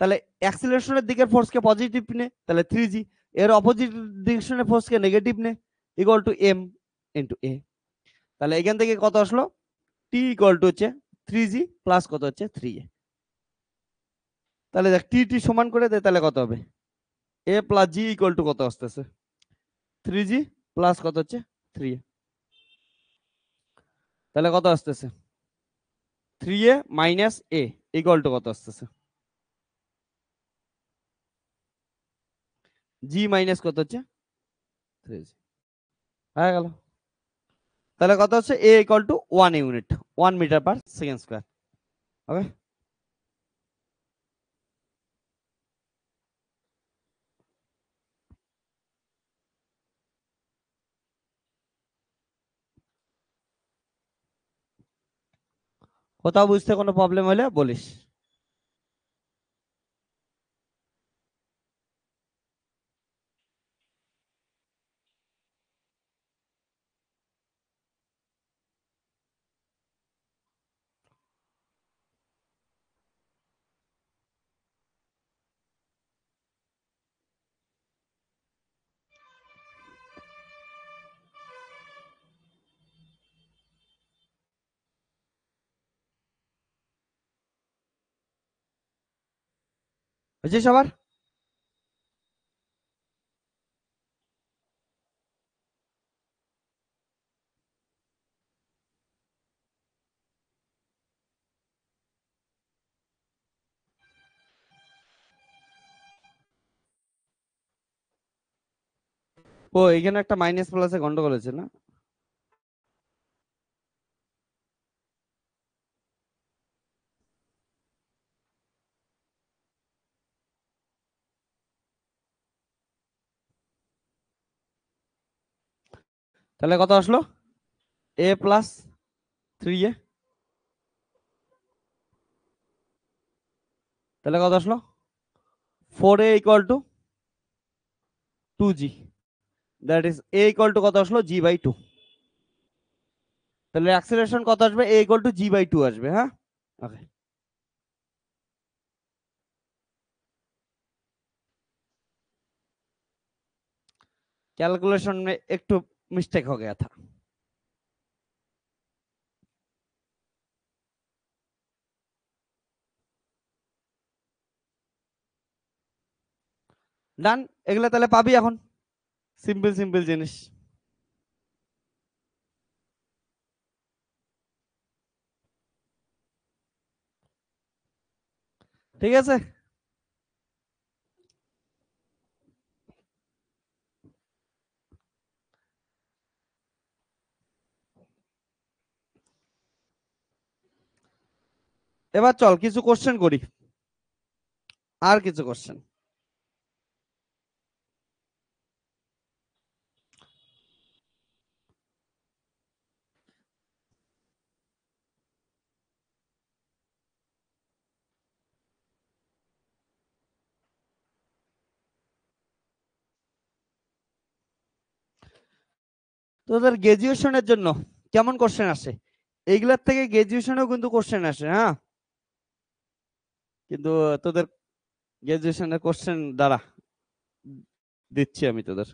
A: তাহলে অ্যাক্সিলারেশনের দিকের ফোর্সকে পজিটিভ নে, তাহলে 3G, এর অপোজিট ডিরেকশনের ফোর্সকে নেগেটিভ নে, ইকুয়াল টু এম ইন্টু এ। তাহলে এখান থেকে কত আসলো, টি ইকুয়াল টু হচ্ছে 3G প্লাস কত হচ্ছে 3a। তাহলে দেখ টি টি সমান করে দে, তাহলে কত হবে, এ প্লাস জি ইকুয়াল টু কত আসতেছে 3G প্লাস কত হচ্ছে 3a, তাহলে কত আসতেছে 3a minus A equal to কত আসতেছে, জি মাইনাস কত হচ্ছে 3G, হয়ে গেল। তাহলে কত হচ্ছে a equal to 1 unit, 1 metre second square. Okay, কোথাও বুঝতে কোনো প্রবলেম হলে বলিস। বুঝছিস সবার? ও এখানে একটা মাইনাস প্লাসে গন্ডগোল হয়েছে না? তাহলে কত আসলো, এ প্লাস 3a, তাহলে কত আসলো 4a equal to 2g, that is a equal to কত আসলো g/2। তাহলে অ্যাক্সিলারেশন কত আসবে, এ ইকুয়াল টু g/2 আসবে, হ্যাঁ। ओके, कैलकुलेशन में एक तो मिस्टेक हो गया था। ডান, এগুলা তাহলে পাবি এখন, সিম্পল সিম্পল জিনিস। ঠিক আছে, এবার চল কিছু কোশ্চেন করি, আর কিছু কোশ্চেন। তোদের গ্রাজুয়েশনের জন্য কেমন কোশ্চেন আসে, এইগুলার থেকে গ্রাজুয়েশনেও কিন্তু কোশ্চেন আসে, হ্যাঁ, কিন্তু তোদের গ্রাজুয়েশনের কোশ্চেন দ্বারা দিচ্ছি আমি তোদের।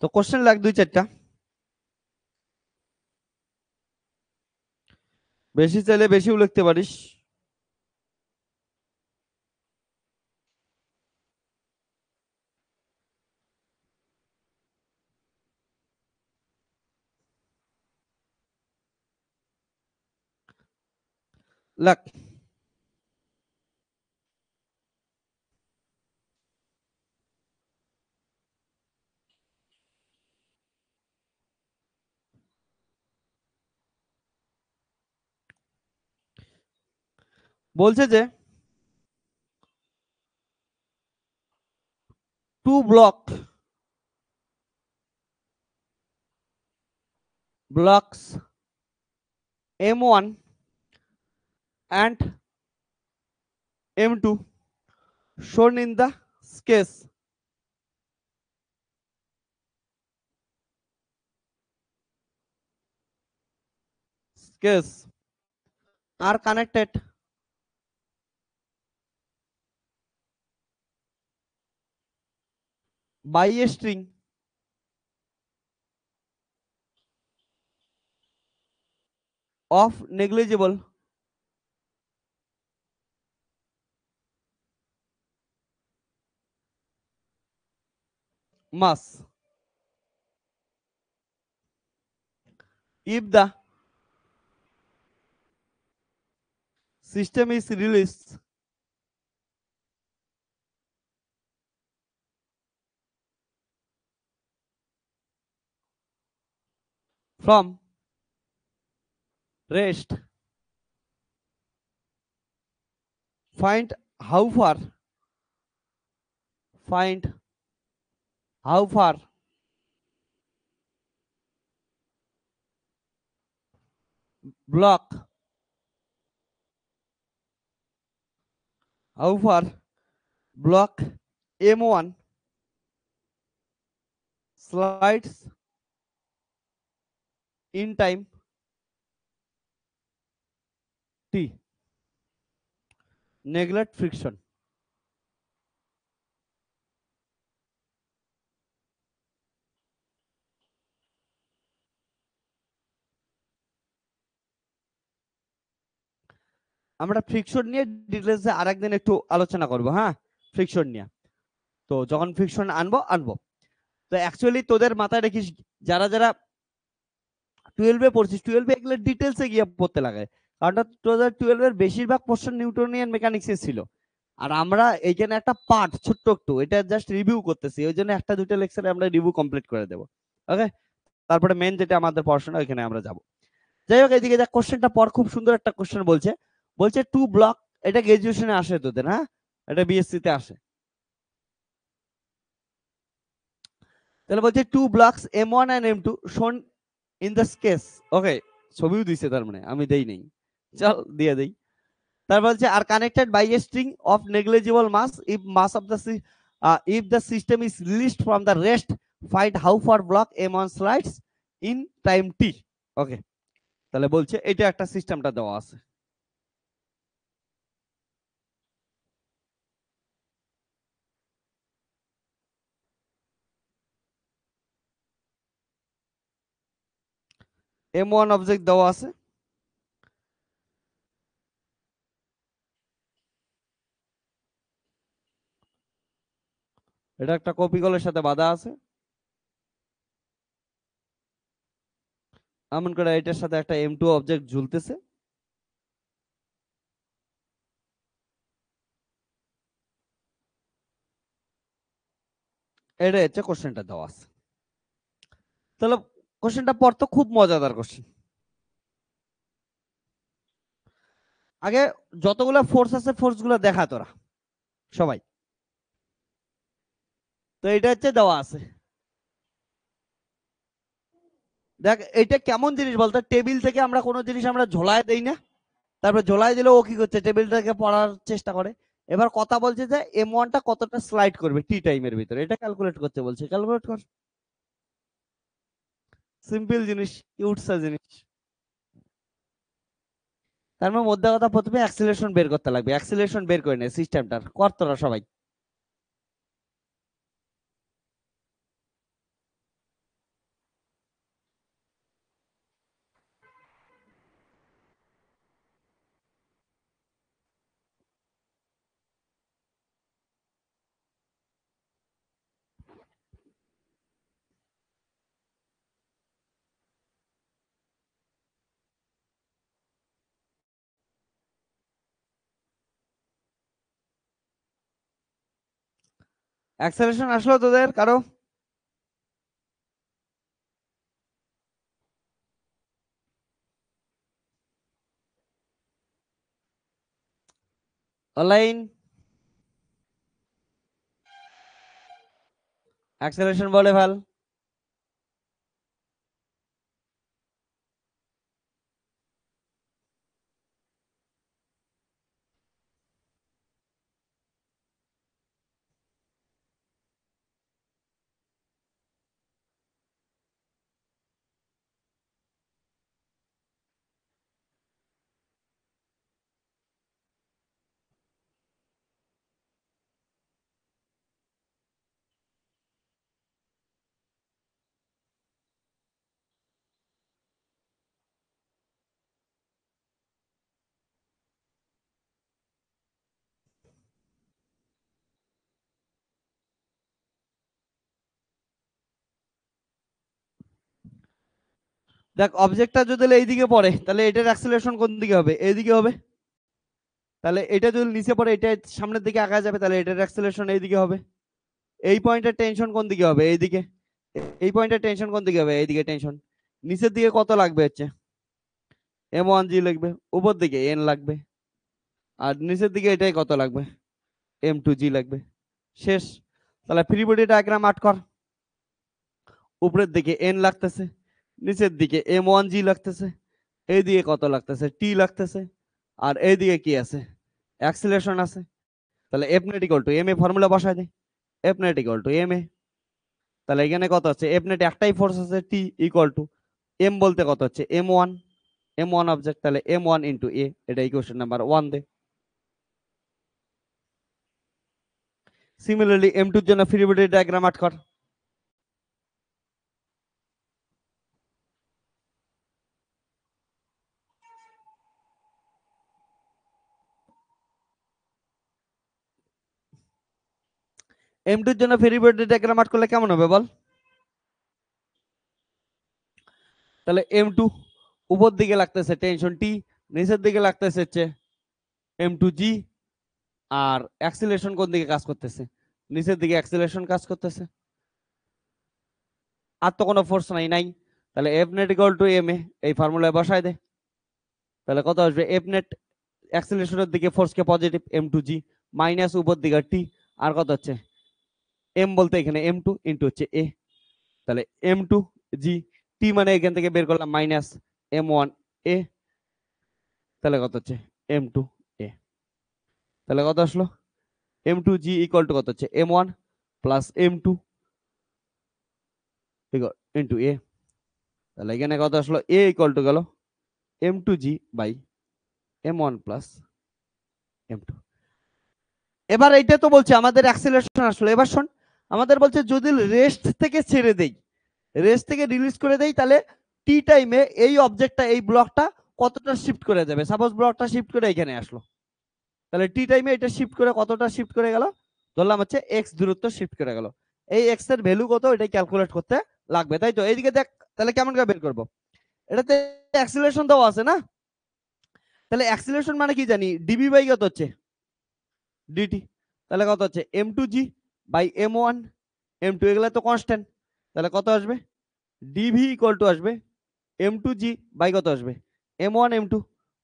A: তো কোশ্চেন লাগ 2-4টা, বেশি চাইলে বেশিও লিখতে পারিস। লাগ, বলছে যে two blocks M1 and M2 shown in the sketch are connected by a string of negligible mass. If the system is released from rest, find how far find how far block how far block M1 slides in time t. Neglect friction. আমরা friction নিয়ে ডিটেলসে আরেকদিন একটু আলোচনা করব, হ্যাঁ, friction নিয়ে। তো যখন ফ্রিকশন আনবো তো অ্যাকচুয়ালি তোদের মাথায় রেখিস, যারা যারা 12-এ পড়ছিস, 12-এ এগুলো ডিটেলসে গিয়ে পড়তে লাগে, কারণ তোদের 12-এর বেশিরভাগ পোর্শন নিউটনিয়ান মেকানিক্সে ছিল, আর আমরা এইখানে একটা পার্ট ছোট্ট একটু এটা জাস্ট রিভিউ করতেছি, ওই জন্য একটা দুটো লেকচারে আমরা রিভিউ কমপ্লিট করে দেবো, ওকে। তারপরে মেন যেটা আমাদের পড়াশোনা ওইখানে আমরা যাব। যাই হোক, এদিকে দেখ কোশ্চেনটা পর, খুব সুন্দর একটা কোশ্চেন বলছে, বলছে টু ব্লক, এটা গ্রাজুয়েশনে আসে তোদের, হ্যাঁ, এটা বিএসসি তে আসে। তাহলে বলছে two blocks M1 and M2 shown in the sketch, okay, ছবিও দিছে, তার মানে আমি দেই নাই, চল দিয়ে দেই। তারপর বলছে আর connected by a string of negligible mass if mass of the if the system is released from the rest, find how far block m1 slides in time t. ওকে, তাহলে বলছে এটা একটা সিস্টেমটা দেওয়া আছে। m1 অবজেক্ট দেওয়া আছে, এটা একটা কপি কলের সাথে বাঁধা আছে, এমন করে এটার সাথে একটা m2 অবজেক্ট ঝুলতেছে। এটা হচ্ছে কোশ্চেনটা দেওয়া আছে। তাহলে কোশ্চেনটা পড়তো খুব মজাদার কোশ্চেন। আগে যতগুলো ফোর্স আছে ফোর্স গুলো দেখা তোরা সবাই। তো এটা হচ্ছে দেওয়া আছে, দেখ এটা কেমন জিনিস বলতো, টেবিল থেকে আমরা কোনো জিনিস আমরা ঝোলায় দেই না, তারপর ঝোলায় দিলে ও কি করছে টেবিলটাকে পড়ার চেষ্টা করে। এবার কথা বলছে যে m1টা কতটা স্লাইড করবে টি টাইমের ভিতরে, এটা ক্যালকুলেট করতে বলছে, ক্যালকুলেট কর। সিম্পল জিনিস, কিউটসা জিনিস। তার মধ্যে কথা প্রথমে অ্যাক্সিলারেশন বের করতে লাগবে, অ্যাক্সিলারেশন বের করে নে সিস্টেমটার, কর তোরা সবাই। অ্যাক্সিলারেশন আসলো তোদের কারো? অনলাইন অ্যাক্সিলারেশন বলে ফেল। দেখ অবজেক্টটা যদি এইদিকে পড়ে তাহলে এটার অ্যাক্সিলারেশন কোন দিকে হবে, এইদিকে হবে। তাহলে এটা যদি নিচে পড়ে এটা সামনের দিকে আগায় যাবে, তাহলে এটার অ্যাক্সিলারেশন এইদিকে হবে। এই পয়েন্টের টেনশন কোন দিকে হবে, এইদিকে। এই পয়েন্টের টেনশন কোন দিকে হবে, এইদিকে টেনশন। নিচের দিকে কত লাগবে হচ্ছে m1g লাগবে, উপর দিকে n লাগবে, আর নিচের দিকে এটাই কত লাগবে m2g লাগবে। শেষ। তাহলে ফ্রি বডি ডায়াগ্রাম আট কর। উপরের দিকে n লাগতেছে, নিচের দিকে m1g লাগতেছে, এইদিকে কত লাগতেছে t লাগতেছে, আর এইদিকে কি আছে অ্যাক্সিলারেশন আছে। তাহলে f net equal to m A formula বসায় দে, f net equal to m এ। তাহলে এখানে কত হচ্ছে f net একটাই ফোর্স আছে t ইকুয়াল টু m বলতে কত হচ্ছে m1, m1 অবজেক্ট, তাহলে m1 ইনটু a, এটা ইকুয়েশন নাম্বার 1 দে। সিমিলারলি m2 এর জন্য ফ্রি বডি ডায়াগ্রাম আট কর। m2 এর জন্য ফ্রি বডি ডায়াগ্রাম আট করলে কেমন হবে বল? তাহলে m2 উপর দিকে লাগতেছে টেনশন t, নিচের দিকে লাগতেছে হচ্ছে m2g, আর অ্যাক্সিলারেশন কোন দিকে কাজ করতেছে, নিচের দিকে অ্যাক্সিলারেশন কাজ করতেছে। আর তো কোনো ফোর্স নাই নাই, তাহলে f net equal to m এ, এই ফর্মুলায় বসায় দে। তাহলে কত আসবে f net অ্যাক্সিলারেশনের দিকে ফোর্সকে পজিটিভ m2g মাইনাস উপর দিকে t, আর কত হচ্ছে m বলতে এখানে m2 ইনটু হচ্ছে a। তাহলে m2g t মানে এখান থেকে বের করলাম মাইনাস m1 a, তাহলে কত হচ্ছে m2 a। তাহলে কত আসলো m2g ইকুয়াল টু কত হচ্ছে m1 plus m2 into a। তাহলে এখানে কত আসলো a ইকুয়াল টু গেল m2g by m1 plus m2। এবার এইটা তো বলছে আমাদের অ্যাক্সিলারেশন আসলো। এবার শোন, আমাদের বলছে যদি রেস্ট থেকে ছেড়ে দেই, রেস্ট থেকে রিলিজ করে দেই, তাহলে টি টাইমে এই অবজেক্টটা এই ব্লকটা কতটা শিফট করে যাবে। সাপোজ ব্লকটা শিফট করে এখানে আসলো, তাহলে টি টাইমে এটা শিফট করে কতটা শিফট করে গেল, ধরলাম হচ্ছে এক্স দূরত্ব শিফট করে গেল। এই এক্স এর ভ্যালু কত এটাই ক্যালকুলেট করতে লাগবে, তাই তো। এইদিকে দেখ তাহলে কেমন করে বের করবো, এটাতে অ্যাক্সিলারেশন দেওয়া আছে না, তাহলে অ্যাক্সিলারেশন মানে কি জানি ডিবি বাই কত হচ্ছে ডিটি। তাহলে কত হচ্ছে m2g বাই m1 m2, এগুলা তো কনস্ট্যান্ট, তাহলে কত আসবে ডিভি ইকুয়াল টু আসবে m2g বাই কত আসবে m1 m2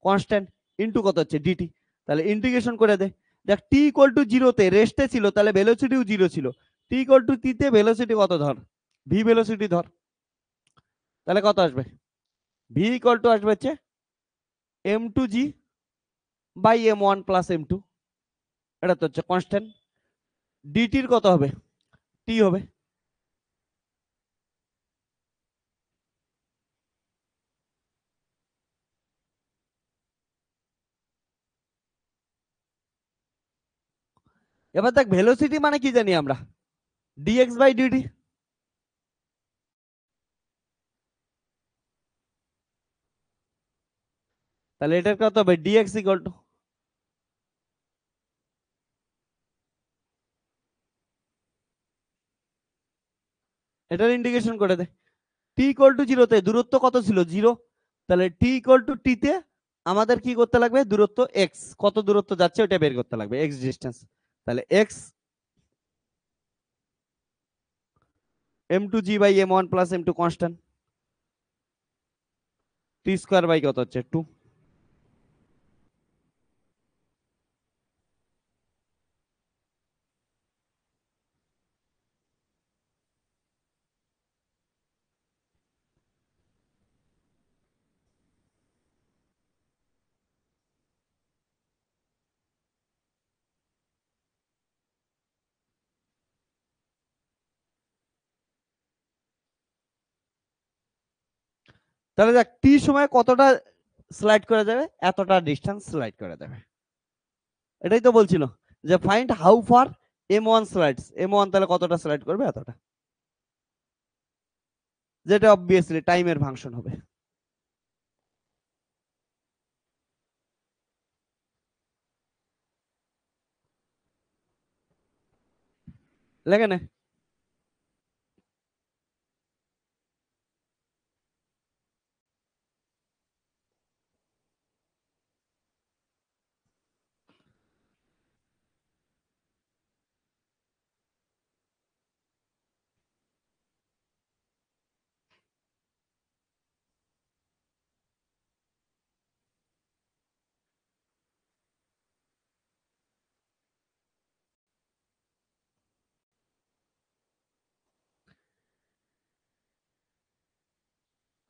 A: কনস্ট্যান্ট ইনটু কত হচ্ছে ডিটি। তাহলে ইন্টিগ্রেশন করে দে, দেখ টি ইকুয়াল টু জিরোতে রেস্টে ছিল, তাহলে ভেলোসিটিও জিরো ছিল। টি ইকুয়াল টু টি তে ভেলোসিটি কত ধর, ভি ভেলোসিটি ধর, তাহলে কত আসবে ভি ইকুয়াল টু আসবে হচ্ছে m2g by m1 plus m2, এটা তো হচ্ছে কনস্ট্যান্ট। ডিটির কত হবে টি হবে, এবার দেখ ভেলোসিটি মানে কি জানি আমরা ডিএক্স বাই ডিটি, তাহলে এটার কত হবে ডিএক্স ইকুয়াল টু, এটার ইন্টিগ্রেশন করে দে। টি ইকুয়াল টু জিরোতে দূরত্ব কত ছিল জিরো, তাহলে টি ইকুয়াল টু টি তে আমাদের কি করতে লাগবে দূরত্ব এক্স, কত দূরত্ব যাচ্ছে ওটা বের করতে লাগবে এক্স ডিস্টেন্স। তাহলে x m2g by m1 plus m2 constant, t square by কত হচ্ছে 2। তাহলে দেখ টি সময় কতটা স্লাইড করে যাবে, এতটা ডিস্টেন্স স্লাইড করে দেবে। এটাই তো বলছিল যে find how far m1 slides, m1 তাহলে কতটা স্লাইড করবে এতটা, যেটা অবভিয়াসলি টাইমের ফাংশন হবে। লেখে নে।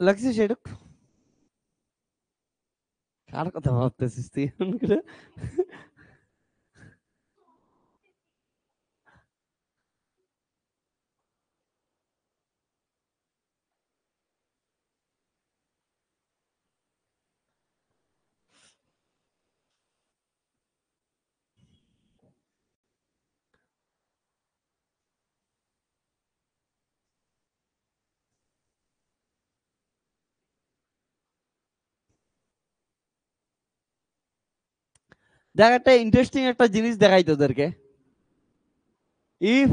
A: লাগছে সেটা, কার কথা ভাবতেছিস তুই এমন করে? দেখ একটা ইন্টারেস্টিং একটা জিনিস দেখাই তোদেরকে, if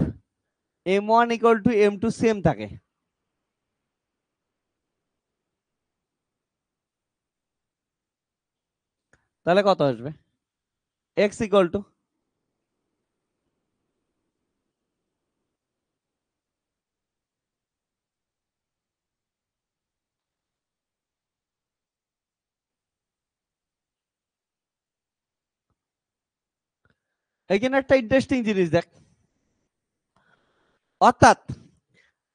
A: m1 equal to m2 same থাকে, তাহলে কত আসবে x ইকুয়াল টু, এখানে একটা ইন্টারেস্টিং জিনিস দেখ, অর্থাৎ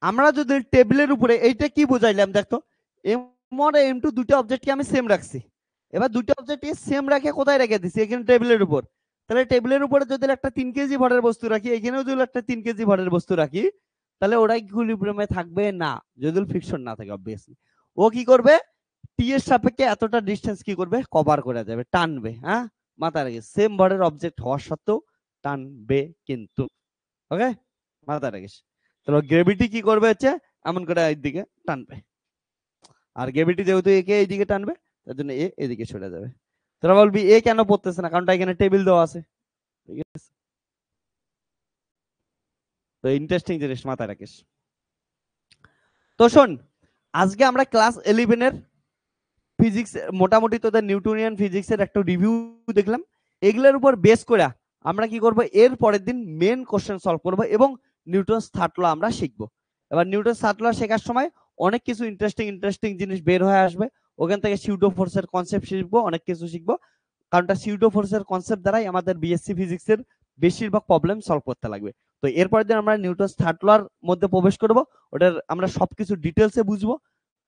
A: আমরা যদি টেবিলের উপরে এইটা কি বুঝাইলাম দেখতো, m1 আর m2 দুটো অবজেক্টকে আমি সেম রাখছি, এবার দুটো অবজেক্টকে সেম রাখে কোথায় রেখে দিছি এখানে টেবিলের উপর, তাহলে টেবিলের উপরে যদি একটা 3 কেজি ভরের বস্তু রাখি, এখানেও যদি একটা 3 কেজি ভরের বস্তু রাখি, তাহলে ওরা ইকুইলিব্রিয়ামে থাকবে না, যদি ফ্রিকশন না থাকে অবভিয়াসলি। ও কি করবে, টি এর সাপেক্ষে এতটা ডিসটেন্স কি করবে, কভার করে যাবে, টানবে। হ্যাঁ, মাথায় রাখি, সেম ভরের অবজেক্ট হওয়ার সত্ত্বেও টানবে কিন্তু। ওকে, মাথায় রাখিস। তাহলে গ্রেভিটি কি করবে হচ্ছে এমন করে এইদিকে টানবে, আর গ্রেভিটি যেহেতু একে এইদিকে টানবে, তার জন্য এ এদিকে সরে যাবে। তোরা বলবি এ কেন পড়তেছে না, কারণটা এখানে টেবিল দেওয়া আছে। ঠিক আছে, তো ইন্টারেস্টিং জিনিস মাথায় রাখিস। তো শোন, আজকে আমরা ক্লাস 11 এর ফিজিক্স, মোটামুটি তোদের নিউটনিয়ান ফিজিক্সের একটা রিভিউ দেখলাম। এগুলোর উপর বেস করে আমরা কি করব, এর পরের দিন মেন কোশ্চেন সলভ করব এবং নিউটনস থার্ড ল আমরা শিখবো। এবার নিউটনস থার্ড ল শেখার সময় অনেক কিছু ইন্টারেস্টিং জিনিস বের হয়ে আসবে। ওখান থেকে সিউডো ফোর্সের কনসেপ্ট শিখবো, অনেক কিছু শিখবো, কারণটা সিউডো ফোর্সের কনসেপ্ট দ্বারাই আমাদের বিএসসি ফিজিক্সের বেশিরভাগ প্রবলেম সলভ করতে লাগবে। তো এরপরের দিন আমরা নিউটনস থার্ড লর মধ্যে প্রবেশ করব, ওটার আমরা সবকিছু ডিটেলসে বুঝবো।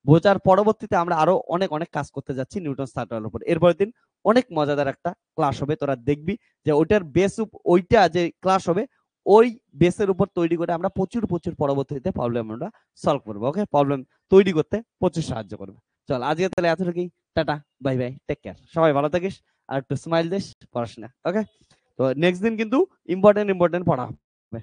A: বোঝার পরবর্তীতে আমরা আরো অনেক অনেক কাজ করতে যাচ্ছি নিউটনস থার্ড লর উপর। এরপরের দিন অনেক মজাদার একটা ক্লাস হবে, তোরা দেখবি যে ওইটার বেস, ওইটা যে ক্লাস হবে ওই বেসের উপর তৈরি করে আমরা প্রচুর প্রচুর পরবর্তীতে প্রবলেম আমরা সলভ করবো। ওকে, প্রবলেম তৈরি করতে প্রচুর সাহায্য করবে। চল আজকে তাহলে এতটুকুই, টাটা, বাই বাই, টেক কেয়ার, সবাই ভালো থাকিস, আর একটু স্মাইল দিস, পড়াশোনা। ওকে, তো নেক্সট দিন কিন্তু ইম্পর্টেন্ট পড়া হবে।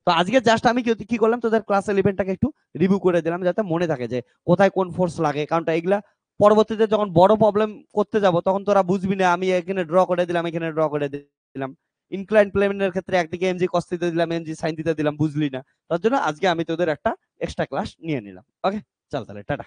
A: তো আজকে জাস্ট আমি কি করলাম, তোদের ক্লাস 11টাকে একটু রিভিউ করে দিলাম যাতে মনে থাকে যে কোথায় কোন ফোর্স লাগে, কারণটা এগুলা পরবর্তীতে যখন বড় প্রবলেম করতে যাব তখন তোরা বুঝবি না, আমি এখানে ড্র করে দিলাম, এখানে ড্র করে দিলাম। ইনক্লাইন প্লেনের ক্ষেত্রে একদিকে এমজি কস থিটা দিলাম, এমজি সাইন থিটা দিলাম, বুঝলি না। তার জন্য আজকে আমি তোদের একটা এক্সট্রা ক্লাস নিয়ে নিলাম। ওকে, চল তাহলে টাটা।